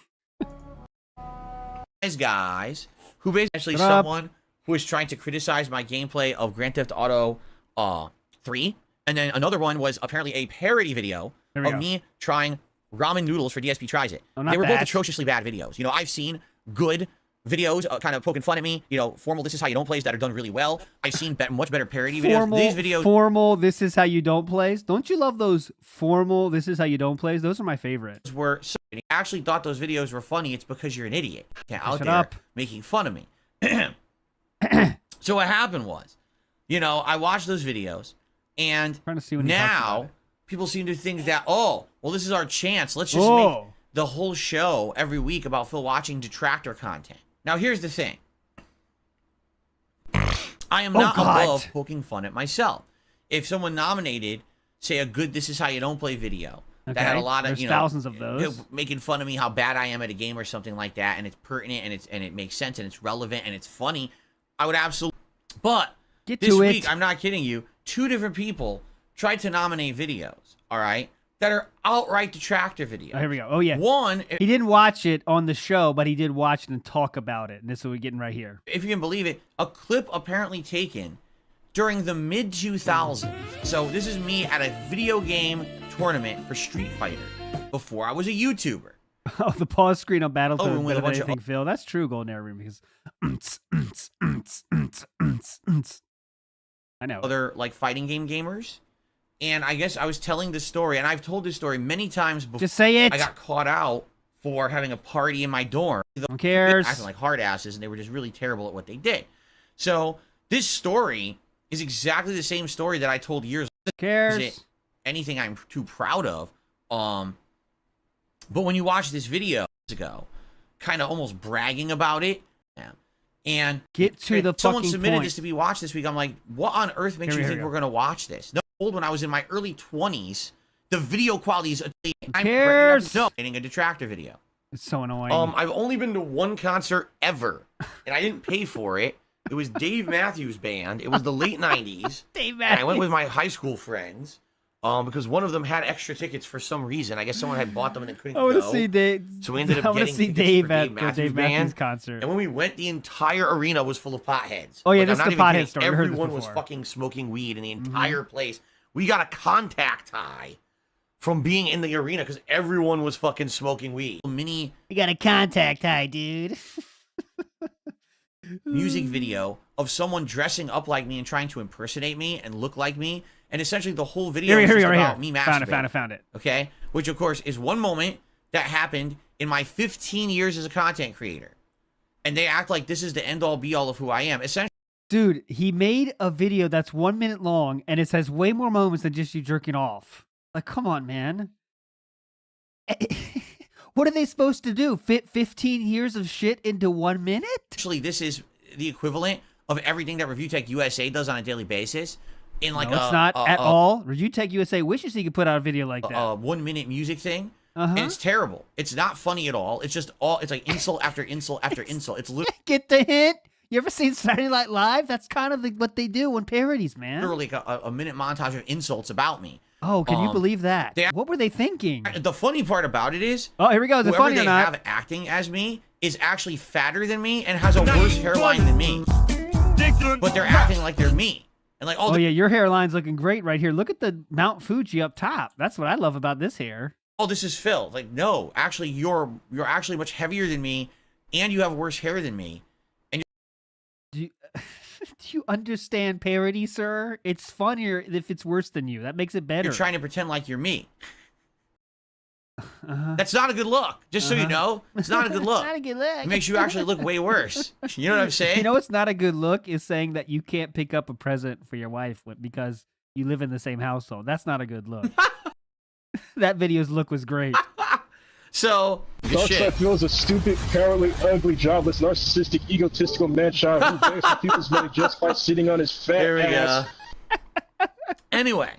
Guys, who basically someone who is trying to criticize my gameplay of Grand Theft Auto 3, and then another one was apparently a parody video of me trying ramen noodles for DSP Tries It. They were both atrociously bad videos. You know, I've seen good videos kind of poking fun at me, you know, formal This Is How You Don't Plays that are done really well. I've seen much better parody videos. These videos, formal This Is How You Don't Plays. Don't you love those formal This Is How You Don't Plays? Those are my favorite. I actually thought those videos were funny. It's because you're an idiot out there making fun of me. So what happened was, you know, I watched those videos, and now people seem to think that, oh, well, this is our chance. Let's just make the whole show every week about Phil watching detractor content. Now, here's the thing. I am not above poking fun at myself. If someone nominated, say, a good This Is How You Don't Play video that had a lot of, thousands of those, making fun of me how bad I am at a game or something like that, and it's pertinent and it makes sense and it's relevant and it's funny, I would absolutely. But this week, I'm not kidding you, 2 different people tried to nominate videos, all right, that are outright detractor videos. Oh, here we go. Oh, yeah. One, he didn't watch it on the show, but he did watch it and talk about it. And this is what we're getting right here. If you can believe it, a clip apparently taken during the mid-2000s. So this is me at a video game tournament for Street Fighter before I was a YouTuber. Oh, the pause screen on Battletoads with a better than bunch of- anything, Phil. That's true, Golden Arrow because I know. Other like fighting game gamers. And I guess I was telling this story, and I've told this story many times before. Just say it. I got caught out for having a party in my dorm. Who cares? Acting like hard asses, and they were just really terrible at what they did. So this story is exactly the same story that I told years ago. Who cares? Is it anything I'm too proud of? But when you watch this video ago, kind of almost bragging about it, and get to the someone fucking submitted point. this to be watched this week. I'm like, what on earth makes you Here we think go. we're gonna watch this? No, when I was in my early 20s, the video quality is. I'm cares? No, getting a detractor video. It's so annoying. I've only been to one concert ever, and I didn't pay for it. It was Dave Matthews Band. It was the late 90s. Dave And I went with my high school friends because one of them had extra tickets for some reason. I guess someone had bought them and they couldn't I want go. to see Dave. So we ended up I want to getting see tickets Dave for at Dave the Matthews Dave Matthews Band. concert. And when we went, the entire arena was full of potheads. Oh, yeah, Like, this I'm is the not pothead even kidding. story. I heard this Everyone was before. fucking smoking weed in the entire place. We got a contact high from being in the arena because everyone was fucking smoking weed. You got a contact high, dude. Music video of someone dressing up like me and trying to impersonate me and look like me. And essentially the whole video is just about me masturbating. Found it. Okay? Which, of course, is one moment that happened in my 15 years as a content creator. And they act like this is the end-all, be-all of who I am. Essentially, Dude, he made a video that's 1 minute long, and it has way more moments than just you jerking off. Like, come on, man. What are they supposed to do? Fit 15 years of shit into 1 minute? this is the equivalent of everything that Review Tech USA does on a daily basis. In like No, it's not at all. Review Tech USA wishes he could put out a video like that. A 1 minute music thing. And it's terrible. It's not funny at all. It's just it's like insult after insult after insult. It's literally Get the hint? You ever seen Saturday Night Live? That's kind of what they do in parodies, man. like a minute montage of insults about me. Oh, can you believe that? they- What were they thinking? The funny part about it is, Oh, here we go. Is it whoever funny they or not? have acting as me is actually fatter than me and has a worse hairline than me. But they're acting like they're me. And like, Oh, yeah, your hairline's looking great right here. Look at the Mount Fuji up top. That's what I love about this hair. oh, this is Phil. Like, no, actually, you're actually much heavier than me, and you have worse hair than me. Do you understand parody, sir? It's funnier if it's worse than you. That makes it better. You're trying to pretend like you're me. Uh-huh. That's not a good look. Just so you know, it's not a good look. Not a good look. It makes you actually look way worse. You know what I'm saying? You know what's not a good look is saying that you can't pick up a present for your wife because you live in the same household. That's not a good look. That video's look was great. So, shit. DrunkSydePhil is a stupid, cowardly, ugly, jobless, narcissistic, egotistical man-child who begs for people's money just by sitting on his fat There we ass. go. Anyway,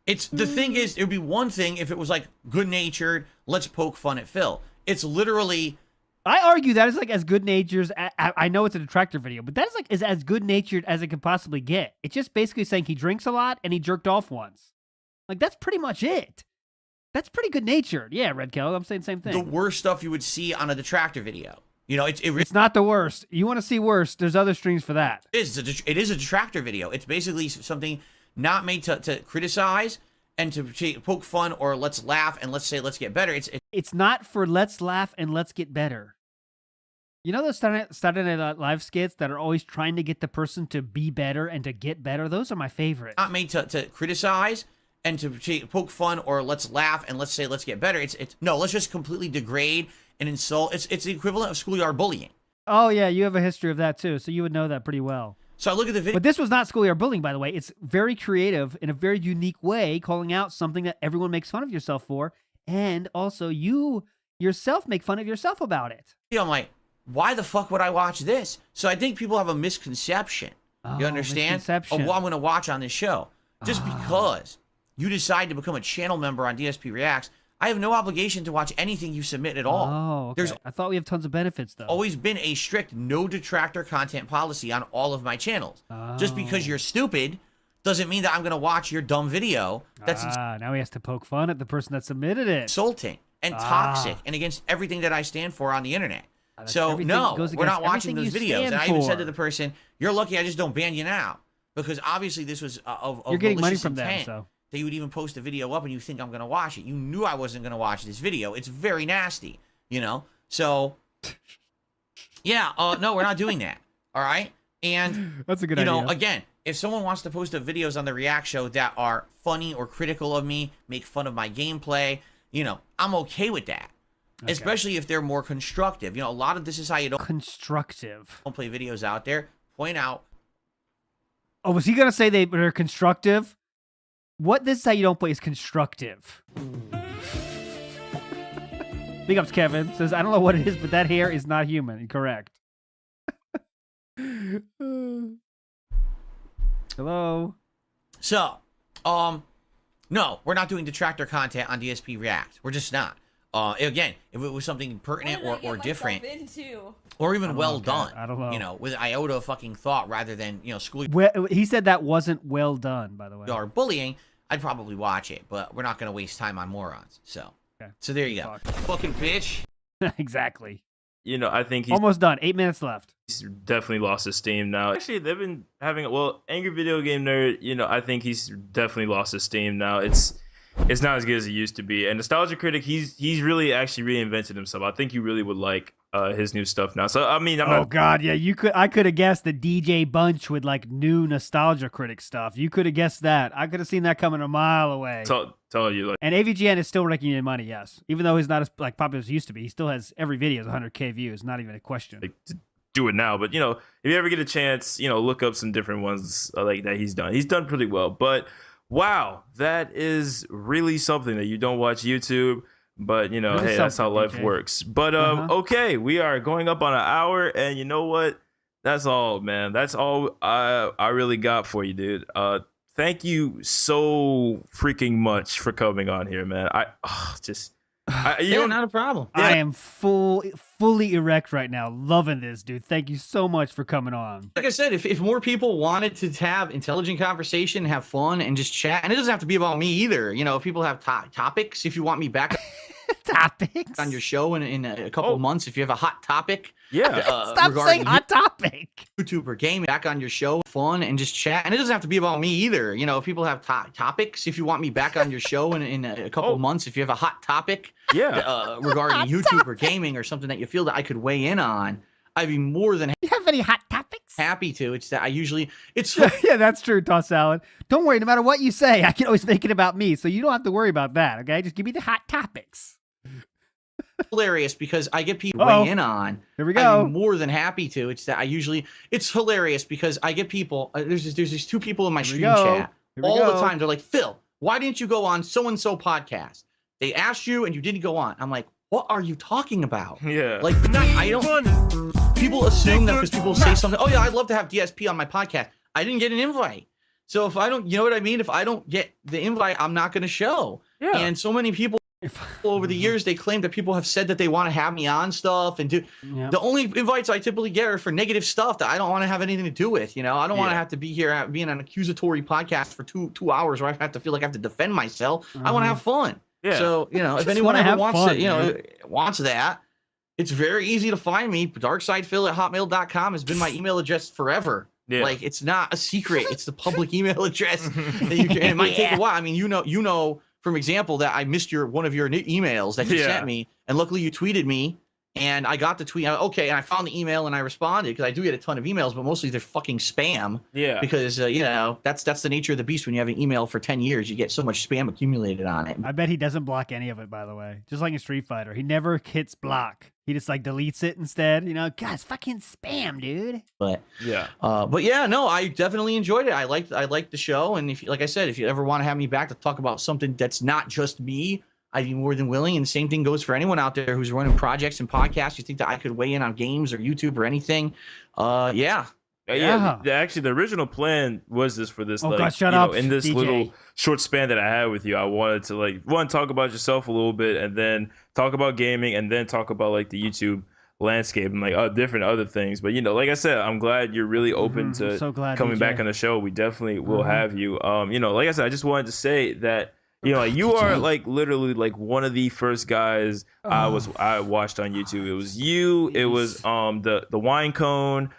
it's the thing is, it would be one thing if it was like good-natured, let's poke fun at Phil. It's literally I argue that is like as good natured. I know it's a detractor video, but that is like as good natured as it could possibly get. It's just basically saying he drinks a lot and he jerked off once. Like that's pretty much it. That's pretty good natured. Yeah, Red Kell, I'm saying the same thing. the worst stuff you would see on a detractor video. You know, It's not the worst. You want to see worse? There's other streams for that. it is a detractor video. It's basically something not made to criticize and to poke fun or let's laugh and let's say let's get better. It's not for let's laugh and let's get better. You know those Saturday Night Live skits that are always trying to get the person to be better and to get better? Those are my favorite. not made to criticize and to poke fun or let's laugh and let's say let's get better. No, let's just completely degrade and insult. It's the equivalent of schoolyard bullying. Oh yeah, you have a history of that too, so you would know that pretty well. So I look at the video. But this was not schoolyard bullying, by the way. It's very creative in a very unique way, calling out something that everyone makes fun of yourself for, and also you yourself make fun of yourself about it. I'm like, why the fuck would I watch this? So I think people have a misconception. You understand? Misconception. Of what I'm going to watch on this show. Just because you decide to become a channel member on DSP Reacts, I have no obligation to watch anything you submit at all. Oh, okay. There's I thought we have tons of benefits though. always been a strict no detractor content policy on all of my channels. Just because you're stupid doesn't mean that I'm going to watch your dumb video that's now he has to poke fun at the person that submitted it. insulting and toxic and against everything that I stand for on the internet. So everything no, goes we're not against watching everything those you videos. stand And I even said for. to the person, "You're lucky I just don't ban you now," because obviously this was of You're getting money malicious from them, intent. so that you would even post a video up and you think I'm going to watch it. You knew I wasn't going to watch this video. It's very nasty, you know? So, yeah, no, we're not doing that, all right? And, that's a good idea. You know, again, if someone wants to post videos on the React Show that are funny or critical of me, make fun of my gameplay, you know, I'm okay with that. Okay. Especially if they're more constructive. You know, a lot of this is how you don't play videos out there. Point out. Oh, was he going to say they're constructive? What this is how you don't play is constructive. Big ups, Kevin. Says, I don't know what it is, but that hair is not human. Correct. Hello? So, no, we're not doing detractor content on DSP React. We're just not. Again, if it was something pertinent or different, or even well done, I don't know. You know, with iota of fucking thought rather than, you know, school. He said that wasn't well done, by the way. Or bullying, I'd probably watch it, but we're not going to waste time on morons. So, so there you go. Fucking bitch. Exactly. You know, I think he's almost done. 8 minutes left. He's definitely lost his steam now. Actually, they've been having Angry Video Game Nerd. You know, I think he's definitely lost his steam now. It's not as good as it used to be. And Nostalgia Critic, he's really actually reinvented himself. I think you really would like his new stuff now. So I mean, God, yeah, I could have guessed the DJ Bunch with like new Nostalgia Critic stuff. You could have guessed that. I could have seen that coming a mile away. Tell you, like, and AVGN is still raking in money, yes. Even though he's not as like popular as he used to be, he still has every video has 100K views. Not even a question. Like, do it now, but you know, if you ever get a chance, you know, look up some different ones like that he's done. He's done pretty well, but wow, that is really something that you don't watch YouTube, but you know, hey, that's how life works. But okay, we are going up on an hour, and you know what? That's all, man. That's all I really got for you, dude. Thank you so freaking much for coming on here, man. Yeah, not a problem. Yeah. I am fully erect right now. Loving this, dude. Thank you so much for coming on. Like I said, if more people wanted to have intelligent conversation, have fun, and just chat, and it doesn't have to be about me either. You know, if people have topics, if you want me back topics on your show in a couple of months, if you have a hot topic, stop saying hot topic. YouTube or game back on your show, fun, and just chat, and it doesn't have to be about me either. You know, if people have topics, if you want me back on your show in a couple of months, if you have a hot topic, regarding YouTube or gaming or something that you feel that I could weigh in on, I'd be more than you have any hot topics? Happy to. It's that it's yeah, that's true, Toss Salad. Don't worry, no matter what you say, I can always make it about me, so you don't have to worry about that. Okay, just give me the hot topics. Hilarious because I get people weigh in on. Here we go. I'm more than happy to. It's that it's hilarious because I get people. There's these two people in my stream chat all the time. They're like, Phil, why didn't you go on so and so podcast? They asked you and you didn't go on. I'm like, what are you talking about? Yeah. Like, I don't. People assume that because people say something. Oh yeah, I'd love to have DSP on my podcast. I didn't get an invite. So if I don't, you know what I mean? If I don't get the invite, I'm not going to show. Yeah. And so many people over the years, they claim that people have said that they want to have me on stuff and do. Yep. The only invites I typically get are for negative stuff that I don't want to have anything to do with. You know, I don't want to have to be here being an accusatory podcast for two hours where I have to feel like I have to defend myself. I want to have fun. Yeah. So, you know, if anyone ever wants wants that, it's very easy to find me. DrunkSydePhil@hotmail.com has been my email address forever. Yeah. Like, it's not a secret. It's the public email address that you can. It might take a while. I mean, you know, from example, that I missed one of your emails that you sent me, and luckily you tweeted me, and I got the tweet. Okay, and I found the email and I responded because I do get a ton of emails, but mostly they're fucking spam. Yeah. Because you know, that's the nature of the beast. When you have an email for 10 years, you get so much spam accumulated on it. I bet he doesn't block any of it. By the way, just like in Street Fighter, he never hits block. He just like deletes it instead. You know, God, it's fucking spam, dude. But no, I definitely enjoyed it. I liked the show, and if, like I said, if you ever want to have me back to talk about something that's not just me, I'd be more than willing. And the same thing goes for anyone out there who's running projects and podcasts. You think that I could weigh in on games or YouTube or anything? Actually, the original plan was this in this DJ. Little short span that I had with you. I wanted to talk about yourself a little bit, and then talk about gaming, and then talk about like the YouTube landscape and different other things. But you know, like I said, I'm glad you're really open to coming back on the show. We definitely will have you. You know, like I said, I just wanted to say that. You know, you are literally one of the first guys I watched on YouTube. It was you. It was the wine cone.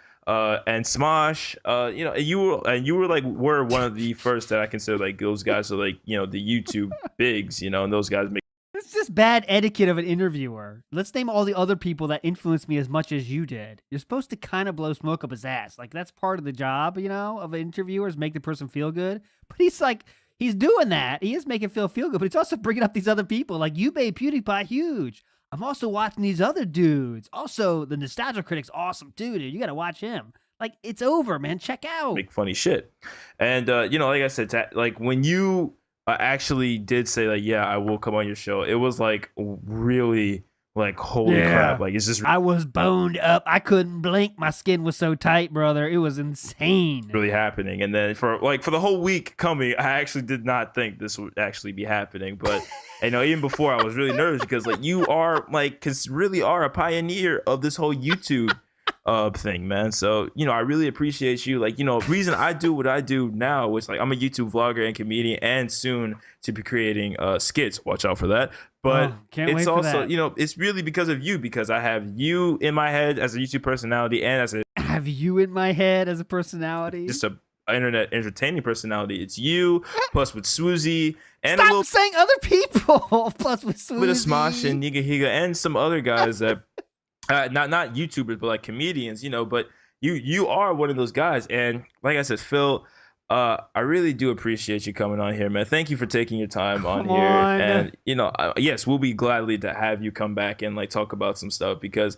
and Smosh, you know, you were like one of the first that I consider like those guys are like, you know, the YouTube bigs, you know, and those guys make. It's just bad etiquette of an interviewer. Let's name all the other people that influenced me as much as you did. You're supposed to kind of blow smoke up his ass. Like, that's part of the job, you know, of an interviewer, is make the person feel good. But he's doing that. He is making feel good, but he's also bringing up these other people. Like, you made PewDiePie huge. I'm also watching these other dudes. Also, the Nostalgia Critic's awesome too, dude. You got to watch him. Like, it's over, man. Check out. Make funny shit. And, you know, like I said, like when you actually did say like, yeah, I will come on your show, it was like really like, holy crap. Like, it's just, I was boned up. I couldn't blink. My skin was so tight, brother. It was insane. Really happening. And then for the whole week coming, I actually did not think this would actually be happening. But you know, even before, I was really nervous because like you are like, really are a pioneer of this whole YouTube thing, man. So, you know, I really appreciate you. Like, you know, reason I do what I do now is like I'm a YouTube vlogger and comedian, and soon to be creating skits. Watch out for that. But it's also, you know, it's really because of you, because I have you in my head as a YouTube personality, and as a have you in my head as a personality, just a internet entertaining personality. It's you plus with Swoozy and stop saying other people plus with Swoozy, with a Smosh and Niga Higa and some other guys that not YouTubers, but like comedians, you know. But you are one of those guys, and like I said, Phil, I really do appreciate you coming on here, man. Thank you for taking your time on here. And you know, yes, we'll be gladly to have you come back and like talk about some stuff, because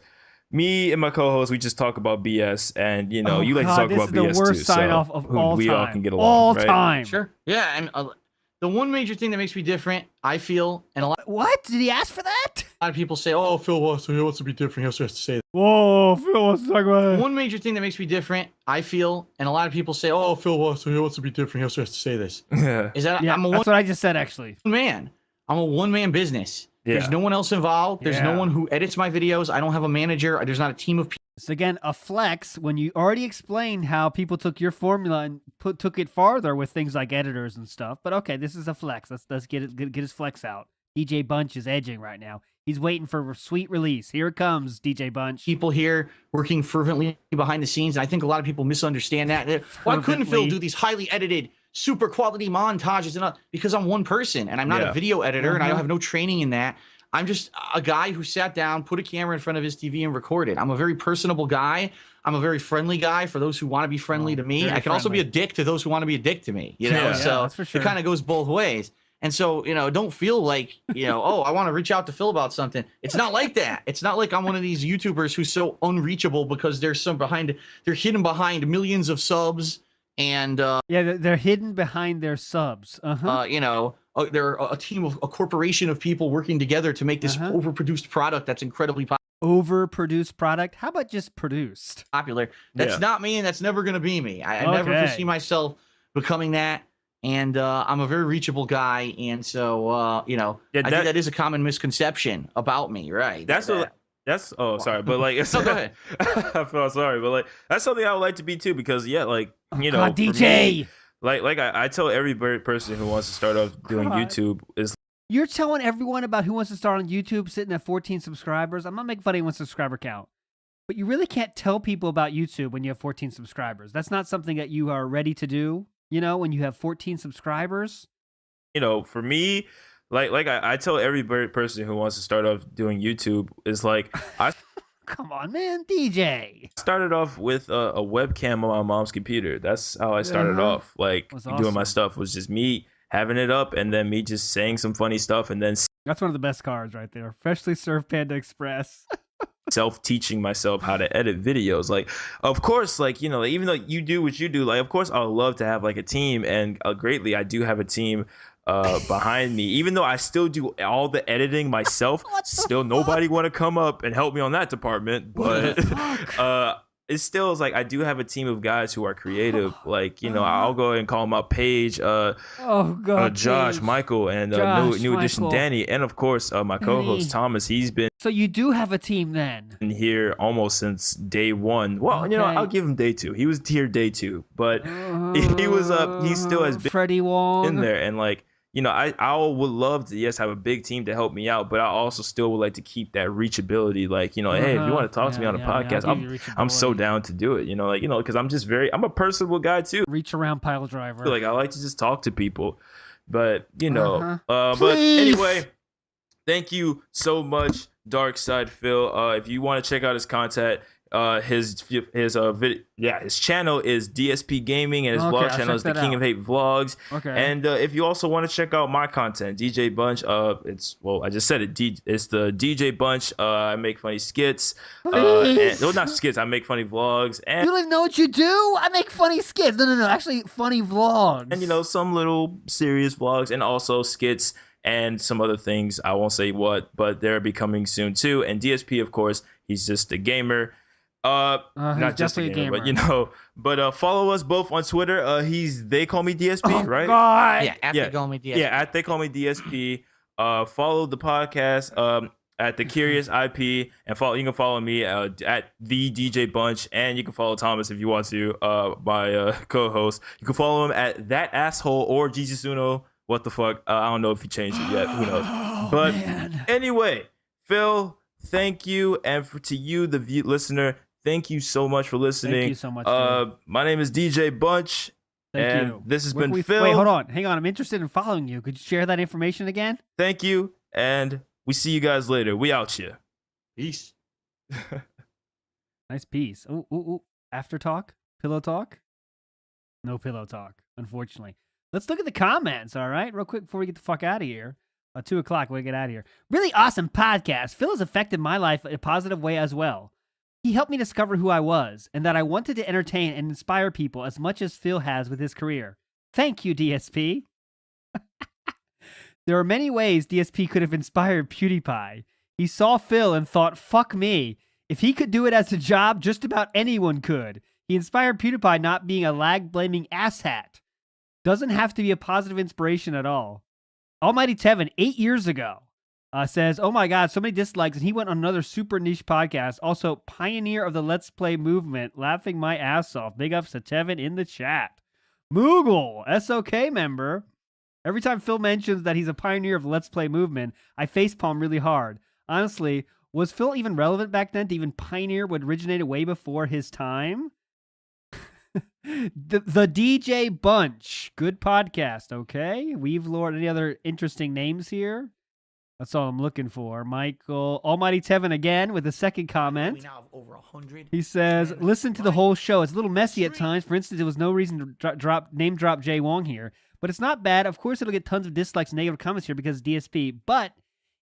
me and my co-host, we just talk about BS, and you know, you like to talk about BS too. This is the worst sign-off of all time. We all can get along, all right? time. Sure. Yeah, and the one major thing that makes me different, I feel, and a lot. What did he ask for that? A lot of people say, "Oh, Phil wants to be different. He has to say that." Whoa, Phil wants to talk about it. One major thing that makes me different, I feel, and a lot of people say, "Oh, Phil wants to be different. He has to say this." Yeah. Is that that's what I just said, actually. Man, I'm a one-man business. Yeah. There's no one else involved. There's no one who edits my videos. I don't have a manager. There's not a team of people. It's again a flex when you already explained how people took your formula and took it farther with things like editors and stuff. But okay, this is a flex. Let's get his flex out. DJ Bunch is edging right now. He's waiting for a sweet release. Here it comes, DJ Bunch. People here working fervently behind the scenes. And I think a lot of people misunderstand that. Why couldn't Phil do these highly edited, super quality montages? And because I'm one person and I'm not a video editor and I don't have no training in that. I'm just a guy who sat down, put a camera in front of his TV and recorded. I'm a very personable guy. I'm a very friendly guy for those who want to be friendly to me. I can also be a dick to those who want to be a dick to me. You know, so it kind of goes both ways. And so, you know, don't feel like, you know, oh, I want to reach out to Phil about something. It's not like that. It's not like I'm one of these YouTubers who's so unreachable because they're hidden behind millions of subs and they're hidden behind their subs. You know, they're a team of a corporation of people working together to make this overproduced product that's incredibly popular. Overproduced product? How about just produced? Popular. That's not me, and that's never going to be me. I never foresee myself becoming that. And I'm a very reachable guy, and so you know, I think that is a common misconception about me, right? Sorry, but like, no, go ahead. I feel sorry, but like, that's something I would like to be too, because like, you know, God, DJ. Me, like I tell every person who wants to start off doing YouTube is. You're telling everyone about who wants to start on YouTube sitting at 14 subscribers. I'm not making fun of anyone's subscriber count, but you really can't tell people about YouTube when you have 14 subscribers. That's not something that you are ready to do. You know, when you have 14 subscribers. You know, for me, like I tell every person who wants to start off doing YouTube is like, come on, man, DJ. Started off with a webcam on my mom's computer. That's how I started off. Like doing my stuff was just me having it up, and then me just saying some funny stuff, and then that's one of the best cards right there. Freshly Surf Panda Express. Self-teaching myself how to edit videos. Like, of course, like, you know, even though you do what you do, like, of course I would love to have like a team, and greatly I do have a team behind me, even though I still do all the editing myself. Still nobody want to come up and help me on that department, but it still is like I do have a team of guys who are creative. Like, you know, I'll go ahead and call them up: Paige, Josh, Paige. Michael, and new addition Danny, and of course my co-host Thomas. He's been so you do have a team then here almost since day one. Well, you know, I'll give him day two. He was here day two, but he was he still has been Freddie Wong in there, and like, you know, I would love to, yes, have a big team to help me out, but I also still would like to keep that reachability. Like, you know, hey, if you want to talk to me on a podcast, I'm so down to do it. You know, like, you know, because I'm a personable guy too. Reach around pile driver. Like, I like to just talk to people, but you know, but anyway, thank you so much, DrunkSydePhil. If you want to check out his content, his channel is DSP Gaming, and his vlog channel is the King of Hate Vlogs. And if you also want to check out my content, DJ Bunch, I just said it. It's the DJ Bunch. I make funny skits. Not skits. I make funny vlogs. And you don't even know what you do. I make funny skits. No. Actually, funny vlogs. And you know, some little serious vlogs, and also skits and some other things. I won't say what, but they're becoming soon too. And DSP, of course, he's just a gamer. Not just a gamer, but you know, but follow us both on Twitter. They call me DSP, right? God. Yeah, they call me DSP. Yeah, they call me DSP. Follow the podcast at the Curious IP, and you can follow me at the DJ Bunch, and you can follow Thomas if you want to, my co-host. You can follow him at that asshole or Jesus Uno. What the fuck? I don't know if he changed it yet. Who knows? But anyway, Phil, thank you, and to you, the listener, thank you so much for listening. Thank you so much. My name is DJ Bunch, and this has been Phil. Wait, hold on. Hang on. I'm interested in following you. Could you share that information again? Thank you, and we see you guys later. We out here. Peace. Nice piece. Ooh. After talk? Pillow talk? No pillow talk, unfortunately. Let's look at the comments, all right? Real quick before we get the fuck out of here. 2 o'clock, we get out of here. Really awesome podcast. Phil has affected my life in a positive way as well. He helped me discover who I was and that I wanted to entertain and inspire people as much as Phil has with his career. Thank you, DSP. There are many ways DSP could have inspired PewDiePie. He saw Phil and thought, fuck me. If he could do it as a job, just about anyone could. He inspired PewDiePie not being a lag-blaming asshat. Doesn't have to be a positive inspiration at all. Almighty Tevin, 8 years ago, says, oh my God, so many dislikes, and he went on another super niche podcast. Also, pioneer of the Let's Play movement, laughing my ass off. Big ups to Tevin in the chat. Moogle, SOK member. Every time Phil mentions that he's a pioneer of the Let's Play movement, I facepalm really hard. Honestly, was Phil even relevant back then to even pioneer what originated way before his time? The DJ Bunch. Good podcast, okay? Weave Lord. Any other interesting names here? That's all I'm looking for. Michael. Almighty Tevin again with a second comment. We now have over 100. He says, listen to the whole show. It's a little messy at times. For instance, there was no reason to name drop Jay Wong here. But it's not bad. Of course, it'll get tons of dislikes and negative comments here because DSP. But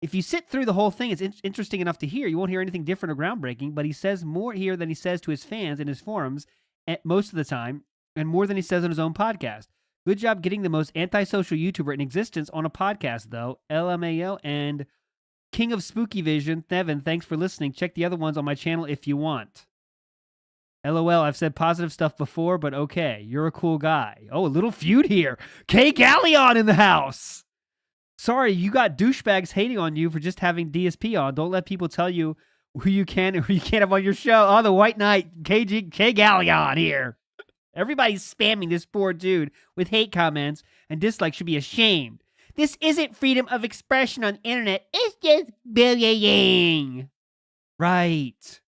if you sit through the whole thing, it's interesting enough to hear. You won't hear anything different or groundbreaking. But he says more here than he says to his fans in his forums most of the time, and more than he says on his own podcast. Good job getting the most antisocial YouTuber in existence on a podcast, though. LMAO and King of Spooky Vision, Nevin, thanks for listening. Check the other ones on my channel if you want. LOL, I've said positive stuff before, but okay. You're a cool guy. Oh, a little feud here. K Galleon in the house. Sorry, you got douchebags hating on you for just having DSP on. Don't let people tell you who you can and who you can't have on your show. Oh, the White Knight, K Galleon here. Everybody's spamming this poor dude with hate comments, and dislikes should be ashamed. This isn't freedom of expression on the internet. It's just bullying. Right.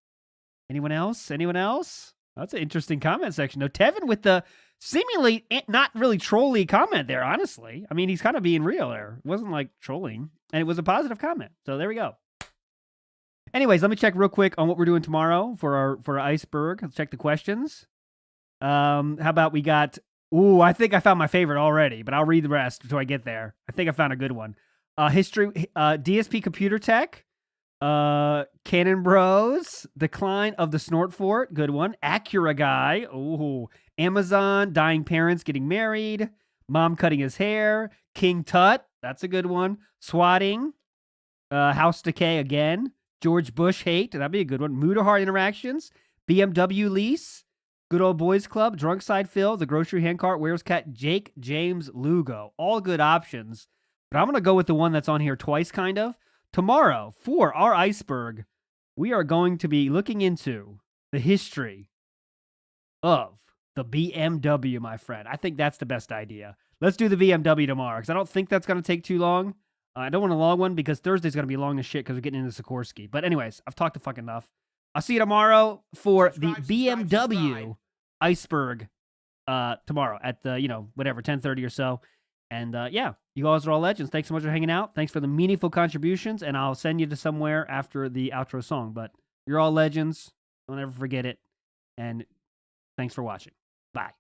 Anyone else? Anyone else? That's an interesting comment section. No, Tevin with the seemingly not really trolly comment there, honestly. I mean, he's kind of being real there. It wasn't like trolling, and it was a positive comment. So there we go. Anyways, let me check real quick on what we're doing tomorrow for our iceberg. Let's check the questions. How about we got... Ooh, I think I found my favorite already, but I'll read the rest until I get there. I think I found a good one. DSP Computer Tech. Cannon Bros. Decline of the Snort Fort. Good one. Acura Guy. Ooh. Amazon. Dying Parents Getting Married. Mom Cutting His Hair. King Tut. That's a good one. Swatting. House Decay again. George Bush Hate. That'd be a good one. Moodahar Interactions. BMW Lease. Good Old Boys Club. DrunkSydePhil. The Grocery Handcart. Where's Cat? Jake James Lugo. All good options. But I'm going to go with the one that's on here twice, kind of. Tomorrow, for our iceberg, we are going to be looking into the history of the BMW, my friend. I think that's the best idea. let's do the BMW tomorrow because I don't think that's going to take too long. I don't want a long one because Thursday's going to be long as shit because we're getting into Sikorsky. But anyways, I've talked to fucking enough. I'll see you tomorrow for the BMW iceberg tomorrow at the, whatever, 10:30 or so. And yeah, you guys are all legends. Thanks so much for hanging out. Thanks for the meaningful contributions. And I'll send you to somewhere after the outro song. But you're all legends. Don't ever forget it. And thanks for watching. Bye.